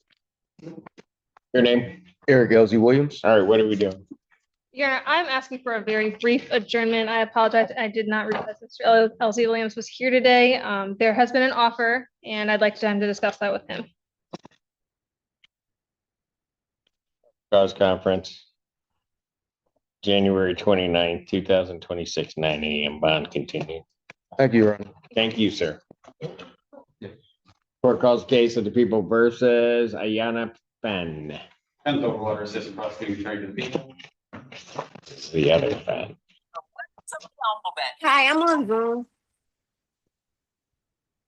Your name? Eric L.Z. Williams. All right, what are we doing? Your Honor, I'm asking for a very brief adjournment. I apologize. I did not realize Mr. L.Z. Williams was here today. There has been an offer, and I'd like time to discuss that with him. Cause conference. January 29th, 2026, 9 a.m. Bond continued. Thank you, Your Honor. Thank you, sir. Court calls case of the people versus Ayana Fenn. And the water assistant prosecuting attorney to the people. It's the other Fenn. Hi, I'm on Zoom.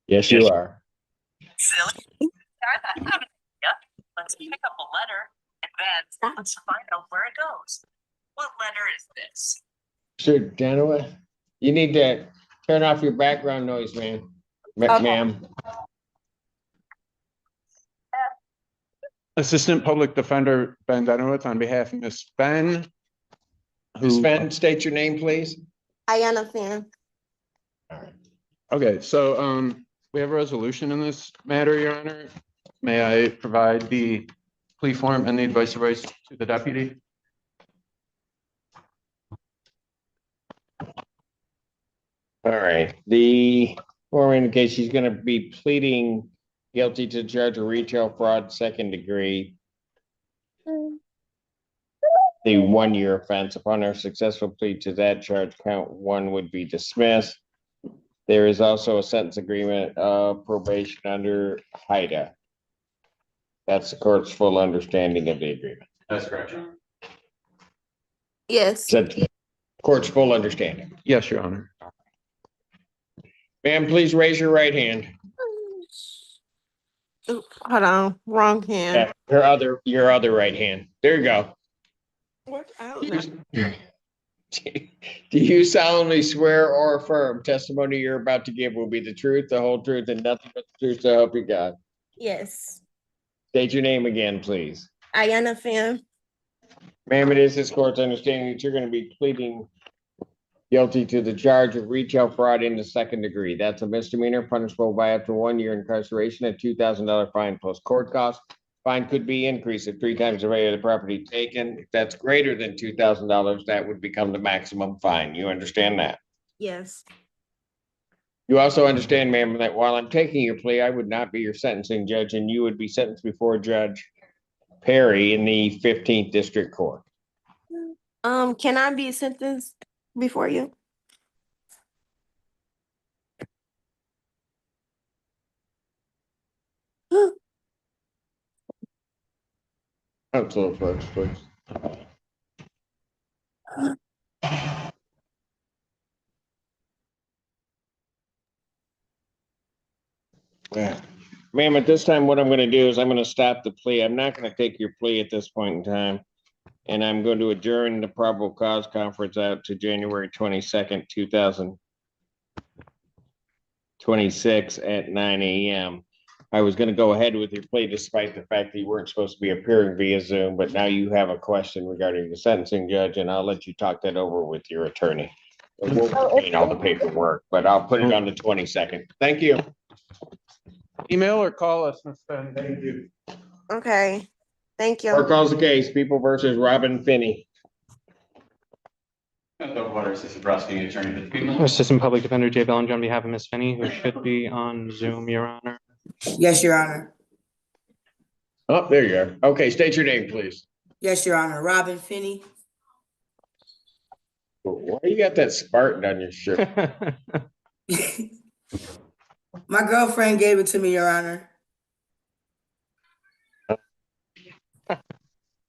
Yes, you are. Silly. Let's pick up a letter and then let's find out where it goes. What letter is this? Sir Danaway, you need to turn off your background noise, man. Okay. Ma'am. Assistant Public Defender Ben Dunaway on behalf of Ms. Ben. Ms. Fenn, state your name, please. Ayana fan. Okay, so we have a resolution in this matter, Your Honor. May I provide the plea form and the advice of rights to the deputy? All right, the form indicates she's gonna be pleading guilty to charge of retail fraud, second degree. The 1-year offense. Upon her successful plea to that charge, count 1 would be dismissed. There is also a sentence agreement of probation under HIDA. That's the court's full understanding of the agreement. That's correct, Your Honor. Yes. Said court's full understanding. Yes, Your Honor. Ma'am, please raise your right hand. Oop, hold on, wrong hand. Yeah, your other right hand. There you go. What? I don't know. Do you solemnly swear or affirm testimony you're about to give will be the truth, the whole truth, and nothing but the truth, so help you God? Yes. State your name again, please. Ayana fan. Ma'am, it is this court's understanding that you're going to be pleading guilty to the charge of retail fraud in the second degree. That's a misdemeanor punishable by up to 1 year incarceration and $2,000 fine plus court costs. Fine could be increased at 3 times the rate of the property taken. If that's greater than $2,000, that would become the maximum fine. You understand that? Yes. You also understand, ma'am, that while I'm taking your plea, I would not be your sentencing judge, and you would be sentenced before Judge Perry in the 15th District Court. Can I be sentenced before you? Counsel, folks, please. Yeah. Ma'am, at this time, what I'm going to do is I'm going to stop the plea. I'm not going to take your plea at this point in time. And I'm going to adjourn the probable cause conference out to January 22nd, 2026 at 9 a.m. I was going to go ahead with your plea despite the fact that you weren't supposed to be appearing via Zoom, but now you have a question regarding the sentencing judge, and I'll let you talk that over with your attorney. It won't contain all the paperwork, but I'll put it on the 22nd. Thank you. Email or call us, Ms. Ben. Thank you. Okay, thank you. Court calls the case, People versus Robin Finney. And the water assistant prosecuting attorney to the people. Assistant Public Defender Jay Bellinger on behalf of Ms. Finney, who should be on Zoom, Your Honor. Yes, Your Honor. Oh, there you are. Okay, state your name, please. Yes, Your Honor. Robin Finney. Why you got that Spartan on your shirt? My girlfriend gave it to me, Your Honor.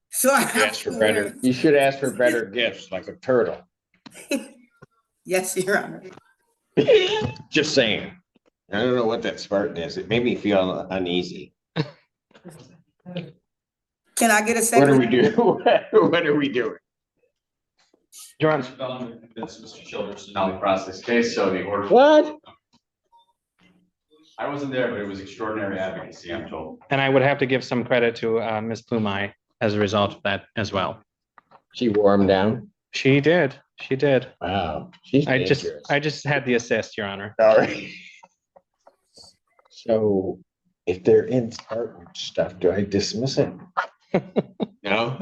So I have Ask for better. You should ask for better gifts, like a turtle. Yes, Your Honor. Just saying. I don't know what that Spartan is. It made me feel uneasy. Can I get a second? What are we doing? What are we doing? Your Honor. Mr. Childers to now process this case, so the order. What? I wasn't there, but it was extraordinary advocacy, I'm told. And I would have to give some credit to Ms. Plumai as a result of that as well. She wore him down. She did. She did. Wow. She's I dangerous. just had the assist, Your Honor. All right. So if they're in Spartan stuff, do I dismiss it? No.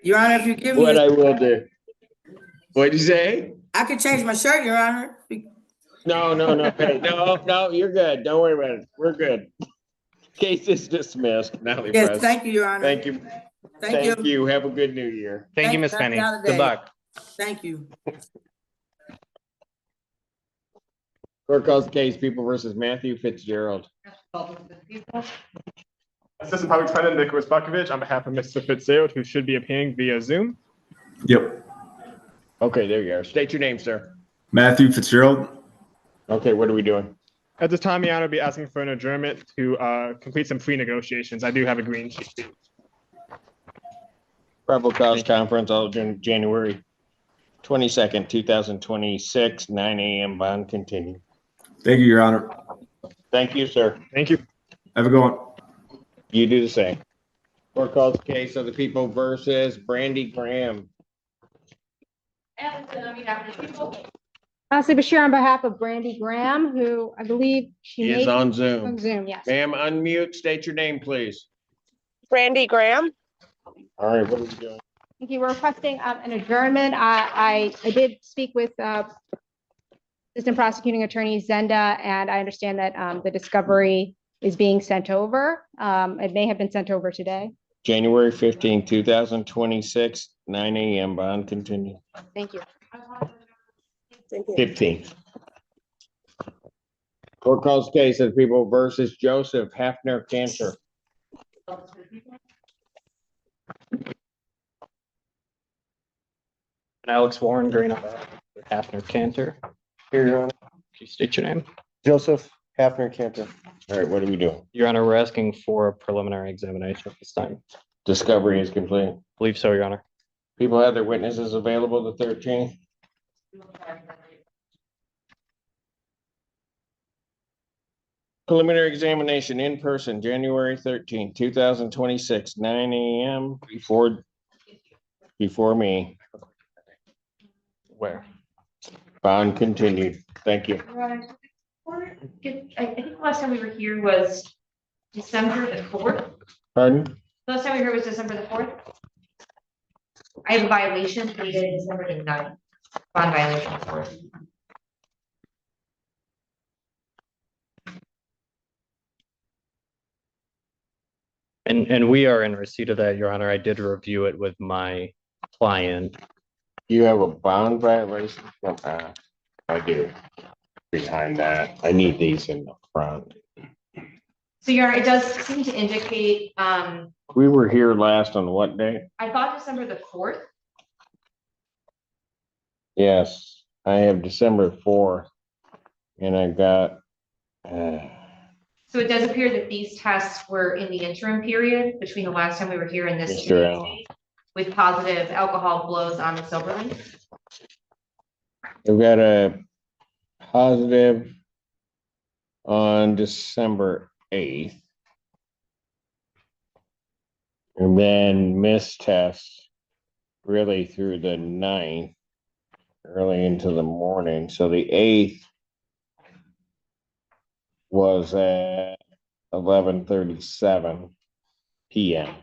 Your Honor, if you give me. What I will do. What'd you say? I could change my shirt, Your Honor. No, hey, no, you're good. Don't worry about it. We're good. Case is dismissed. Now we Yes, press. thank you, Your Honor. Thank you. Thank you. Have a good new year. Thank you, Ms. Happy Penny. holiday. Good luck. Thank you. Court calls the case People versus Matthew Fitzgerald. Assistant Public Defender Nicholas Bukovich on behalf of Mr. Fitzgerald, who should be appearing via Zoom. Yep. Okay, there you are. State your name, sir. Matthew Fitzgerald. Okay, what are we doing? At this time, Your Honor, I'll be asking for an adjournment to complete some plea negotiations. I do have a green sheet. Probable cause conference, January 22nd, 2026, 9 a.m. Bond continue. Thank you, Your Honor. Thank you, sir. Thank you. Have a good one. You do the same. Court calls case of the People versus Brandy Graham. Asli Bashir on behalf of Brandy Graham, who I believe She is on Zoom. On Zoom, yes. Ma'am, unmute, state your name, please. Brandy Graham. All right, what are we doing? Thank you. We're requesting an adjournment. I did speak with Assistant Prosecuting Attorney Zenda, and I understand that the discovery is being sent over. It may have been sent over today. January 15, 2026, 9 a.m. Bond continue. Thank you. 15. Court calls case of the People versus Joseph Hafner Cantor. Alex Warren, Green up Hafner Cantor. Here, Your Honor. Can you state your name? Joseph Hafner Cantor. All right, what are we doing? Your Honor, we're asking for a preliminary examination at this time. Discovery is complete. Believe so, Your Honor. People have their witnesses available the 13th. Preliminary examination in person, January 13th, 2026, 9 a.m. before me. Where? Bond continued. Thank you. I think the last time we were here was December the 4th. Pardon? Last time we were here was December the 4th. I have a violation dated December the 9th. Bond violation, of course. And we are in receipt of that, Your Honor. I did review it with my client. You have a bond violation? I do. Behind that, I need these in the front. So it does seem to indicate, We were here last on what day? I thought December the 4th. Yes, I have December 4th. And I've got, So it does appear that these tests were in the interim period between the last time we were here and this. Mr. Allen. With positive alcohol blows on the silver link. We've got a positive on December 8th. And then missed tests really through the 9th, early into the morning. So the 8th was at 11:37 p.m.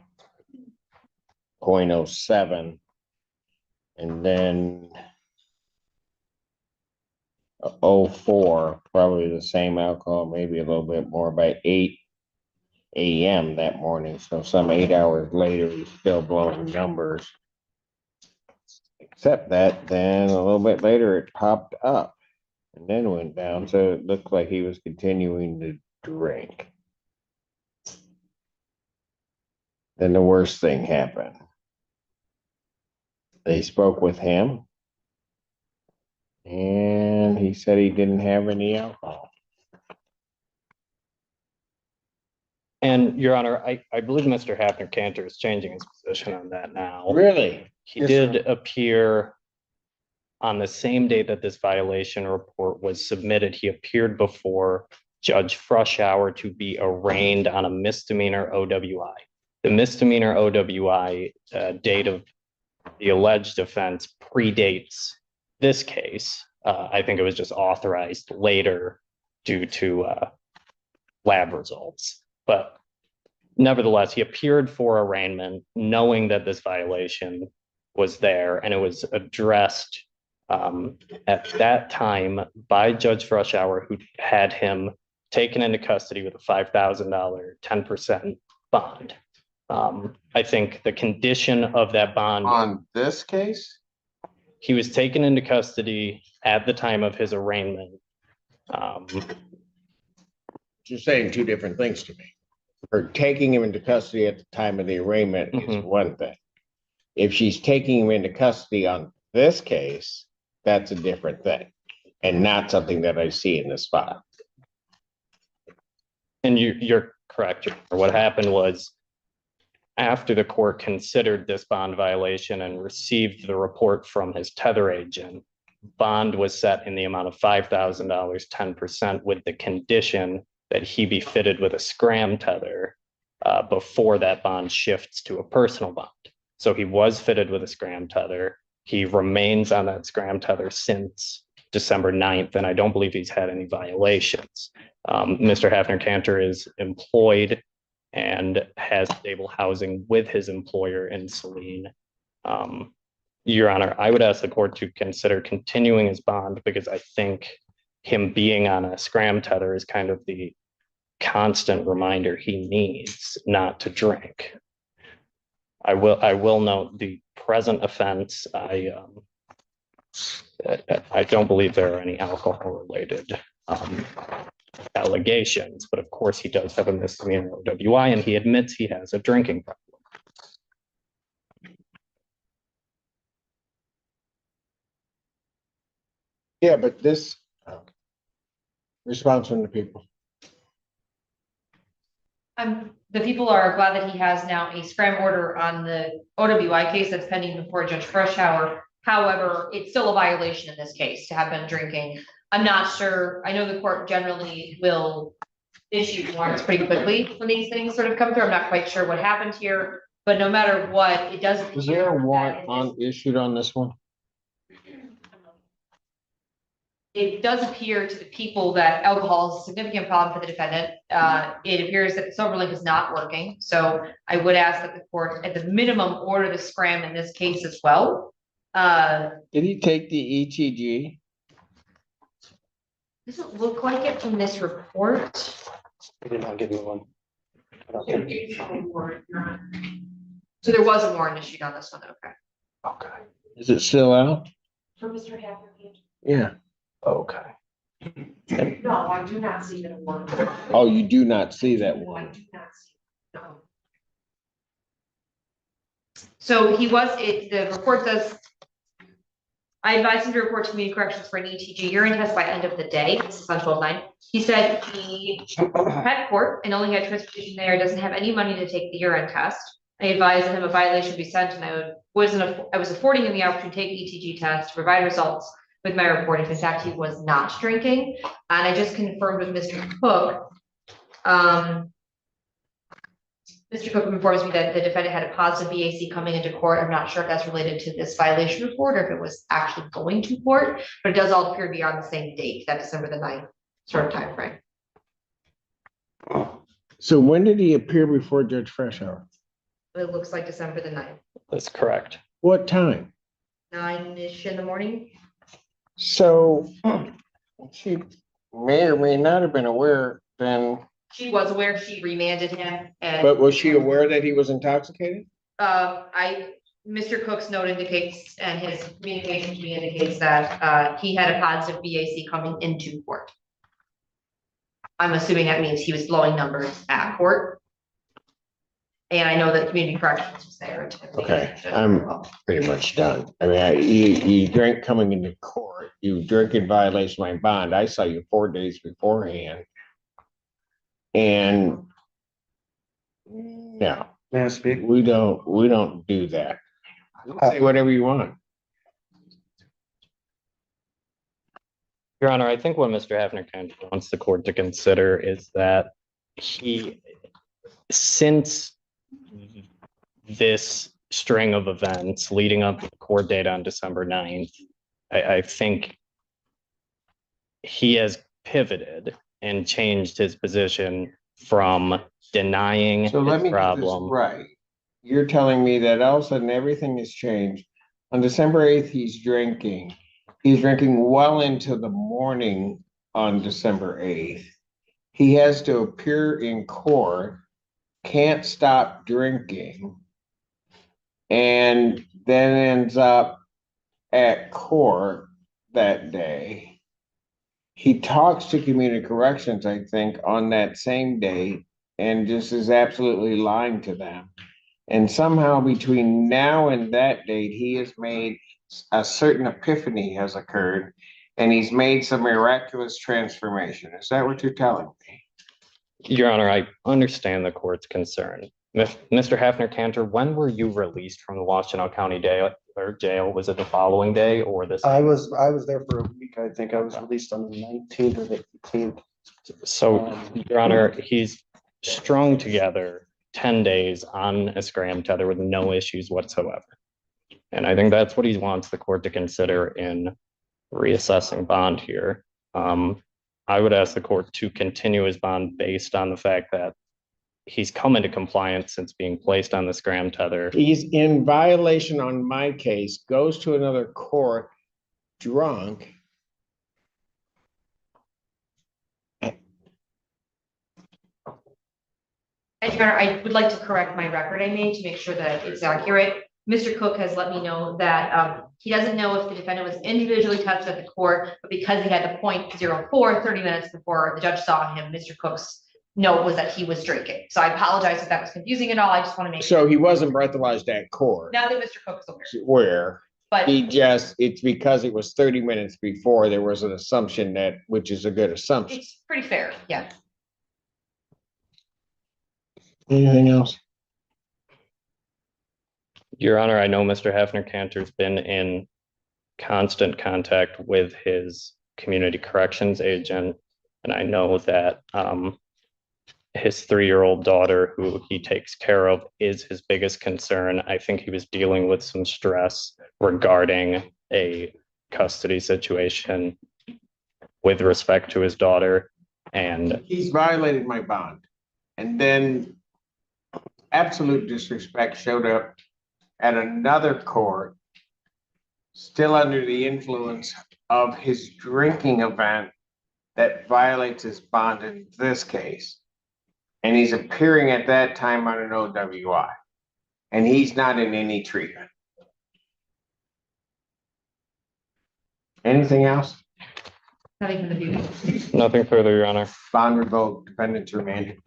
0.07. And then 04, probably the same alcohol, maybe a little bit more, by 8 a.m. that morning. So some 8 hours later, he's still blowing numbers. Except that then a little bit later, it popped up and then went down. So it looked like he was continuing to drink. Then the worst thing happened. They spoke with him, and he said he didn't have any alcohol. And Your Honor, I believe Mr. Hafner Cantor is changing his position on that now. Really? He did appear on the same day that this violation report was submitted. He appeared before Judge Frushauer to be arraigned on a misdemeanor OWI. The misdemeanor OWI date of the alleged offense predates this case. I think it was just authorized later due to lab results. But nevertheless, he appeared for arraignment knowing that this violation was there, and it was addressed at that time by Judge Frushauer, who had him taken into custody with a $5,000 10% bond. I think the condition of that bond on this case, he was taken into custody at the time of his arraignment You're saying two different things to me. Her taking him into custody at the time of the arraignment is one thing. If she's taking him into custody on this case, that's a different thing and not something that I see in this file. And you're correct. What happened was after the court considered this bond violation and received the report from his tether agent, bond was set in the amount of $5,000, 10%, with the condition that he be fitted with a scram tether before that bond shifts to a personal bond. So he was fitted with a scram tether. He remains on that scram tether since December 9th, and I don't believe he's had any violations. Mr. Hafner-Cantor is employed and has stable housing with his employer in Saline. Your Honor, I would ask the court to consider continuing his bond because I think him being on a scram tether is kind of the constant reminder he needs not to drink. I will note the present offense. I don't believe there are any alcohol related allegations, but of course he does have a misdemeanor OWI and he admits he has a drinking problem. Yeah, but this response from the people. The people are glad that he has now a scram order on the OWI case that's pending before Judge Freshour. However, it's still a violation in this case to have been drinking. I'm not sure. I know the court generally will issue warrants pretty quickly when these things sort of come through. I'm not quite sure what happened here, but no matter what, it doesn't. Is there a warrant issued on this one? It does appear to the people that alcohol is a significant problem for the defendant. It appears that the SoberLink is not working. So I would ask that the court at the minimum order the scram in this case as well. Did he take the ETG? Doesn't look like it from this report. I did not give you one. So there was a warrant issued on this one, okay. Okay. Is it still out? For Mr. Hafner? Yeah. Okay. No, I do not see that warrant. Oh, you do not see that one. I do not see, no. So he was, the report says, I advised him to report to community corrections for an ETG urine test by end of the day. This is on 12/9. He said he had court and only had transportation there, doesn't have any money to take the urine test. I advised him a violation be sent and I was affording him the opportunity to take ETG test to provide results with my report if in fact he was not drinking. And I just confirmed with Mr. Cook. Mr. Cook informs me that the defendant had a positive BAC coming into court. I'm not sure if that's related to this violation report or if it was actually going to court, but it does all appear to be on the same date, that December the 9th sort of time frame. So when did he appear before Judge Freshour? It looks like December the 9th, That's correct. What time? 9-ish in the morning. So she may or may not have been aware then. She was aware, she remanded him and. But was she aware that he was intoxicated? Mr. Cook's note indicates and his communication to me indicates that he had a positive BAC coming into court. I'm assuming that means he was blowing numbers at court. And I know that community corrections was there. Okay, I'm pretty much done. I mean, you drink coming into court, you drink in violation of my bond. I saw you 4 days beforehand. And no, May I speak? we don't do that. Say whatever you want. Your Honor, I think what Mr. Hafner-Cantor wants the court to consider is that since this string of events leading up to the court date on December 9th, I think he has pivoted and changed his position from denying So let his me get this problem. right. You're telling me that all of a sudden everything has changed. On December 8th, he's drinking. He's drinking well into the morning on December 8th. He has to appear in court, can't stop drinking, and then ends up at court that day. he talks to community corrections, I think, on that same day and just is absolutely lying to them. And somehow between now and that date, he has made a certain epiphany has occurred and he's made some miraculous transformation. Is that what you're telling me? Your Honor, I understand the court's concern. Mr. Hafner Cantor, when were you released from the Washtenaw County jail? Was it the following day or this? I was there for a week. I think I was released on the 19th or the 18th. So, Your Honor, he's strung together 10 days on a scram tether with no issues whatsoever. And I think that's what he wants the court to consider in reassessing bond here. I would ask the court to continue his bond based on the fact that he's come into compliance since being placed on the scram tether. He's in violation on my case, goes to another court drunk. And Your Honor, I would like to correct my record I made to make sure that it's accurate. Mr. Cook has let me know that he doesn't know if the defendant was individually touched at the court, but because he had the 0.04 30 minutes before the judge saw him, Mr. Cook's note was that he was drinking. So I apologize if that was confusing at all. I just want to make So he wasn't breathalyzed at court. now that Mr. Cook's aware. Where But it's because it was 30 minutes before, there was an assumption that, which is a good assumption. it's pretty fair, yeah. Anything else? Your Honor, I know Mr. Hafner Cantor's been in constant contact with his community corrections agent. And I know that his 3-year-old daughter, who he takes care of, is his biggest concern. I think he was dealing with some stress regarding a custody situation with respect to his daughter. And He's violated my bond. And then absolute disrespect showed up at another court, still under the influence of his drinking event that violates his bond in this case. And he's appearing at that time on an OWI. And he's not in any treatment. Anything else? Nothing from the view. nothing further, Your Honor. Bond revoked, defendant's remanded.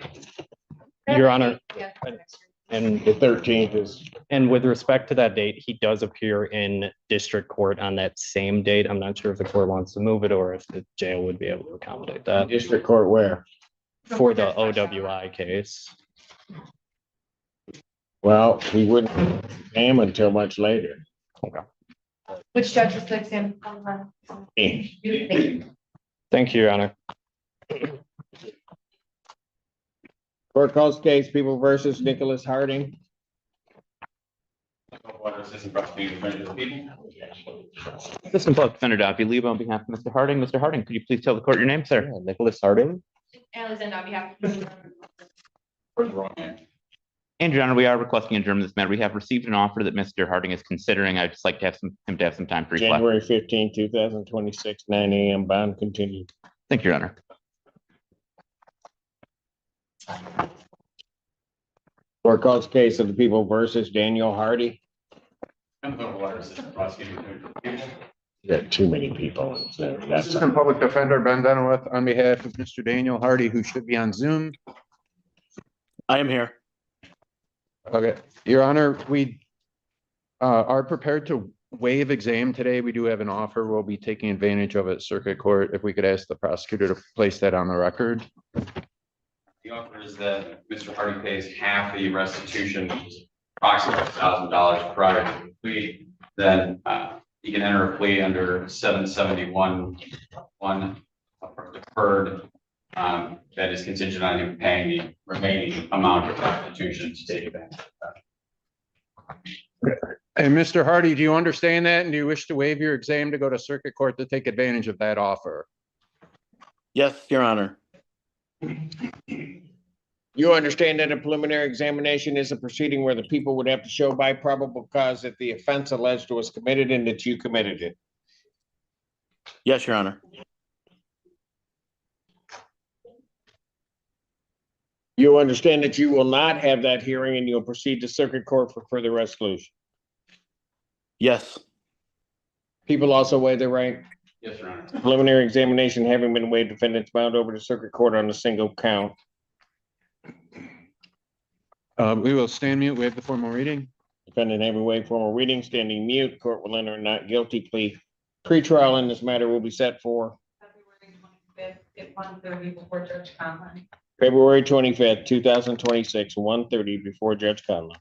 Your Honor, Yeah. and The 13th is. And with respect to that date, he does appear in district court on that same date. I'm not sure if the court wants to move it or if the jail would be able to accommodate that District court where? for the OWI case. Well, he wouldn't exam until much later. Which judge is the exam? Thank you, Your Honor. Court calls case People versus Nicholas Harding. Assistant Public Defender Dobbie Leave on behalf of Mr. Harding. Mr. Harding, could you please tell the court your name, sir? Nicholas Harding. Alexander, on behalf. And Your Honor, we are requesting adjournment of this matter. We have received an offer that Mr. Harding is considering. I'd just like to have him to have some time to reflect. January 15, 2026, 9 a.m. Bond continued. Thank you, Your Honor. Court calls case of the People versus Daniel Hardy. Yeah, too many people. So that's Assistant Public Defender Ben Dunaway on behalf of Mr. Daniel Hardy, who should be on Zoom. I am here. Okay, Your Honor, we are prepared to waive exam today. We do have an offer. We'll be taking advantage of it, circuit court. If we could ask the prosecutor to place that on the record. The offer is that Mr. Hardy pays half the restitution, approximately $1,000 prior to the plea. Then he can enter a plea under 771 deferred. That is contingent on him paying the remaining amount of restitution to take advantage of that. And Mr. Hardy, do you understand that? And do you wish to waive your exam to go to circuit court to take advantage of that offer? Yes, Your Honor. You understand that a preliminary examination is a proceeding where the people would have to show by probable cause that the offense alleged was committed and that you committed it. Yes, Your Honor. You understand that you will not have that hearing and you'll proceed to circuit court for further resolution. Yes. People also waive their right. Yes, Your Honor. Preliminary examination having been waived, defendants bound over to circuit court on a single count. We will stand mute. We have the formal reading. Defendant having waived formal reading, standing mute, court will enter a not guilty plea. Pretrial in this matter will be set for February 25th at 1:30 before Judge Conlon. February 25th, 2026, 1:30 before Judge Conlon.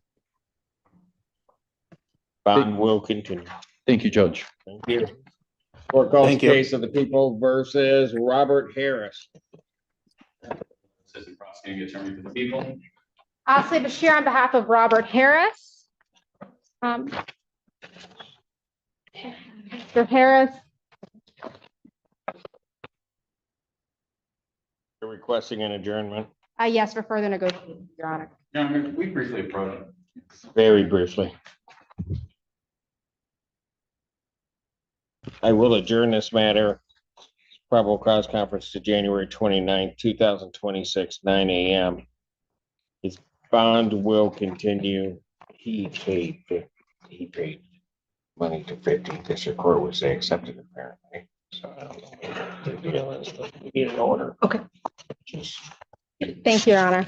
Bond will continue. Thank you, Judge. Thank you. Court calls the Thank you. case of the people versus Robert Harris. Assistant Prosecuting Attorney for the People. Asli Bashir on behalf of Robert Harris. Mr. Harris, You're requesting an adjournment. yes, for further negotiation, Your Honor. Your Honor, we briefly approached it. Very briefly. I will adjourn this matter, probable cause conference to January 29th, 2026, 9 a.m. His bond will continue. He paid money to 50. District Court would say accepted apparently. So I don't know what the deal is, but we need an order. Okay. Just Thank you, Your Honor.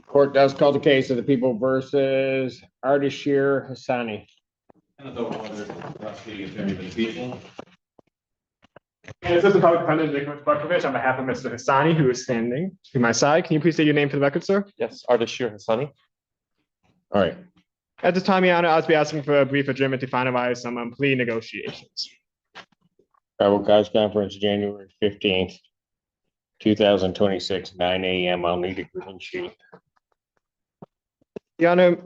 Court does call the case of the people versus Ardashir Hassani. And the Prosecuting Attorney for the People. And Assistant Public Defender Nicholas Bukovich on behalf of Mr. Hassani, who is standing to my side. Can you please state your name for the record, sir? Yes, Ardashir Hassani. All right. At this time, Your Honor, I'll be asking for a brief adjournment to finalize some plea negotiations. Probable cause conference, January 15th, 2026, 9 a.m. I'll need a green sheet. Your Honor,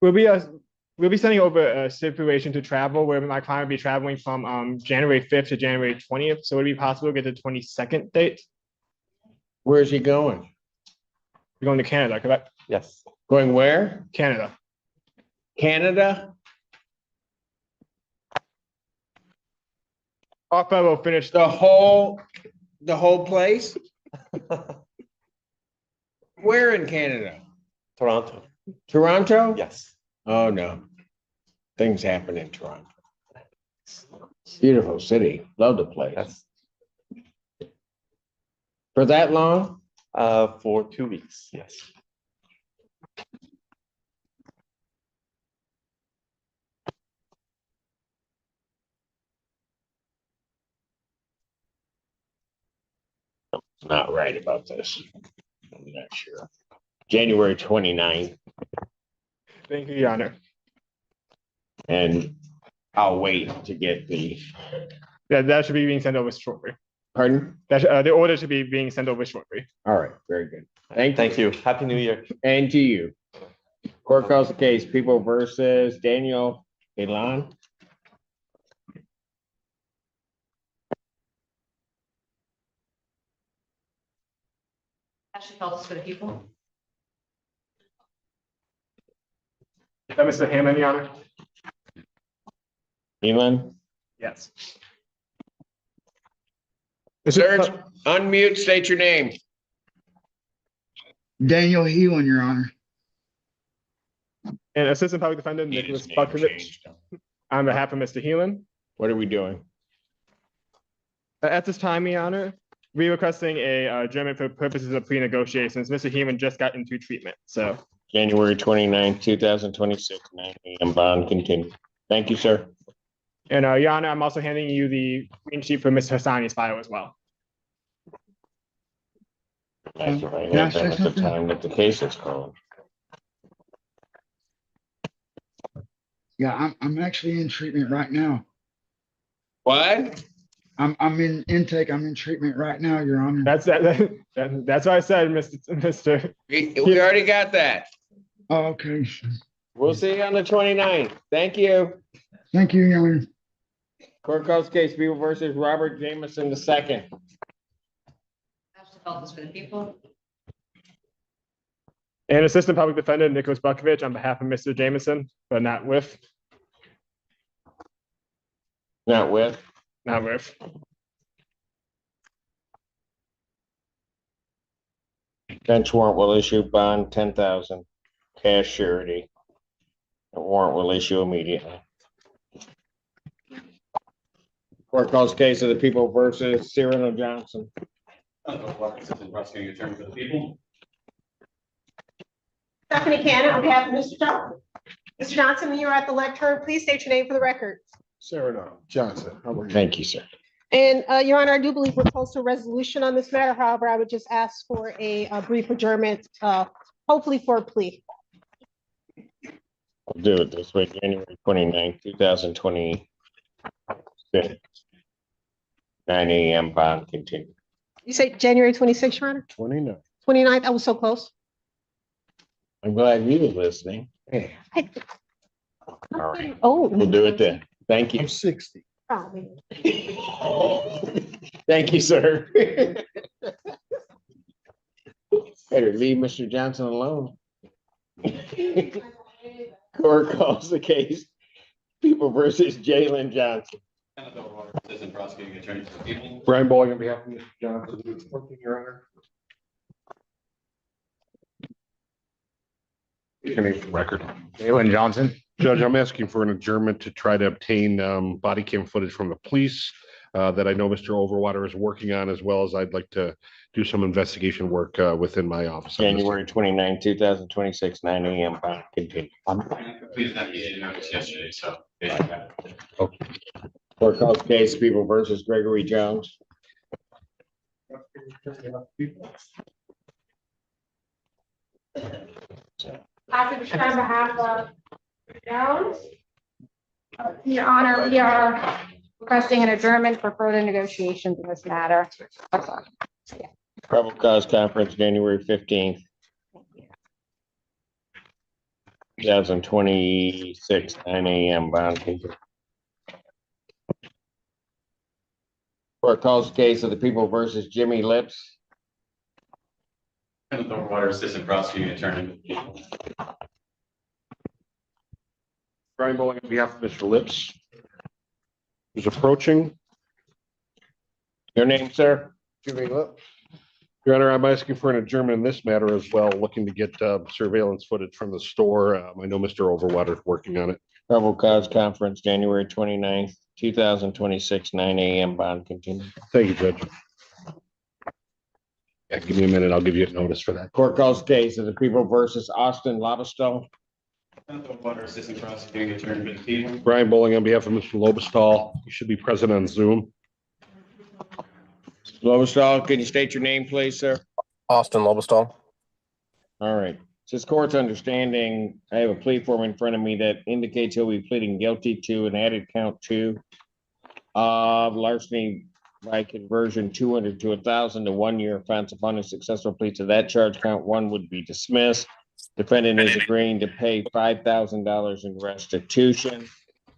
we'll be sending over a stipulation to travel where my client will be traveling from January 5th to January 20th. So would it be possible to get the 22nd date? Where is he going? We're going to Canada, correct? Yes. Going where? Canada. Canada? Arpa will finish The whole place? Where in Canada? Toronto. Toronto? Yes. Oh, no. Things happen in Toronto. Beautiful city. Love the place. Yes. For that long? For 2 weeks. Yes. Not right about this. I'm not sure. January 29th, Thank you, Your Honor. and I'll wait to get the, That should be being sent over shortly. pardon? The order should be being sent over shortly. All right, very good. Thank Thank you. Happy New Year. And to you. Court calls the case, people versus Daniel Elan. Ashley Feltus for the People. Is that Mr. Hammond, Your Honor? Elan? Yes. Search, unmute, state your name. Daniel Heelan, Your Honor. And Assistant Public Defender Nicholas Bukovich on behalf of Mr. Heelan. What are we doing? At this time, Your Honor, we're requesting a adjournment for purposes of pre-negotiations. Mr. Heelan just got into treatment, so. January 29th, 2026, 9 a.m. bond continue. Thank you, sir. And Your Honor, I'm also handing you the green sheet for Mr. Hassani's file as well. Nice if I Can I had say that at the something? time that the case is called. Yeah, I'm actually in treatment right now. What? I'm in intake. I'm in treatment right now, Your Honor. That's what I said, Mr. We already got that. Oh, okay. We'll see you on the 29th. Thank you. Thank you, Your Honor. Court calls case people versus Robert Jameson II. Ashley Feltus for the People. And Assistant Public Defender Nicholas Bukovich on behalf of Mr. Jameson, but not with. Not with. Not with. Bench warrant will issue bond 10,000, cash surety. The warrant will issue immediately. Court calls case of the people versus Cyrano Johnson. Assistant prosecuting attorney for the people. Stephanie Cannon on behalf of Mr. Johnson. Mr. Johnson, when you are at the lectern, please state your name for the record. Cyrano Johnson. Thank you, sir. And Your Honor, I do believe we're close to a resolution on this matter. However, I would just ask for a brief adjournment, hopefully for a plea. I'll do it this way, January 29th, 2026. 9 a.m. bond continue. You say January 26th, Your Honor? 29. 29th, I was so close. I'm glad you were listening. All right, Oh. we'll do it then. Thank you. I'm 60. Oh, man. Thank you, sir. Better leave Mr. Johnson alone. Court calls the case, people versus Jalen Johnson. Assistant prosecuting attorney for the people. Brian Bowling on behalf of Mr. Johnson, working, Your Honor. Your name for the record. Jalen Johnson. Judge, I'm asking for an adjournment to try to obtain body cam footage from the police that I know Mr. Overwater is working on, as well as I'd like to do some investigation work within my office. January 29, 2026, 9 a.m. bond continue. Please not get notice yesterday, so. Court calls case, people versus Gregory Jones. Prosecution on behalf of Jones. Your Honor, we are requesting an adjournment for further negotiations in this matter. Probable cause conference, January 15th. 2026, 9 a.m. bond continue. Court calls case of the people versus Jimmy Lips. Water assistant prosecuting attorney. Brian Bowling on behalf of Mr. Lips, who's approaching. Your name, sir? Jimmy Lips. Your Honor, I'm asking for an adjournment in this matter as well, looking to get surveillance footage from the store. I know Mr. Overwater is working on it. Probable cause conference, January 29th, 2026, 9 a.m. bond continue. Thank you, Judge. Yeah, give me a minute. I'll give you a notice for that. Court calls case of the people versus Austin Lobestell. Water assistant prosecuting attorney for the people. Brian Bowling on behalf of Mr. Lobestall. You should be present on Zoom. Lobestall, can you state your name, please, sir? Austin Lobestall. All right. Since court's understanding, I have a plea form in front of me that indicates he'll be pleading guilty to an added count 2 of larceny by conversion 200 to 1,000 to 1 year offense. Upon a successful plea to that charge, count 1 would be dismissed. Defendant is agreeing to pay $5,000 in restitution.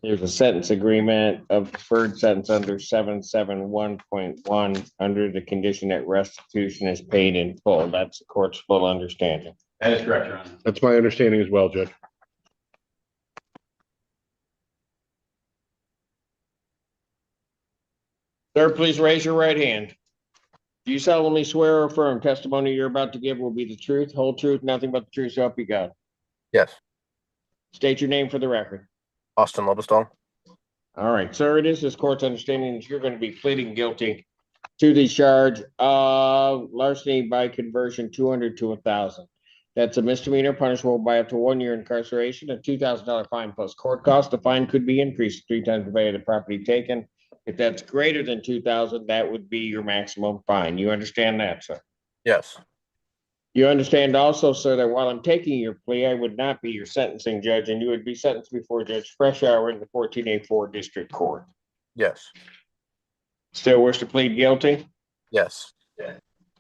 There's a sentence agreement of deferred sentence under 771.1 under the condition that restitution is paid in full. That's the court's full understanding. That is correct, Your Honor. That's my understanding as well, Judge. Sir, please raise your right hand. Do you solemnly swear or affirm testimony you're about to give will be the truth, whole truth, nothing but the truth, so help you God? Yes. State your name for the record. Austin Lobestall. All right, sir, it is this court's understanding that you're going to be pleading guilty to the charge of larceny by conversion 200 to 1,000. That's a misdemeanor punishable by up to 1 year incarceration, a $2,000 fine plus court cost. The fine could be increased 3 times the value of the property taken. If that's greater than 2,000, that would be your maximum fine. You understand that, sir? Yes. You understand also, sir, that while I'm taking your plea, I would not be your sentencing judge, and you would be sentenced before Judge Freshour in the 14A4 District Court. Yes. Still wish to plead guilty? Yes.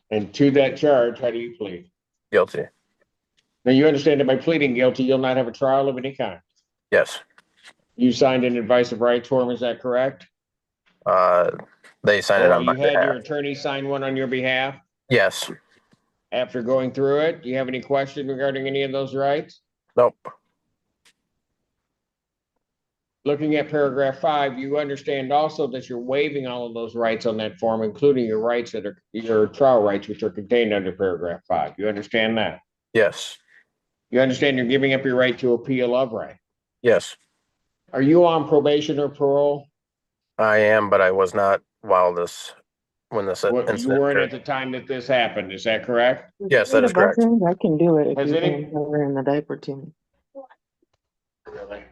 And to that charge, how do you plead? Guilty. Now, you understand that by pleading guilty, you'll not have a trial of any kind. Yes. You signed an advice of rights form, is that correct? They signed it Or on my you had your behalf. attorney sign one on your behalf? Yes. After going through it, do you have any question regarding any of those rights? Nope. Looking at paragraph 5, you understand also that you're waiving all of those rights on that form, including your rights that are your trial rights, which are contained under paragraph 5. You understand that? Yes. You understand you're giving up your right to appeal of right? Yes. Are you on probation or parole? I am, but I was not while when this What, you incident weren't at occurred. the time that this happened, is that correct? Yes, that is correct. I can do it if Has you're any- in the diaper team. Really?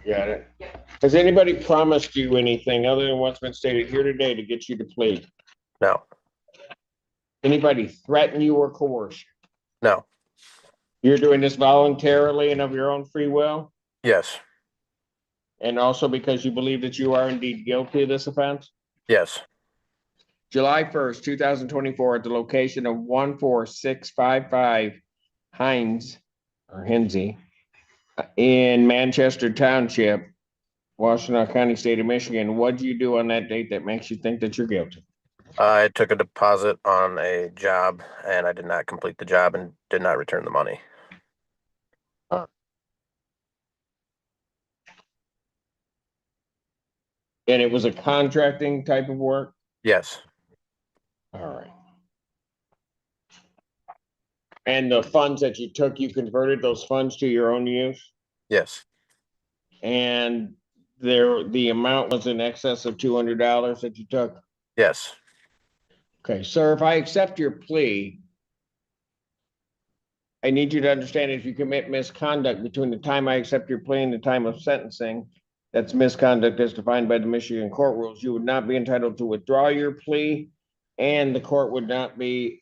Got it. Has anybody promised you anything other than what's been stated here today to get you to plead? No, Anybody threaten you or coerce you? no, You're doing this voluntarily and of your own free will? yes, And also because you believe that you are indeed guilty of this offense? yes, July 1st, 2024, at the location of 14655 Hines or Hinsey in Manchester Township, Washtenaw County, State of Michigan. What did you do on that date that makes you think that you're guilty? I took a deposit on a job and I did not complete the job and did not return the money. And it was a contracting type of work? Yes, All right. And the funds that you took, you converted those funds to your own use? yes, And the amount was in excess of $200 that you took? yes, Okay, sir, if I accept your plea, I need you to understand if you commit misconduct between the time I accept your plea and the time of sentencing, that's misconduct as defined by the Michigan court rules, you would not be entitled to withdraw your plea, and the court would not be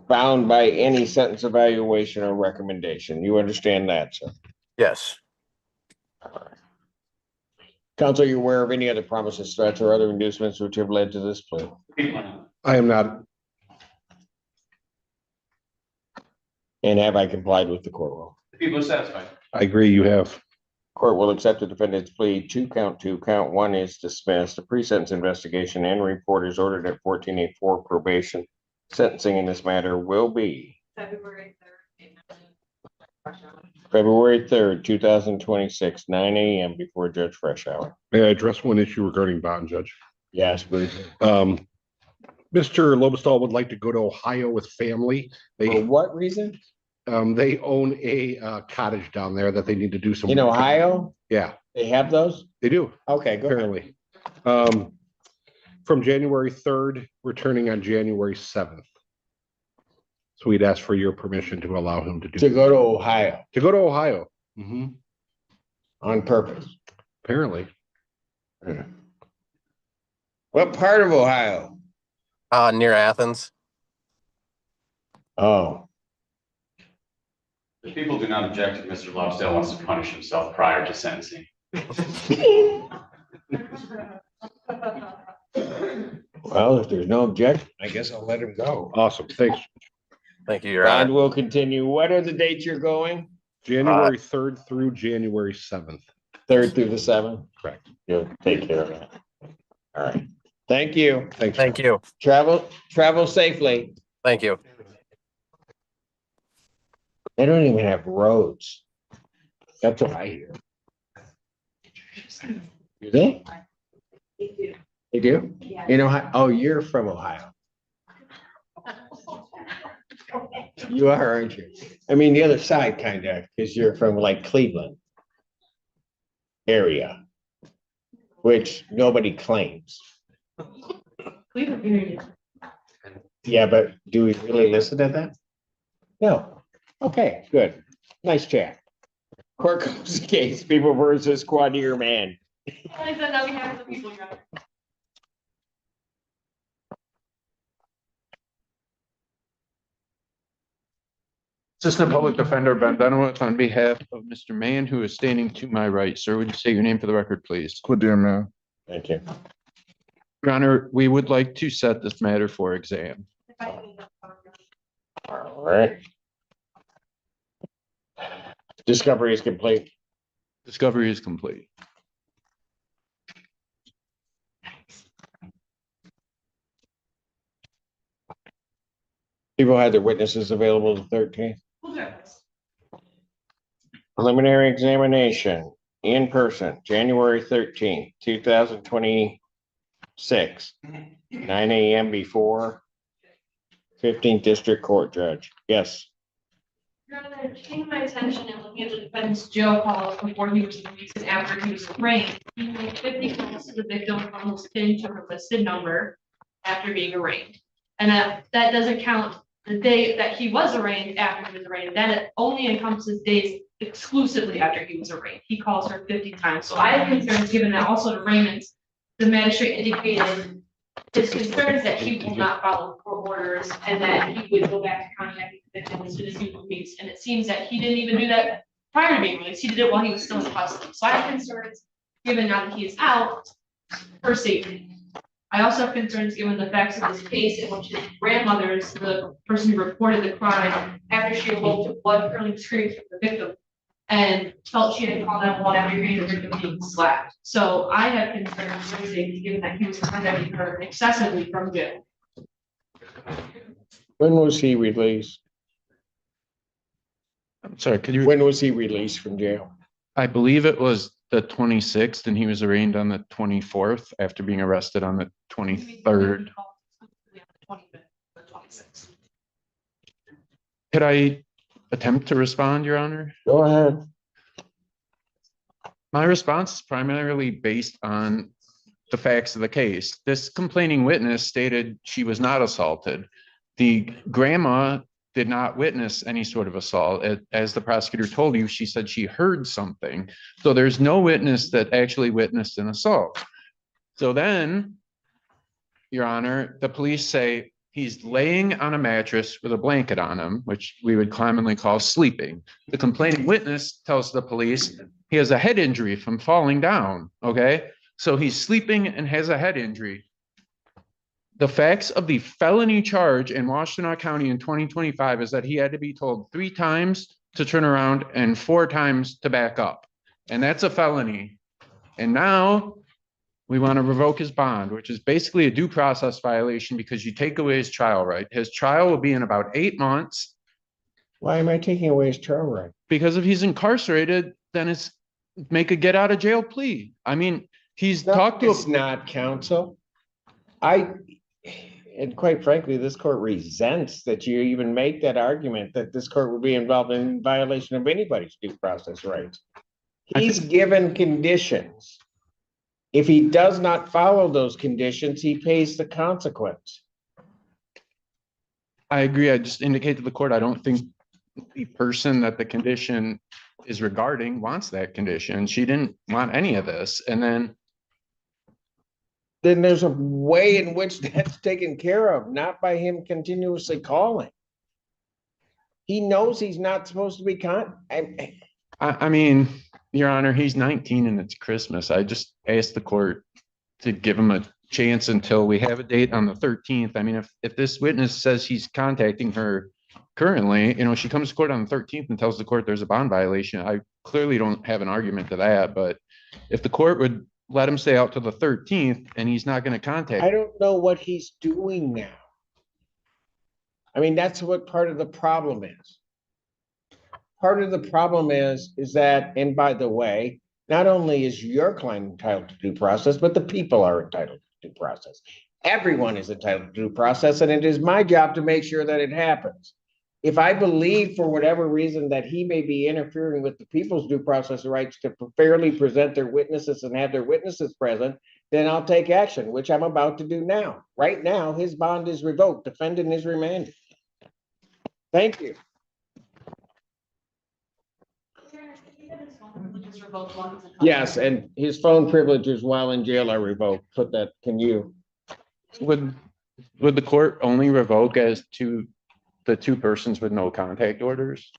bound by any sentence evaluation or recommendation. You understand that, sir? yes. Counsel, are you aware of any other promises, threats, or other inducements which have led to this plea? I am not. And have I complied with the court rule? The people are satisfied. I agree, you have. Court will accept the defendant's plea to count two. Count one is dismissed. The pre-sentence investigation and report is ordered at 1484 probation. Sentencing in this matter will be February 3rd, 2026, 9 a.m. before Judge Freshour. May I address one issue regarding bond, Judge? Yes, please. Mr. Lobestall would like to go to Ohio with family. For They, what reason? they own a cottage down there that they need to do some. In Ohio? Yeah, They have those? they do, Okay, go ahead. apparently. From January 3rd, returning on January 7th. So we'd ask for your permission to allow him to do. To go to Ohio To go to Ohio. Mhm. on purpose. Apparently. What part of Ohio? Near Athens. Oh, The people do not object if Mr. Lobsdale wants to punish himself prior to sentencing. well, if there's no objection, I guess I'll let him go. Awesome. Thanks. Thank you, Your Bond Honor. will continue. What are the dates you're going? January 3rd through January 7th. 3rd through the 7th? Correct. You'll take care of that. All right. Thank you. Thanks. Thank you. Travel safely. Thank you. They don't even have roads. That's what I hear. Do they? They do? In Ohio? Oh, you're from Ohio. You are, aren't you? I mean, the other side kind of, because you're from like Cleveland area, which nobody claims. Yeah, but do we really listen to that? No. Okay, good. Nice chat. Court calls the case, People versus Quadir Man. Assistant Public Defender Ben Benowitz on behalf of Mr. Mann, who is standing to my right. Sir, would you say your name for the record, please? Quadir Man. Thank you. Your Honor, we would like to set this matter for exam. All right. Discovery is complete. Discovery is complete. People had their witnesses available the 13th. Preliminary examination in person, January 13th, 2026, 9 a.m. before 15th District Court Judge. Yes. Your Honor, it came to my attention in looking at the defendant's jail calls before he was released and after he was arraigned. He made 50 calls to the victim from his PIN to her listed number after being arraigned. And that doesn't count the day that he was arraigned after he was arraigned. That only encompasses days exclusively after he was arraigned. He calls her 50 times. So I have concerns, given that also to Raymond's, the magistrate indicated his concerns that he will not follow court orders and that he would go back to contacting the victim as soon as he was released. And it seems that he didn't even do that prior to being released. He did it while he was still in custody. So I have concerns, given now that he is out, for safety. I also have concerns given the facts of this case in which his grandmother is the person who reported the crime after she awoke to blood-curdling screams from the victim and felt she had to call 911 after hearing the victim being slapped. So I have concerns for safety, given that he was contacting her excessively from jail. When was he released? I'm sorry, could you, When was he released from jail? I believe it was the 26th and he was arraigned on the 24th after being arrested on the 23rd. Could I attempt to respond, Your Honor? Go ahead. My response is primarily based on the facts of the case. This complaining witness stated she was not assaulted. The grandma did not witness any sort of assault. As the prosecutor told you, she said she heard something. So there's no witness that actually witnessed an assault. So then, Your Honor, the police say he's laying on a mattress with a blanket on him, which we would commonly call sleeping. The complaining witness tells the police he has a head injury from falling down, okay? So he's sleeping and has a head injury. The facts of the felony charge in Washtenaw County in 2025 is that he had to be told 3 times to turn around and 4 times to back up. And that's a felony. And now we want to revoke his bond, which is basically a due process violation because you take away his trial right. His trial will be in about 8 months. Why am I taking away his trial right? Because if he's incarcerated, then it's make a get out of jail plea. I mean, he's talked to. It's not, counsel. And quite frankly, this court resents that you even make that argument that this court would be involved in violation of anybody's due process rights. He's given conditions. If he does not follow those conditions, he pays the consequence. I agree. I just indicate to the court, I don't think the person that the condition is regarding wants that condition. She didn't want any of this. And then there's a way in which that's taken care of, not by him continuously calling. He knows he's not supposed to be I mean, Your Honor, he's 19 and it's Christmas. I just asked the court to give him a chance until we have a date on the 13th. I mean, if this witness says he's contacting her currently, you know, she comes to court on the 13th and tells the court there's a bond violation. I clearly don't have an argument to that, but if the court would let him stay out to the 13th and he's not going to contact. I don't know what he's doing now. I mean, that's what part of the problem is. Part of the problem is that, and by the way, not only is your client entitled to due process, but the people are entitled to due process. Everyone is entitled to due process, and it is my job to make sure that it happens. If I believe for whatever reason that he may be interfering with the people's due process rights to fairly present their witnesses and have their witnesses present, then I'll take action, which I'm about to do now. Right now, his bond is revoked. Defendant is remanded. Thank you. Yes, and his phone privileges while in jail are revoked. Put that, can you? Would the court only revoke as to the 2 persons with no contact orders?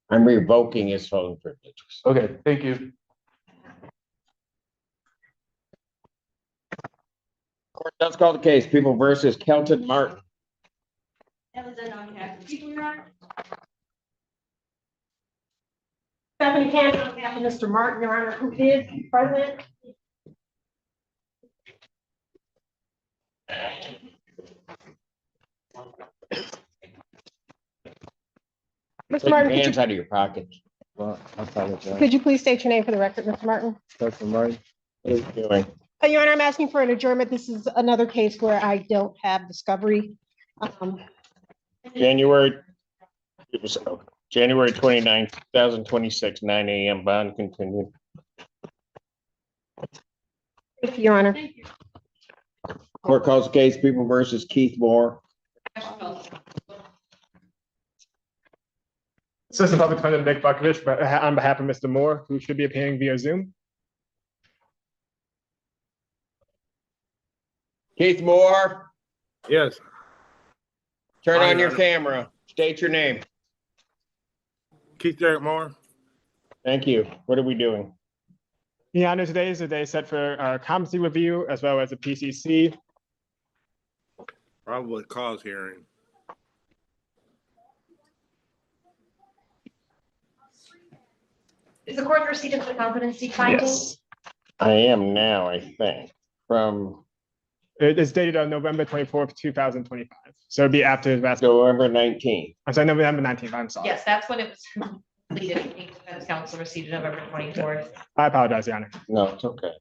I'm revoking his phone privileges. Okay, thank you. Court does call the case, People versus Kelton Martin. That was a non-captive people, Your Honor. Stephanie Cannon on behalf of Mr. Martin, Your Honor, who is present. Mr. Martin, Take your hands out of your pockets. Well, I apologize. could you please state your name for the record, Mr. Martin? Dr. Martin. What are you doing? Your Honor, I'm asking for an adjournment. This is another case where I don't have discovery. January It was January 29th, 2026, 9 a.m. Bond continued. Thank you, Your Honor. Court calls the case People versus Keith Moore. Assistant Public Defender Nick Buckovich, but on behalf of Mr. Moore, who should be appearing via Zoom. Keith Moore, Yes. turn Hi, on your Your Honor. camera. State your name. Keith Derek Moore. Thank you. What are we doing? Your Honor, today is a day set for competency review as well as a PCC. Probably cause hearing. Is the court proceeding to the competency finding? Yes. I am now, I think, from It is dated on November 24th, 2025. So it'd be after his last. November 19th. I'm sorry, November 19th. I'm sorry. Yes, that's when it was completed. I think defense counsel received it November 24th. I apologize, Your Honor. No, it's okay.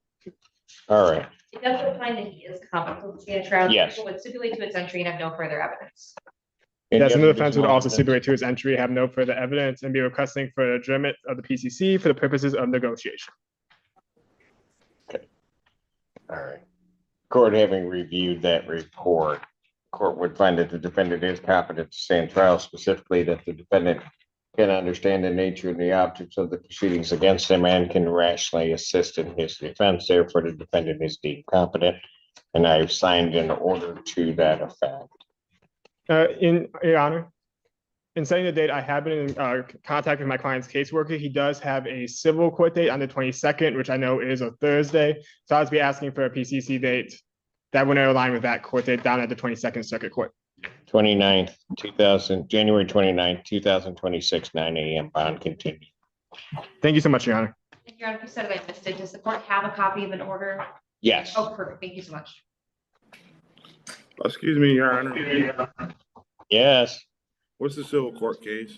All right. It doesn't find that he is competent to stand trial. Yes. Would stipulate to its entry and have no further evidence. Yes, and the Any defense would additional also evidence? stipulate to his entry, have no further evidence, and be requesting for adjournment of the PCC for the purposes of negotiation. All right. Court having reviewed that report, court would find that the defendant is competent to stand trial, specifically that the defendant can understand the nature and the objects of the proceedings against him and can rationally assist in his defense. Therefore, the defendant is deemed competent, and I've signed an order to that effect. In Your Honor, in setting the date, I have been in contact with my client's caseworker. He does have a civil court date on the 22nd, which I know is a Thursday. So I'll be asking for a PCC date that would align with that court date down at the 22nd Circuit Court. 29th, January 29th, 2026, 9 a.m. Bond continued. Thank you so much, Your Honor. Your Honor, if you said I missed it, does the court have a copy of an order? Yes. Oh, perfect. Thank you so much. Excuse me, Your Honor. Yes. What's the civil court case?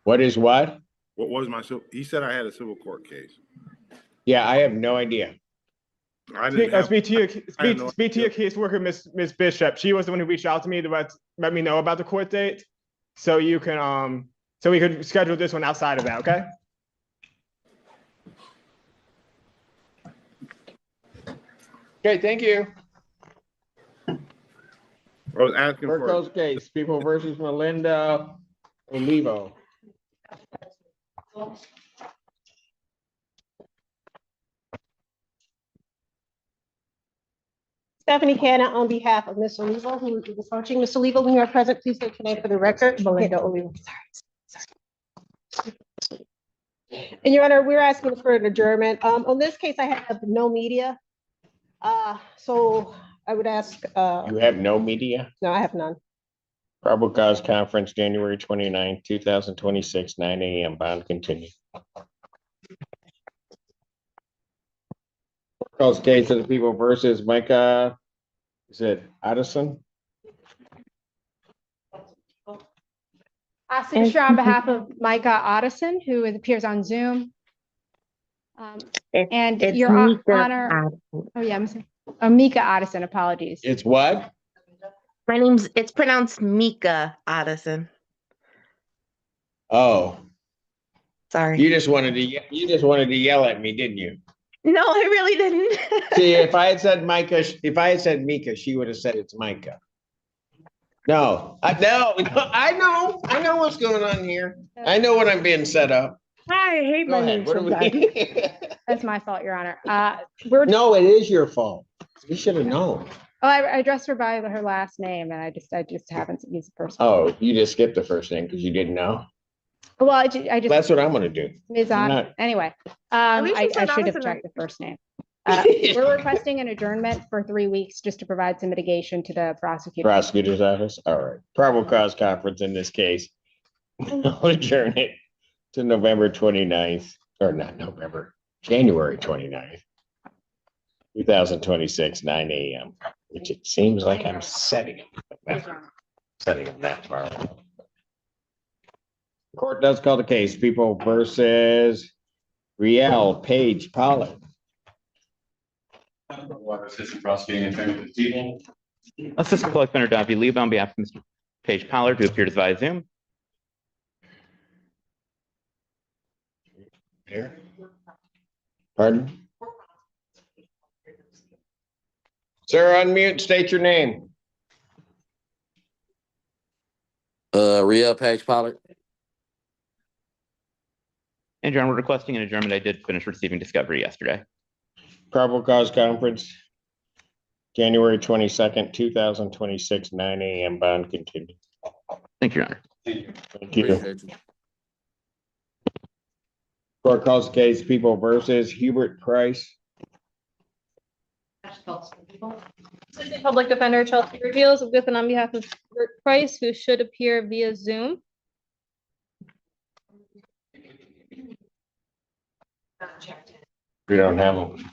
What is what? What was my civil? He said I had a civil court case. Yeah, I have no idea. I didn't have. Speak to your I have no speak to your caseworker, Miss Bishop. She was the one who reached out to me to let me know about the court date. So you can so we could schedule this one outside of that, okay? Okay, thank you. I was asking for. Burko's case, People versus Melinda Olivo. Stephanie Cannon on behalf of Ms. Olivo, who is approaching. Ms. Olivo, when you are present, please state your name for the record. Melinda Olivo. Sorry. And Your Honor, we're asking for an adjournment. On this case, I have no media. So I would ask, You have no media? no, I have none. Probable cause conference, January 29th, 2026, 9 a.m. Bond continued. Calls case of the People versus Micah, is it Addison? Signature on behalf of Micah Otteson, who appears on Zoom. And it's Your Mika Honor, Otteson. oh yeah, I'm sorry. Oh, Mika Otteson, apologies. It's what? It's pronounced Mika Otteson. Oh, Sorry. you just wanted to yell at me, didn't you? No, I really didn't. See, if I had said Micah, if I had said Mika, she would have said it's Micah. No, I know what's going on here. I know what I'm being set up. I hate Go my ahead. name What are sometimes. we? That's my fault, Your Honor. No, it is your fault. We should have known. Oh, I addressed her by her last name, and I just haven't used the first. Oh, you just skipped the first name because you didn't know. Well, I just. That's what I'm gonna do. Ms. I'm Ott, not- anyway, least I you said should have Otteson. checked the first name. We're requesting an adjournment for 3 weeks just to provide some mitigation to the prosecutor. Prosecutor's office. All right. Probable cause conference in this case. I'll adjourn it to November 29th, or not November, January 29th, 2026, 9 a.m., which it seems like I'm setting them that far. Court does call the case, People versus Riel Page Pollard. Assistant prosecuting attorney for the people. Assistant Public Defender Davey Lee on behalf of Mr. Page Pollard, who appeared via Zoom. Here. Pardon? Sir, unmute, state your name. Real Page Pollard. And Your Honor, we're requesting an adjournment. I did finish receiving discovery yesterday. Probable cause conference, January 22nd, 2026, 9 a.m. Bond continued. Thank you, Your Honor. Thank you. Court calls the case People versus Hubert Price. Assistant Public Defender Chelsea Reveals with and on behalf of Hubert Price, who should appear via Zoom. We don't have them.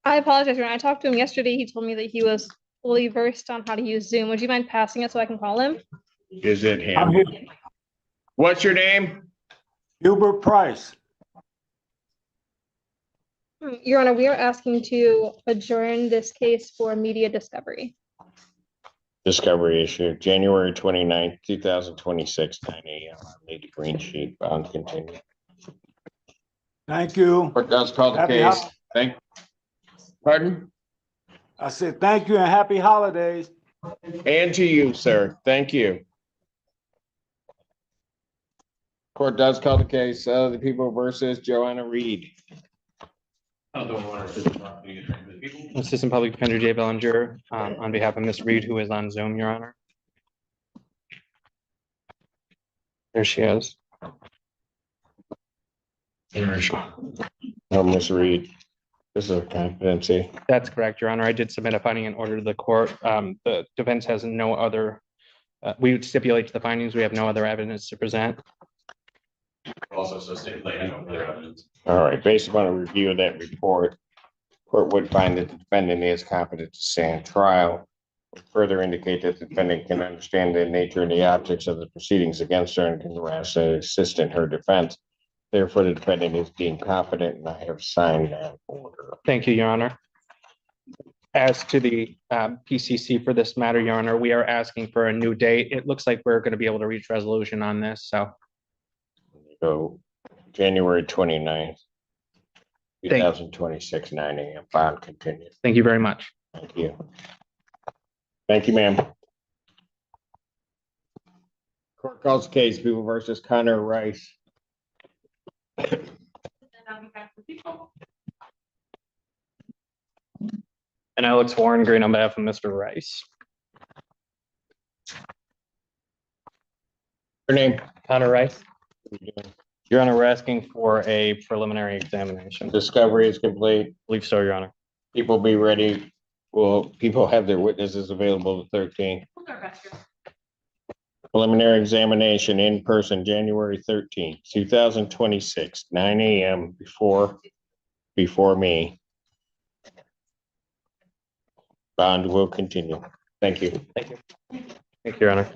I apologize, Your Honor. I talked to him yesterday. He told me that he was fully versed on how to use Zoom. Would you mind passing it so I can call him? Is it him? What's your name? Hubert Price. Your Honor, we are asking to adjourn this case for media discovery. Discovery issue, January 29th, 2026, 9 a.m. I need a green sheet. Bond continued. Thank you. Court does call the Happy case. hol- Pardon? I said, thank you and happy holidays. And to you, sir. Thank you. Court does call the case, the People versus Joanna Reed. Assistant Public Defender Jay Bellinger, on behalf of Ms. Reed, who is on Zoom, Your Honor. There she is. Oh, Ms. Reed. This is a competency. That's correct, Your Honor. I did submit a finding in order to the court. The defense has no other, we would stipulate to the findings. We have no other evidence to present. Also, so state like no further evidence. All right, based upon a review of that report, court would find that the defendant is competent to stand trial. Would further indicate that the defendant can understand the nature and the objects of the proceedings against her and can rationally assist in her defense. Therefore, the defendant is deemed competent, and I have signed that order. Thank you, Your Honor. As to the PCC for this matter, Your Honor, we are asking for a new date. It looks like we're going to be able to reach resolution on this, so. So January 29th, 2026, 9 a.m. Bond continued. Thank you very much. Thank you. Thank you, ma'am. Court calls the case People versus Connor Rice. And Alex Warren Green on behalf of Mr. Rice. Your name? Connor Rice. Your Honor, we're asking for a preliminary examination. Discovery is complete. Believe so, Your Honor. People be ready. Will people have their witnesses available the 13th? Preliminary examination in person, January 13th, 2026, 9 a.m. before me. Bond will continue. Thank you. Thank you. Thank you, Your Honor.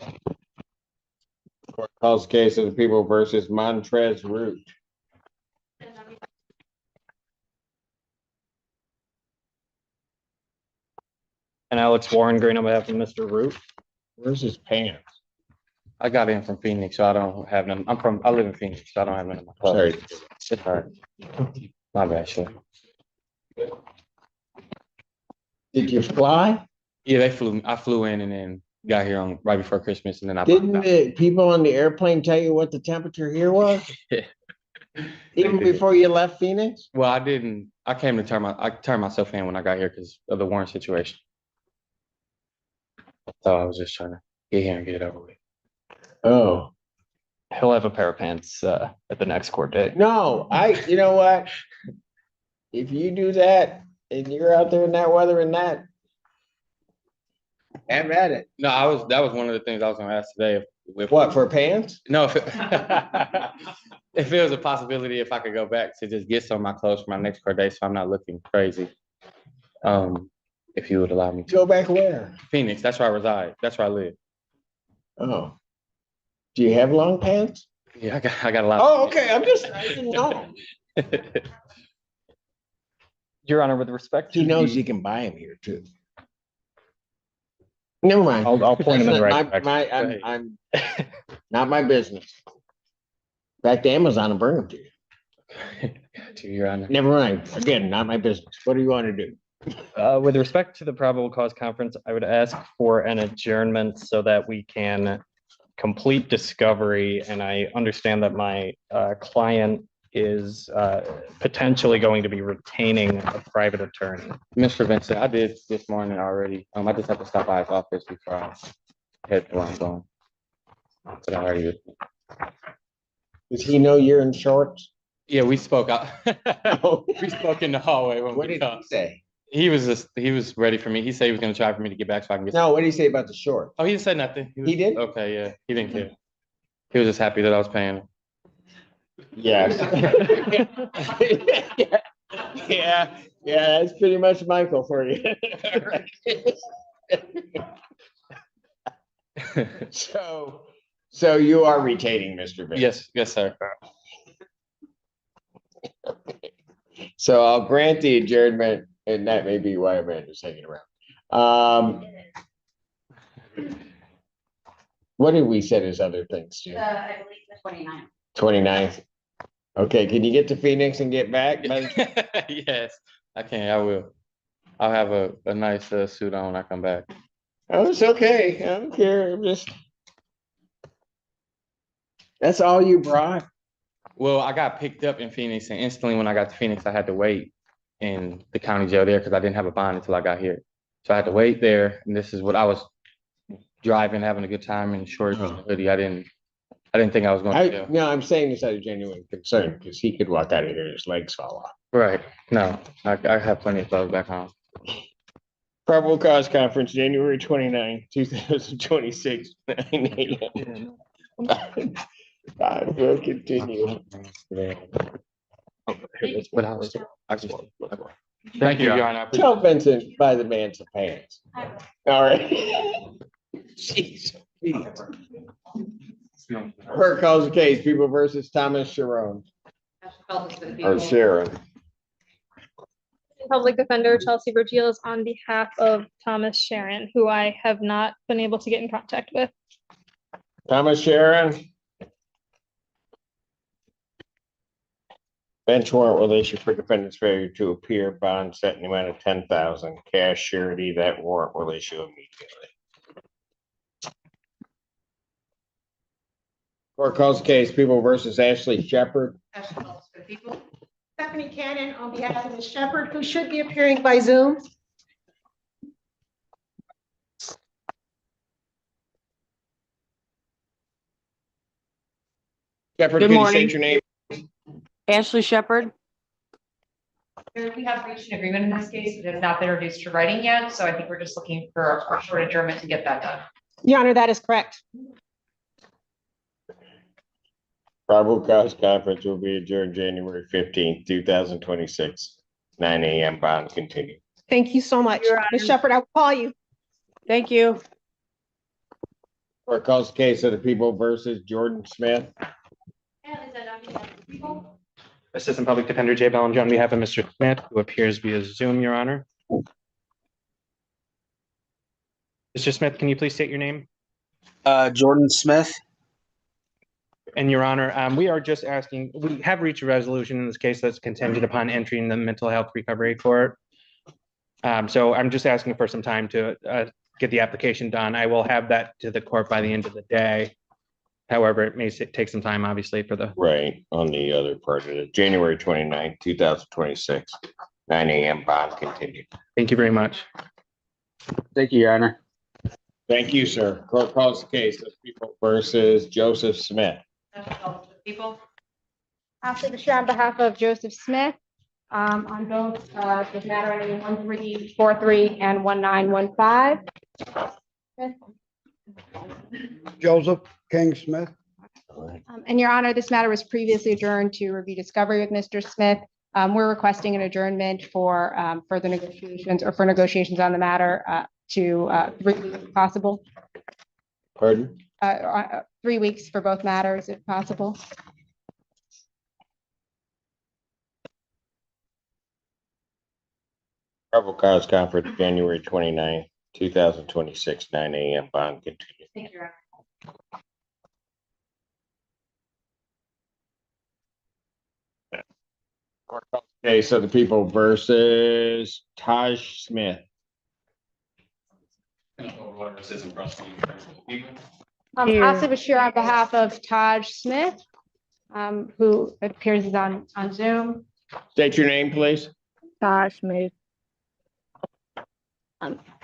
Court calls the case of the People versus Montrez Root. And Alex Warren Green on behalf of Mr. Root. Where's his pants? I got in from Phoenix, so I don't have them. I live in Phoenix, so I don't have none of my clothes. Sorry. It's all right. My bad, sure. Did you fly? Yeah, I flew in and then got here on right before Christmas, and then I Didn't the people on the airplane tell you what the temperature here was? Even before you left Phoenix? Well, I didn't. I came to turn myself in when I got here because of the Warren situation. So I was just trying to get here and get it over with. Oh. He'll have a pair of pants at the next court date. No, you know what? If you do that and you're out there in that weather and that, have at it. No, that was one of the things I was gonna ask today. If what, for pants? No, if it was a possibility, if I could go back to just get some of my clothes for my next court date, so I'm not looking crazy. If you would allow me to. Go back where? Phoenix, that's where I reside. That's where I live. Oh. Do you have long pants? Yeah, I got a lot. Oh, okay. I didn't know. Your Honor, with respect to he knows he can buy them here too. Never mind. I'll point him in the right direction. I'm not my business. Back to Amazon and bring them to you. To Your Honor. Never mind. Again, not my business. What do you want to do? With respect to the probable cause conference, I would ask for an adjournment so that we can complete discovery. And I understand that my client is potentially going to be retaining a private attorney. Mr. Vincent, I did this morning already. I just have to stop by his office before I head to where I'm going. But I already did. Does he know you're in shorts? Yeah, we spoke out. We spoke in the hallway when What we did he talked. say? He was ready for me. He said he was gonna try for me to get back so I can get. No, what did he say about the short? Oh, he didn't say nothing. He did? Okay, yeah, he didn't care. He was just happy that I was paying him. Yes. Yeah, that's pretty much Michael for you. So you are retaining Mr. Vince? Yes, sir. So I'll grant the adjournment, and that may be why Amanda's hanging around. What did we set as other things, Jim? I believe the 29th. 29th. Okay, can you get to Phoenix and get back? Yes, I can. I will. I'll have a nice suit on when I come back. Oh, it's okay. I don't care. That's all you brought? Well, I got picked up in Phoenix, and instantly when I got to Phoenix, I had to wait in the county jail there because I didn't have a bond until I got here. So I had to wait there, and this is what I was driving, having a good time in shorts and a hoodie. I didn't think I was going to jail. No, I'm saying this out of genuine concern because he could walk out of here, his legs fall off. Right. No, I have plenty of clothes back home. Probable cause conference, January 29, 2026, 9 a.m. I will continue. Thank you, Your Honor. Tell Vincent by the man some pants. All right. Jeez. Clerk calls the case, People versus Thomas Sharon. Or Sharon. Public Defender Chelsea Virgil is on behalf of Thomas Sharon, who I have not been able to get in contact with. Thomas Sharon. Bench warrant will issue for defendant's failure to appear, bond set in the amount of 10,000, cash surety. That warrant will issue immediately. Court calls the case, People versus Ashley Shepherd. Stephanie Cannon on behalf of Ms. Shepherd, who should be appearing by Zoom. Shepherd, Good can you morning. state your name? Ashley Shepherd. We have reached an agreement in this case. It has not been reduced to writing yet, so I think we're just looking for a short adjournment to get that done. Your Honor, that is correct. Probable cause conference will be adjourned January 15th, 2026, 9 a.m. Bond continue. Thank you so much. Ms. Shepherd, I will call you. Thank you. Court calls the case of the People versus Jordan Smith. Assistant Public Defender Jay Bellinger on behalf of Mr. Smith, who appears via Zoom, Your Honor. Mr. Smith, can you please state your name? Jordan Smith. And Your Honor, we are just asking, we have reached a resolution in this case that's contingent upon entry in the mental health recovery court. So I'm just asking for some time to get the application done. I will have that to the court by the end of the day. However, it may take some time, obviously, for the. Right, on the other part of it, January 29th, 2026, 9 a.m. Bond continue. Thank you very much. Thank you, Your Honor. Thank you, sir. Court calls the case of People versus Joseph Smith. People. I'll take the share on behalf of Joseph Smith, on both, the matter ending 1343 and 1915. Joseph King Smith. And Your Honor, this matter was previously adjourned to review discovery with Mr. Smith. We're requesting an adjournment for further negotiations or for negotiations on the matter to 3 weeks if possible. Pardon? 3 weeks for both matters if possible. Probable cause conference, January 29th, 2026, 9 a.m. Bond continue. Thank you. Case of the people versus Taj Smith. Asif Bashir on behalf of Taj Smith, who appears is on Zoom. State your name, please. Taj Smith.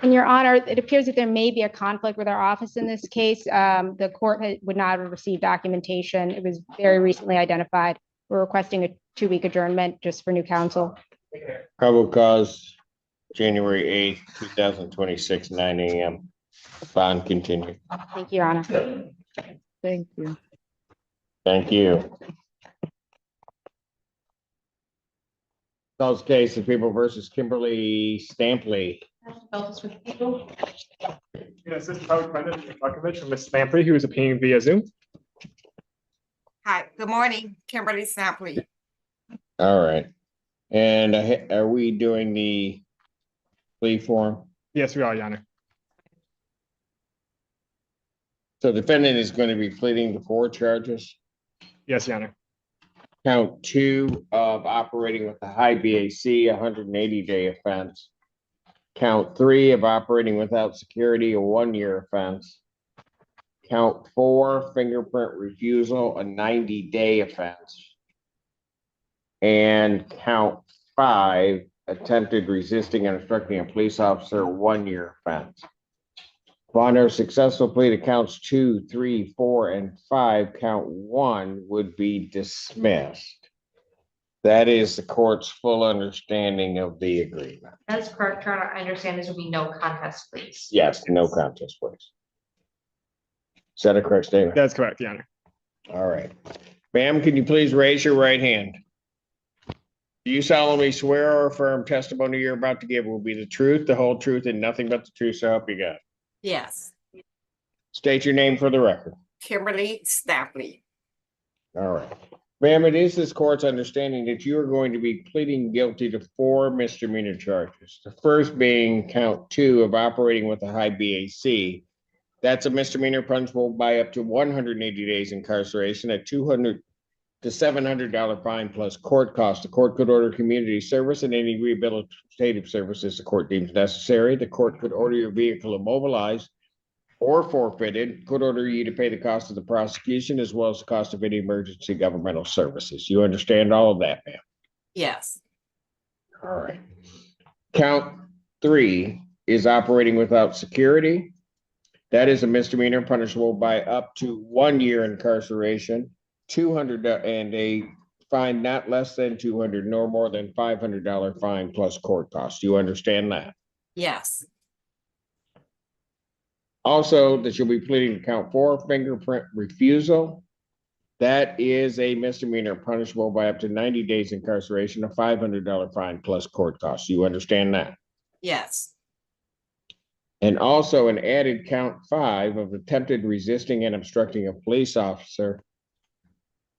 In your honor, it appears that there may be a conflict with our office in this case. The court would not have received documentation. It was very recently identified. We're requesting a 2-week adjournment just for new counsel. Probable cause, January 8th, 2026, 9 a.m. Bond continued. Thank you, Your Honor. Thank you. Thank you. Calls case of people versus Kimberly Stampley. Yes, this is Public Defender Docket from Ms. Lamprey, who is appealing via Zoom. Hi, good morning, Kimberly Sampley. All right. And are we doing the plea form? Yes, we are, Your Honor. So the defendant is going to be pleading to 4 charges. Yes, Your Honor. Count 2 of operating with a high BAC, 180-day offense. Count 3 of operating without security, a 1-year offense. Count 4, fingerprint refusal, a 90-day offense. And count 5, attempted resisting and obstructing a police officer, 1-year offense. Upon our successful plea to counts 2, 3, 4, and 5, count 1 would be dismissed. That is the court's full understanding of the agreement. That's correct, Your Honor. I understand there will be no contest, please. Yes, no contest, please. Is that a correct statement? That's correct, Your Honor. All right. Ma'am, can you please raise your right hand? Do you solemnly swear or affirm testimony you're about to give will be the truth, the whole truth, and nothing but the truth, so help you God? Yes, State your name for the record. Kimberly Stampley. All right. Ma'am, it is this court's understanding that you are going to be pleading guilty to 4 misdemeanor charges. The first being count 2 of operating with a high BAC. That's a misdemeanor punishable by up to 180 days incarceration at $200 to $700 fine plus court costs. The court could order community service and any rehabilitative services the court deems necessary. The court could order your vehicle immobilized or forfeited, could order you to pay the cost of the prosecution as well as the cost of any emergency governmental services. You understand all of that, ma'am? Yes, All right. Count 3 is operating without security. That is a misdemeanor punishable by up to 1 year incarceration, $200 and a fine not less than $200 nor more than $500 fine plus court costs. You understand that? yes, Also, that you'll be pleading to count 4, fingerprint refusal. That is a misdemeanor punishable by up to 90 days incarceration, a $500 fine plus court costs. You understand that? yes, And also an added count 5 of attempted resisting and obstructing a police officer.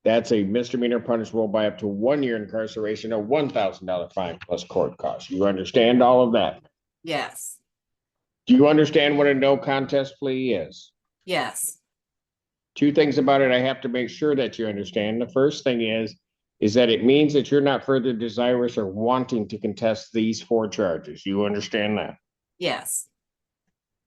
That's a misdemeanor punishable by up to 1 year incarceration, a $1,000 fine plus court costs. You understand all of that? yes, Do you understand what a no contest plea is? yes, 2 things about it I have to make sure that you understand. The first thing is that it means that you're not further desirous or wanting to contest these 4 charges. You understand that? yes,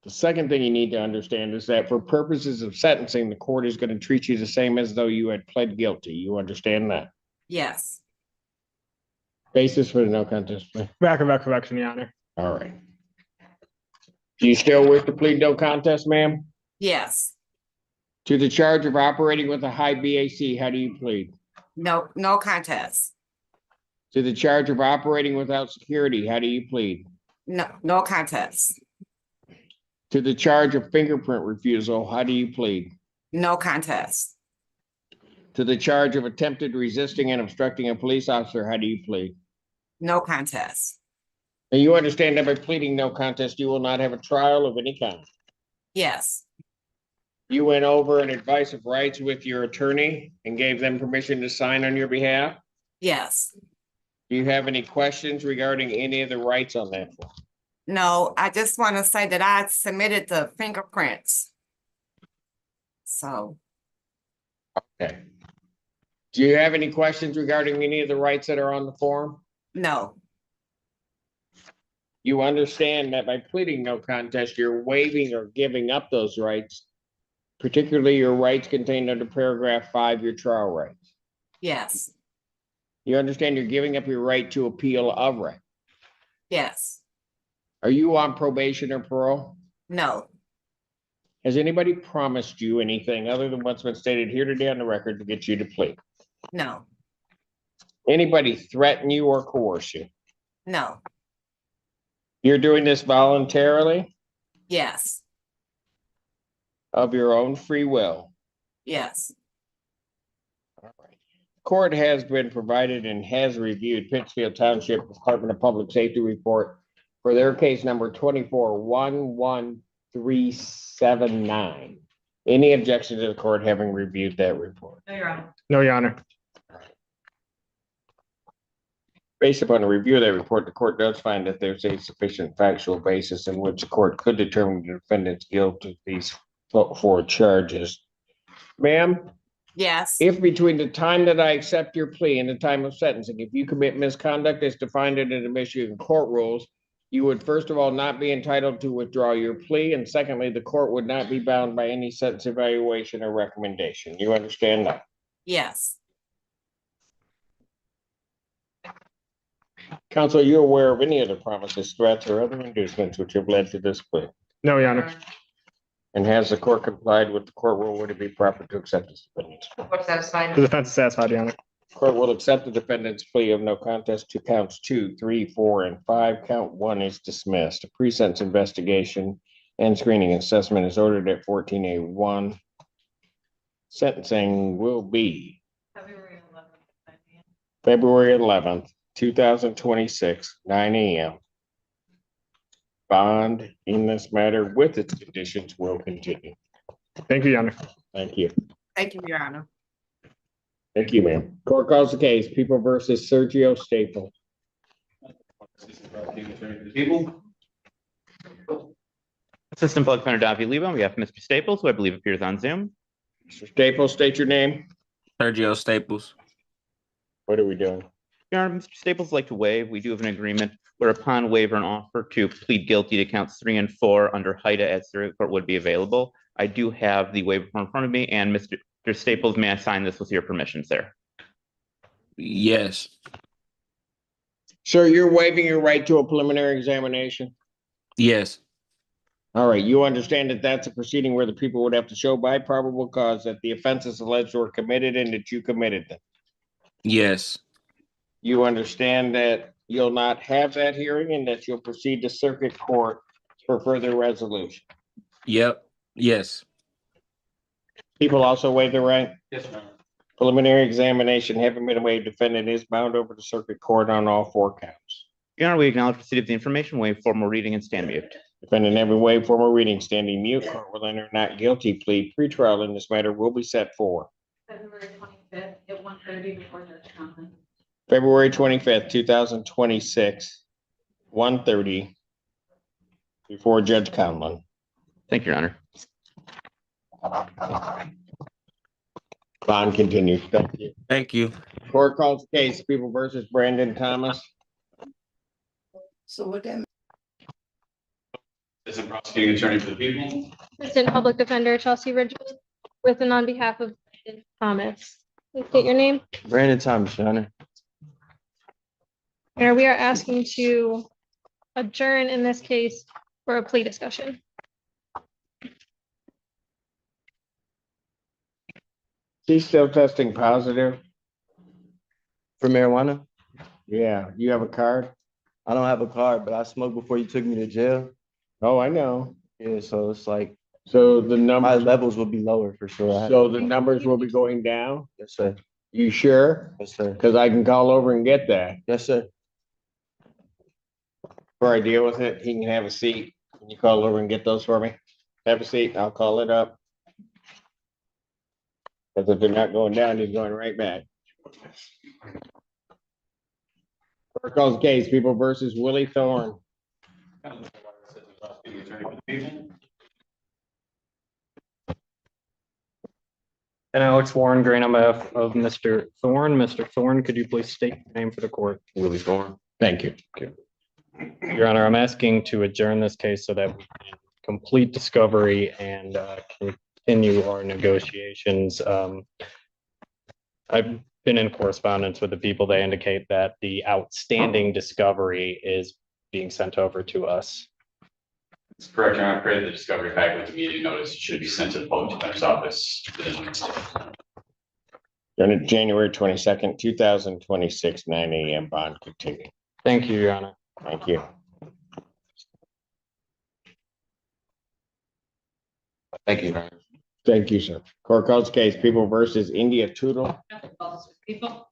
The second thing you need to understand is that for purposes of sentencing, the court is going to treat you the same as though you had pled guilty. You understand that? yes, Basis for the no contest plea. Correction, Your Honor. All right. Do you still wish to plead no contest, ma'am? yes. To the charge of operating with a high BAC, how do you plead? No, no contest. To the charge of operating without security, how do you plead? No, no contest. To the charge of fingerprint refusal, how do you plead? No contest. To the charge of attempted resisting and obstructing a police officer, how do you plead? No contest. And you understand that by pleading no contest, you will not have a trial of any kind. Yes, You went over an advice of rights with your attorney and gave them permission to sign on your behalf. yes. Do you have any questions regarding any of the rights on that form? No, I just want to say that I submitted the fingerprints. So, Okay. Do you have any questions regarding any of the rights that are on the form? No, You understand that by pleading no contest, you're waiving or giving up those rights, particularly your rights contained under paragraph 5, your trial rights. yes, You understand you're giving up your right to appeal of right. yes, Are you on probation or parole? no, Has anybody promised you anything other than what's been stated here today on the record to get you to plead? no, Anybody threaten you or coerce you? no, You're doing this voluntarily yes, of your own free will. yes, Court has been provided and has reviewed Pittsfield Township Department of Public Safety report for their case number 24-11379. Any objection to the court having reviewed that report? No, Your Honor. No, Your Honor. Based upon a review of that report, the court does find that there's a sufficient factual basis in which the court could determine the defendant's guilt of these 4 charges. Ma'am, yes, if between the time that I accept your plea and the time of sentencing, if you commit misconduct as defined in the Michigan court rules, you would first of all not be entitled to withdraw your plea, and secondly, the court would not be bound by any sentence evaluation or recommendation. You understand that? yes, Counsel, are you aware of any other promises, threats, or other inducements which have led to this plea? No, Your Honor. And has the court complied with the court rule? Would it be proper to accept this defendant's plea? Court satisfied. The defense is satisfied, Your Honor. Court will accept the defendant's plea of no contest to counts 2, 3, 4, and 5. Count 1 is dismissed. A pre-sentence investigation and screening assessment is ordered at 14A1. Sentencing will be February 11th, 2026, 9 a.m. Bond in this matter with its conditions will continue. Thank you, Your Honor. Thank you. thank you, Your Honor. Thank you, ma'am. Court calls the case, People versus Sergio Staple. People. Assistant Public Defender Davi Lebo on behalf of Mr. Staples, who I believe appears on Zoom. Mr. Staples, state your name. Sergio Staples. What are we doing? Your Honor, Mr. Staples would like to waive. We do have an agreement where upon waiver and offer to plead guilty to counts 3 and 4 under HIDA at circuit court would be available. I do have the waiver form in front of me, and Mr. Staples, may I sign this with your permission, sir? Yes. Sir, you're waiving your right to a preliminary examination? Yes. All right, you understand that that's a proceeding where the people would have to show by probable cause that the offenses alleged were committed and that you committed them? Yes. You understand that you'll not have that hearing and that you'll proceed to circuit court for further resolution? Yep. Yes. People also waive the right? Yes, ma'am. Preliminary examination having been waived, defendant is bound over to circuit court on all 4 counts. Your Honor, we acknowledge receipt of the information, waive formal reading and stand mute. Defendant having waived formal reading, standing mute, court will enter not guilty plea. Pretrial in this matter will be set for February 25th at 1:30 before Judge Conlon. February 25th, 2026, 1:30 before Judge Conlon. Thank you, Your Honor. Bond continues. Thank you. Thank you. Court calls the case, People versus Brandon Thomas. So what that Assistant Prosecuting Attorney for the People. Assistant Public Defender Chelsea Ridgewood, with and on behalf of Brandon Thomas. Please state your name. Brandon Thomas, Your Honor. And we are asking to adjourn in this case for a plea discussion. She's still testing positive. For marijuana? Yeah, you have a card? I don't have a card, but I smoked before you took me to jail. Oh, I know. Yeah, so it's like So the my numbers, levels will be lower for sure. so the numbers will be going down? Yes, sir. You sure? Yes, sir. Because I can call over and get that. Yes, sir. Before I deal with it, he can have a seat. Can you call over and get those for me? Have a seat, I'll call it up. Because if they're not going down, he's going right back. Court calls the case, People versus Willie Thorne. Assistant Prosecuting Attorney for the People. And I Alex Warren, Green on behalf of Mr. Thorne. Mr. Thorne, could you please state your name for the court? Willie Thorne. Thank you. Your Honor, I'm asking to adjourn this case so that we can complete discovery and continue our negotiations. I've been in correspondence with the people. They indicate that the outstanding discovery is being sent over to us. It's correct, Your Honor. I created the discovery packet with the meeting notice. It should be sent to the public defender's office within the next day. On January 22nd, 2026, 9 a.m. bond continued. Thank you, Your Honor. Thank you. Thank you, Your Honor. Thank you, sir. Court calls case People versus India Tootle. People.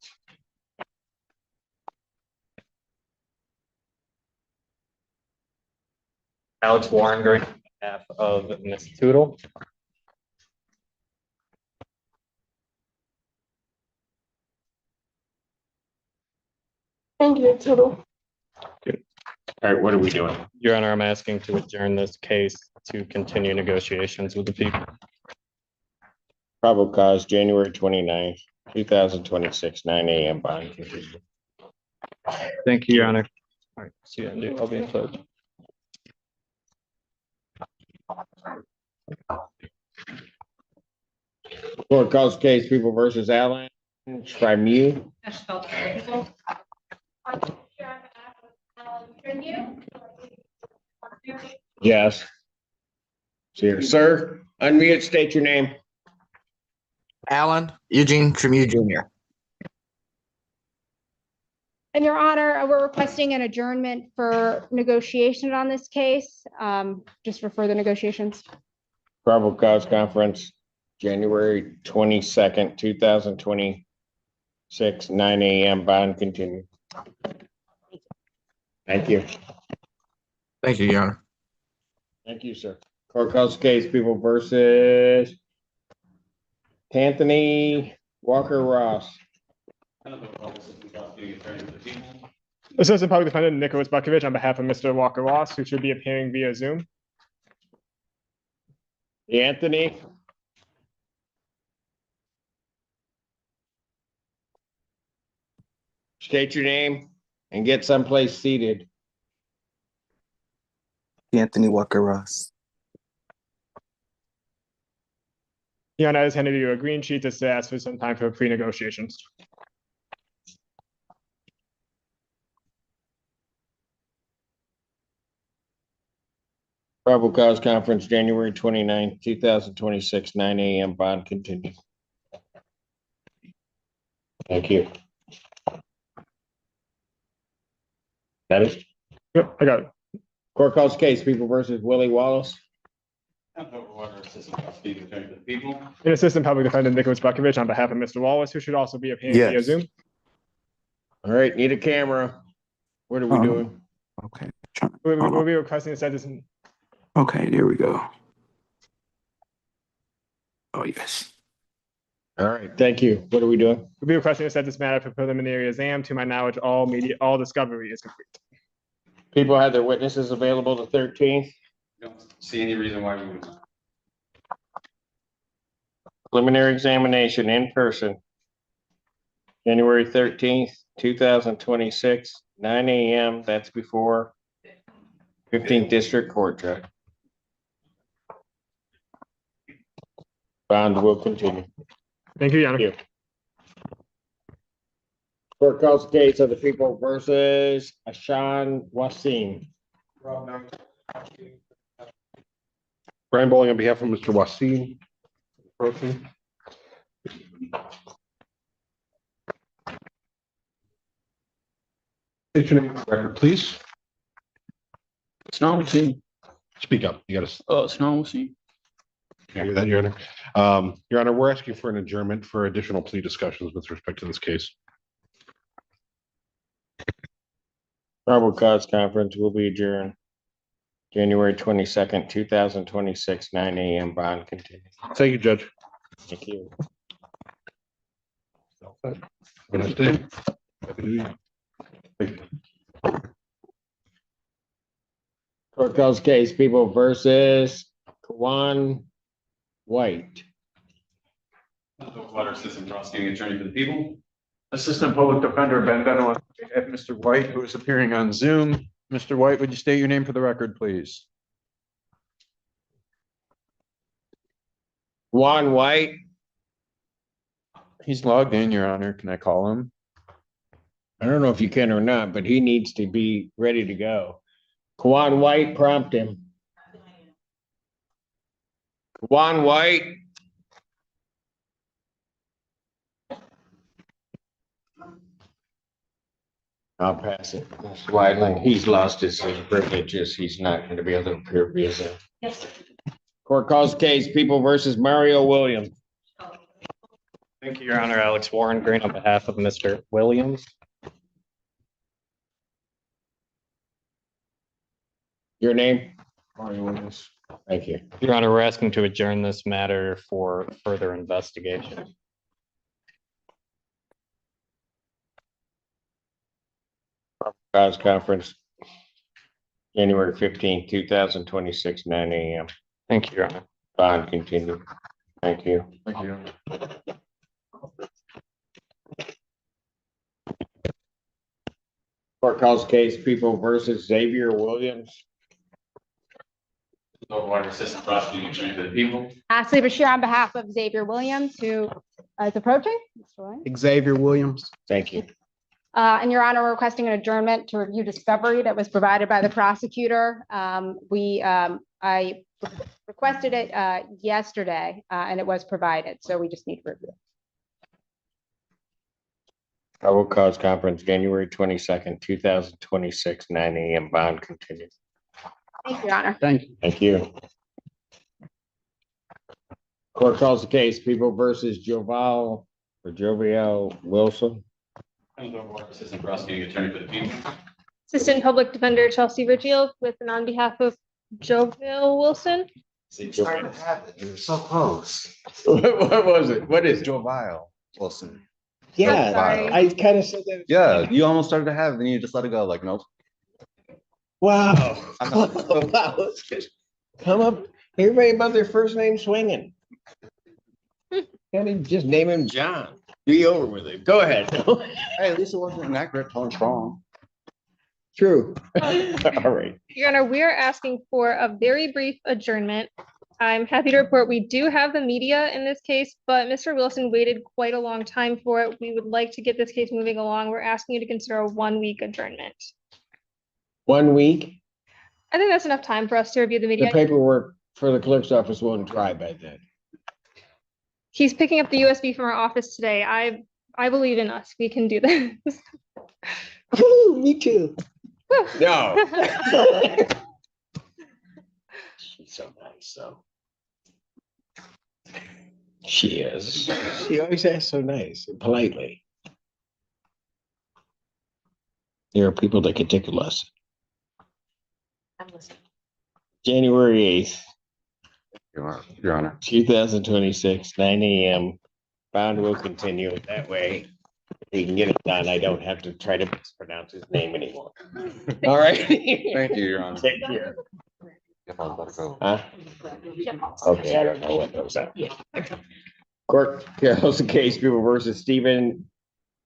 Alex Warren, Green on behalf of Ms. Tootle. Thank you, Tootle. All right, what are we doing? Your Honor, I'm asking to adjourn this case to continue negotiations with the people. Probable cause January 29th, 2026, 9 a.m. bond continued. Thank you, Your Honor. All right, see you. I'll be in touch. Court calls case People versus Allen. From you. Yes. Sir, unmute, state your name. Alan Eugene Tremue Jr. And Your Honor, we're requesting an adjournment for negotiation on this case, just for further negotiations. Probable cause conference, January 22nd, 2026, 9 a.m. bond continued. Thank you. Thank you, Your Honor. Thank you, sir. Court calls case People versus Anthony Walker Ross. Assistant Public Defender Nicholas Bukovich on behalf of Mr. Walker Ross, who should be appearing via Zoom. Anthony. State your name and get someplace seated. Anthony Walker Ross. Your Honor, I just handed you a green sheet to ask for some time for pre-negotiations. Probable cause conference, January 29th, 2026, 9 a.m. bond continued. Thank you. That is? Yep, I got it. Court calls case People versus Willie Wallace. And Assistant Public Defender Nicholas Bukovich on behalf of Mr. Wallace, who should also be appearing via Yes. Zoom. All right, need a camera. What are we doing? Okay. We'll be requesting a citizen. Okay, there we go. Oh, yes. All right, thank you. What are we doing? We'll be requesting to set this matter for preliminary exam. To my knowledge, all discovery is complete. People have their witnesses available the 13th. Don't see any reason why we would not. Preliminary examination in person. January 13th, 2026, 9 a.m. That's before 15th District Court, Judge. Bond will continue. Thank you, Your Honor. Thank you. Court calls case of the People versus Ashan Wasim. Brian Bowling on behalf of Mr. Wasim. State your name for the record, please. Snow Wasim. Speak up. You gotta. Snow Wasim. Can't hear that, Your Honor. Your Honor, we're asking for an adjournment for additional plea discussions with respect to this case. Probable cause conference will be adjourned. January 22nd, 2026, 9 a.m. Bond continues. Thank you, Judge. Thank you. Have a nice day. Happy New Year. Thank you. Court calls case People versus Kawan White. Water Assistant Prosecuting Attorney for the People. Assistant Public Defender Ben Benoit at Mr. White, who is appearing on Zoom. Mr. White, would you state your name for the record, please? Juan White. He's logged in, Your Honor. Can I call him? I don't know if you can or not, but he needs to be ready to go. Juan White, prompt him. Juan White. I'll pass it. Mr. Weidling, he's lost his privileges. He's not going to be able to appear via Zoom. Yes. Court calls case People versus Mario Williams. Thank you, Your Honor. Alex Warren Green on behalf of Mr. Williams. Your name? Mario Williams. Thank you. Your Honor, we're asking to adjourn this matter for further investigation. Cause conference, January 15, 2026, 9 a.m. Thank you, Your Honor. Bond continued. Thank you. Thank you, Your Honor. Court calls case People versus Xavier Williams. Water Assistant Prosecuting Attorney for the People. Ashley Bashir on behalf of Xavier Williams, who is approaching. Xavier Williams. Thank you. And Your Honor, we're requesting an adjournment to review discovery that was provided by the prosecutor. I requested it yesterday and it was provided, so we just need to review. Probable cause conference, January 22nd, 2026, 9 a.m. Bond continued. Thank you, Your Honor. Thank you. Thank you. Court calls the case People versus Jovial Wilson. Water Assistant Prosecuting Attorney for the People. Assistant Public Defender Chelsea Virgil with and on behalf of Jovial Wilson. You're so close. What was it? What is it? Jovial Wilson. Yeah, Sorry. I kind of said that. Yeah, you almost started to have, then you just let it go, like, nope. Wow. Wow. Let's just come up. Everybody about their first name swinging. Can't even just name him John. Be over with it. Go ahead. Hey, at least it wasn't inaccurate, totally wrong. True. All right. Your Honor, we are asking for a very brief adjournment. I'm happy to report we do have the media in this case, but Mr. Wilson waited quite a long time for it. We would like to get this case moving along. We're asking you to consider a 1-week adjournment. 1 week. I think that's enough time for us to review the The media. paperwork for the clerk's office won't dry by then. He's picking up the USB from our office today. I believe in us. We can do this. Me too. No. She's so nice, though. She is. She always acts so nice and politely. There are people that can take a lesson. I'm listening. January 8th, Your Honor. 2026, 9 a.m. Bond will continue that way. If we can get it done, I don't have to try to mispronounce his name anymore. All right. Thank you, Your Honor. Take care. Go. Huh? Okay, I don't know what those are. Court calls the case People versus Stephen.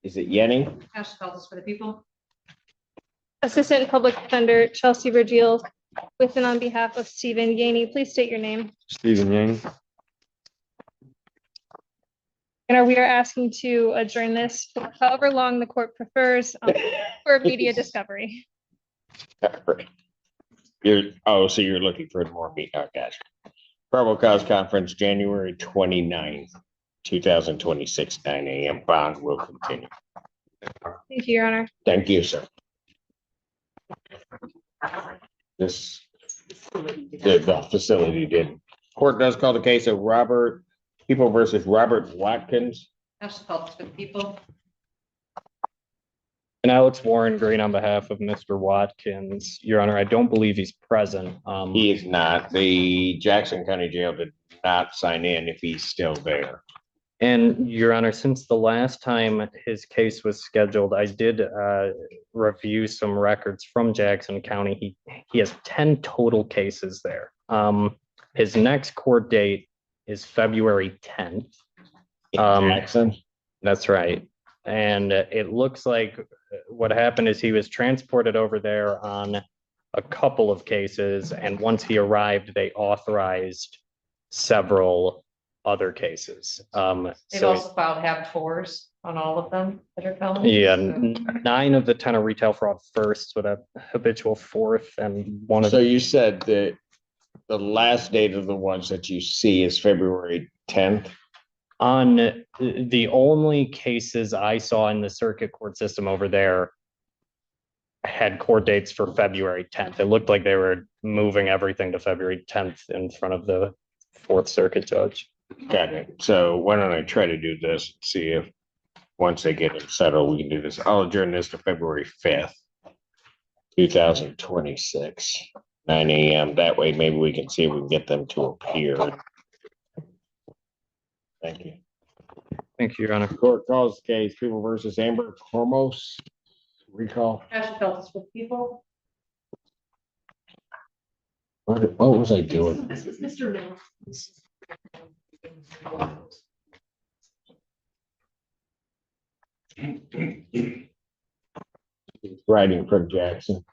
Is it Yenny? Ashley calls us for the People. Assistant Public Defender Chelsea Virgil with and on behalf of Stephen Yaney. Please state your name. Stephen Yang. And we are asking to adjourn this for however long the court prefers for media discovery. All right. So you're looking for more meat. Oh, gosh. Probable cause conference, January 29th, 2026, 9 a.m. Bond will continue. Thank you, Your Honor. Thank you, sir. This, the facility did. Court does call the case of People versus Robert Watkins. Ashley calls us for the People. And Alex Warren Green on behalf of Mr. Watkins. Your Honor, I don't believe he's present. He is not. The Jackson County Jail did not sign in if he's still there. And Your Honor, since the last time his case was scheduled, I did review some records from Jackson County. He has 10 total cases there. His next court date is February 10th. Jackson. That's right. And it looks like what happened is he was transported over there on a couple of cases, and once he arrived, they authorized several other cases. They've So, also filed HAB fours on all of them that are felonies. yeah, 9 of the 10 are retail fraud first with a habitual fourth, and one of So you said that the last date of the ones that you see is February 10th. on the only cases I saw in the circuit court system over there had court dates for February 10th. It looked like they were moving everything to February 10th in front of the Fourth Circuit judge. Got it. So why don't I try to do this, and see if, once they get it settled, we can do this. I'll adjourn this to February 5th, 2026, 9 a.m. That way, maybe we can see if we can get them to appear. Thank you. Thank you, Your Honor. Court calls the case, People versus Amber Cormos. Recall. Cash adults with people. What was I doing? This is Mr. Mill. Writing from Jackson.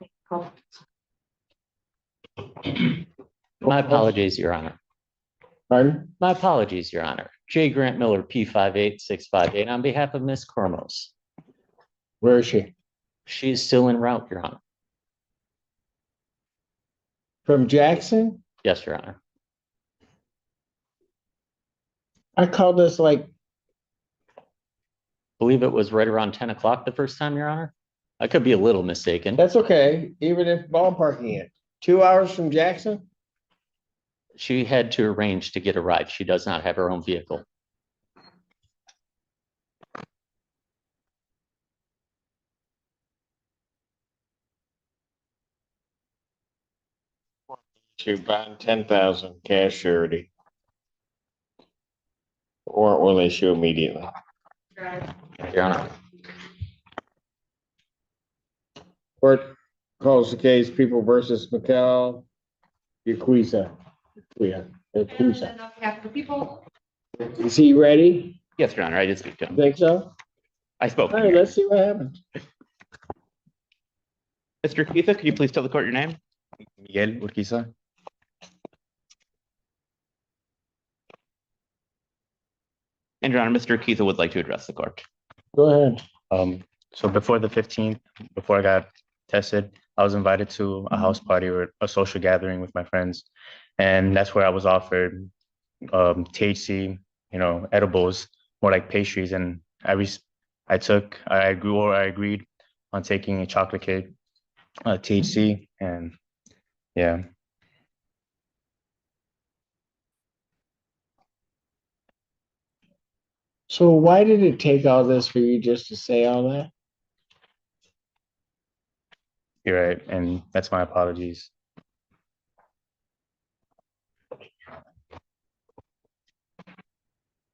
My apologies, Your Honor. Pardon? My apologies, Your Honor. J. Grant Miller, P58658, on behalf of Ms. Cormos. Where is she? She is still en route, Your Honor. From Jackson? Yes, Your Honor. I called this like, Believe it was right around 10 o'clock the first time, Your Honor. I could be a little mistaken. that's okay, even if ballparking it. 2 hours from Jackson? She had to arrange to get a ride. She does not have her own vehicle. To bond 10,000 cash surety. Or will issue immediately. Your Honor. Court calls the case People versus McCall. Yaquisa. Yeah, Yaquisa. And on behalf of the people. Is he ready? Yes, Your Honor, I did speak to him. Think so? I spoke. All right, let's see what happens. Mr. Keitha, could you please tell the court your name? Miguel Urquiza. And Your Honor, Mr. Keitha would like to address the court. Go ahead. So before the 15th, before I got tested, I was invited to a house party or a social gathering with my friends. And that's where I was offered THC, edibles, more like pastries. And I agreed on taking a chocolate cake, THC, and yeah. So why did it take all this for you just to say all that? You're right, and that's my apologies.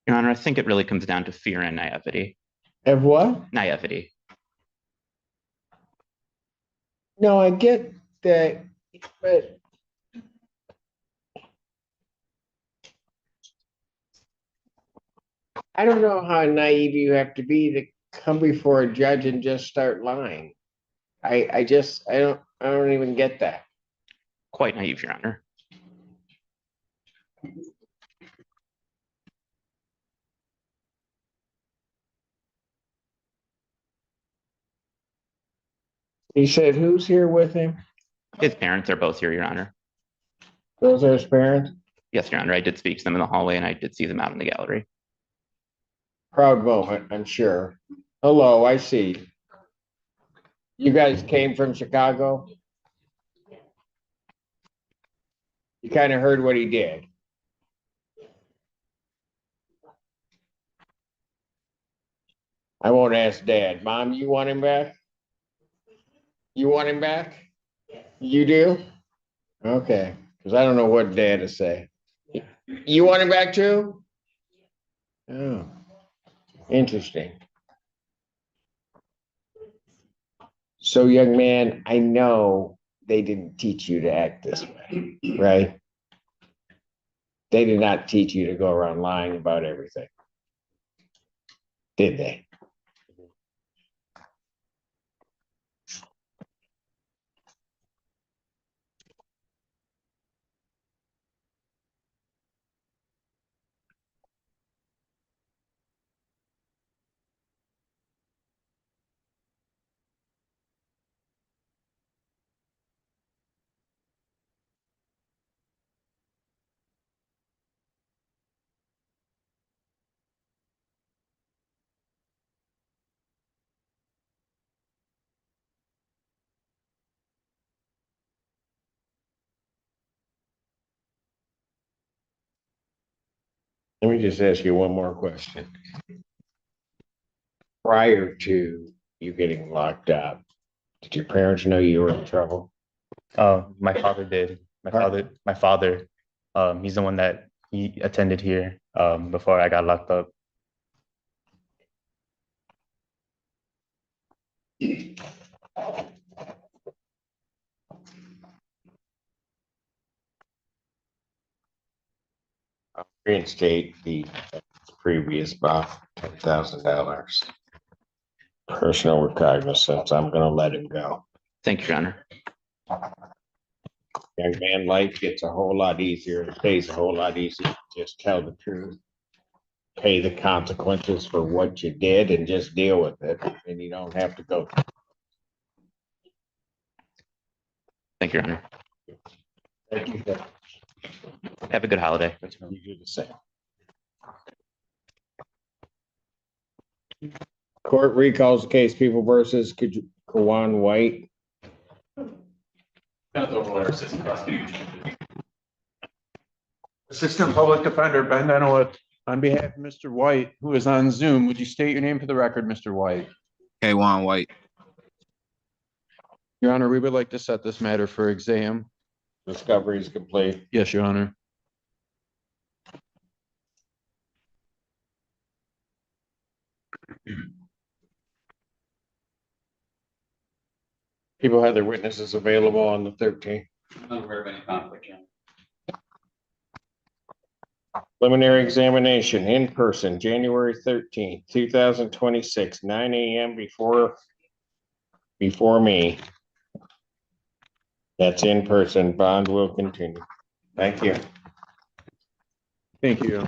Your Honor, I think it really comes down to fear and naivety. Of what? Naivety. No, I get that, but I don't know how naive you have to be to come before a judge and just start lying. I don't even get that. Quite naive, Your Honor. He said, who's here with him? His parents are both here, Your Honor. Those are his parents? Yes, Your Honor, I did speak to them in the hallway and I did see them out in the gallery. Proud moment, I'm sure. Hello, I see. You guys came from Chicago? You kind of heard what he did. I won't ask Dad. Mom, you want him back? You want him back? You do? Okay, because I don't know what Dad to say. You want him back too? Oh, interesting. So, young man, I know they didn't teach you to act this way, right? They did not teach you to go around lying about everything. did they? Let me just ask you one more question. Prior to you getting locked up, did your parents know you were in trouble? My father did. My father, he's the one that he attended here, before I got locked up. Reinstate the previous about $10,000. Personal recognizance. I'm gonna let him go. Thank you, Your Honor. Young man, life gets a whole lot easier. It stays a whole lot easier. Just tell the truth. Pay the consequences for what you did and just deal with it. And you don't have to go. Thank you, Your Honor. Thank you. Have a good holiday. You do the same. Court recalls the case People versus Kawan White. Assistant Public Defender Ben Denowitz, on behalf of Mr. White, who is on Zoom, would you state your name for the record, Mr. White? K1 White. Your Honor, we would like to set this matter for exam. Discovery is complete. Yes, Your Honor. People have their witnesses available on the 13th. I'm not aware of any conflict, Your Honor. Preliminary examination in person, January 13th, 2026, 9 a.m. before me. That's in person. Bond will continue. Thank you. Thank you.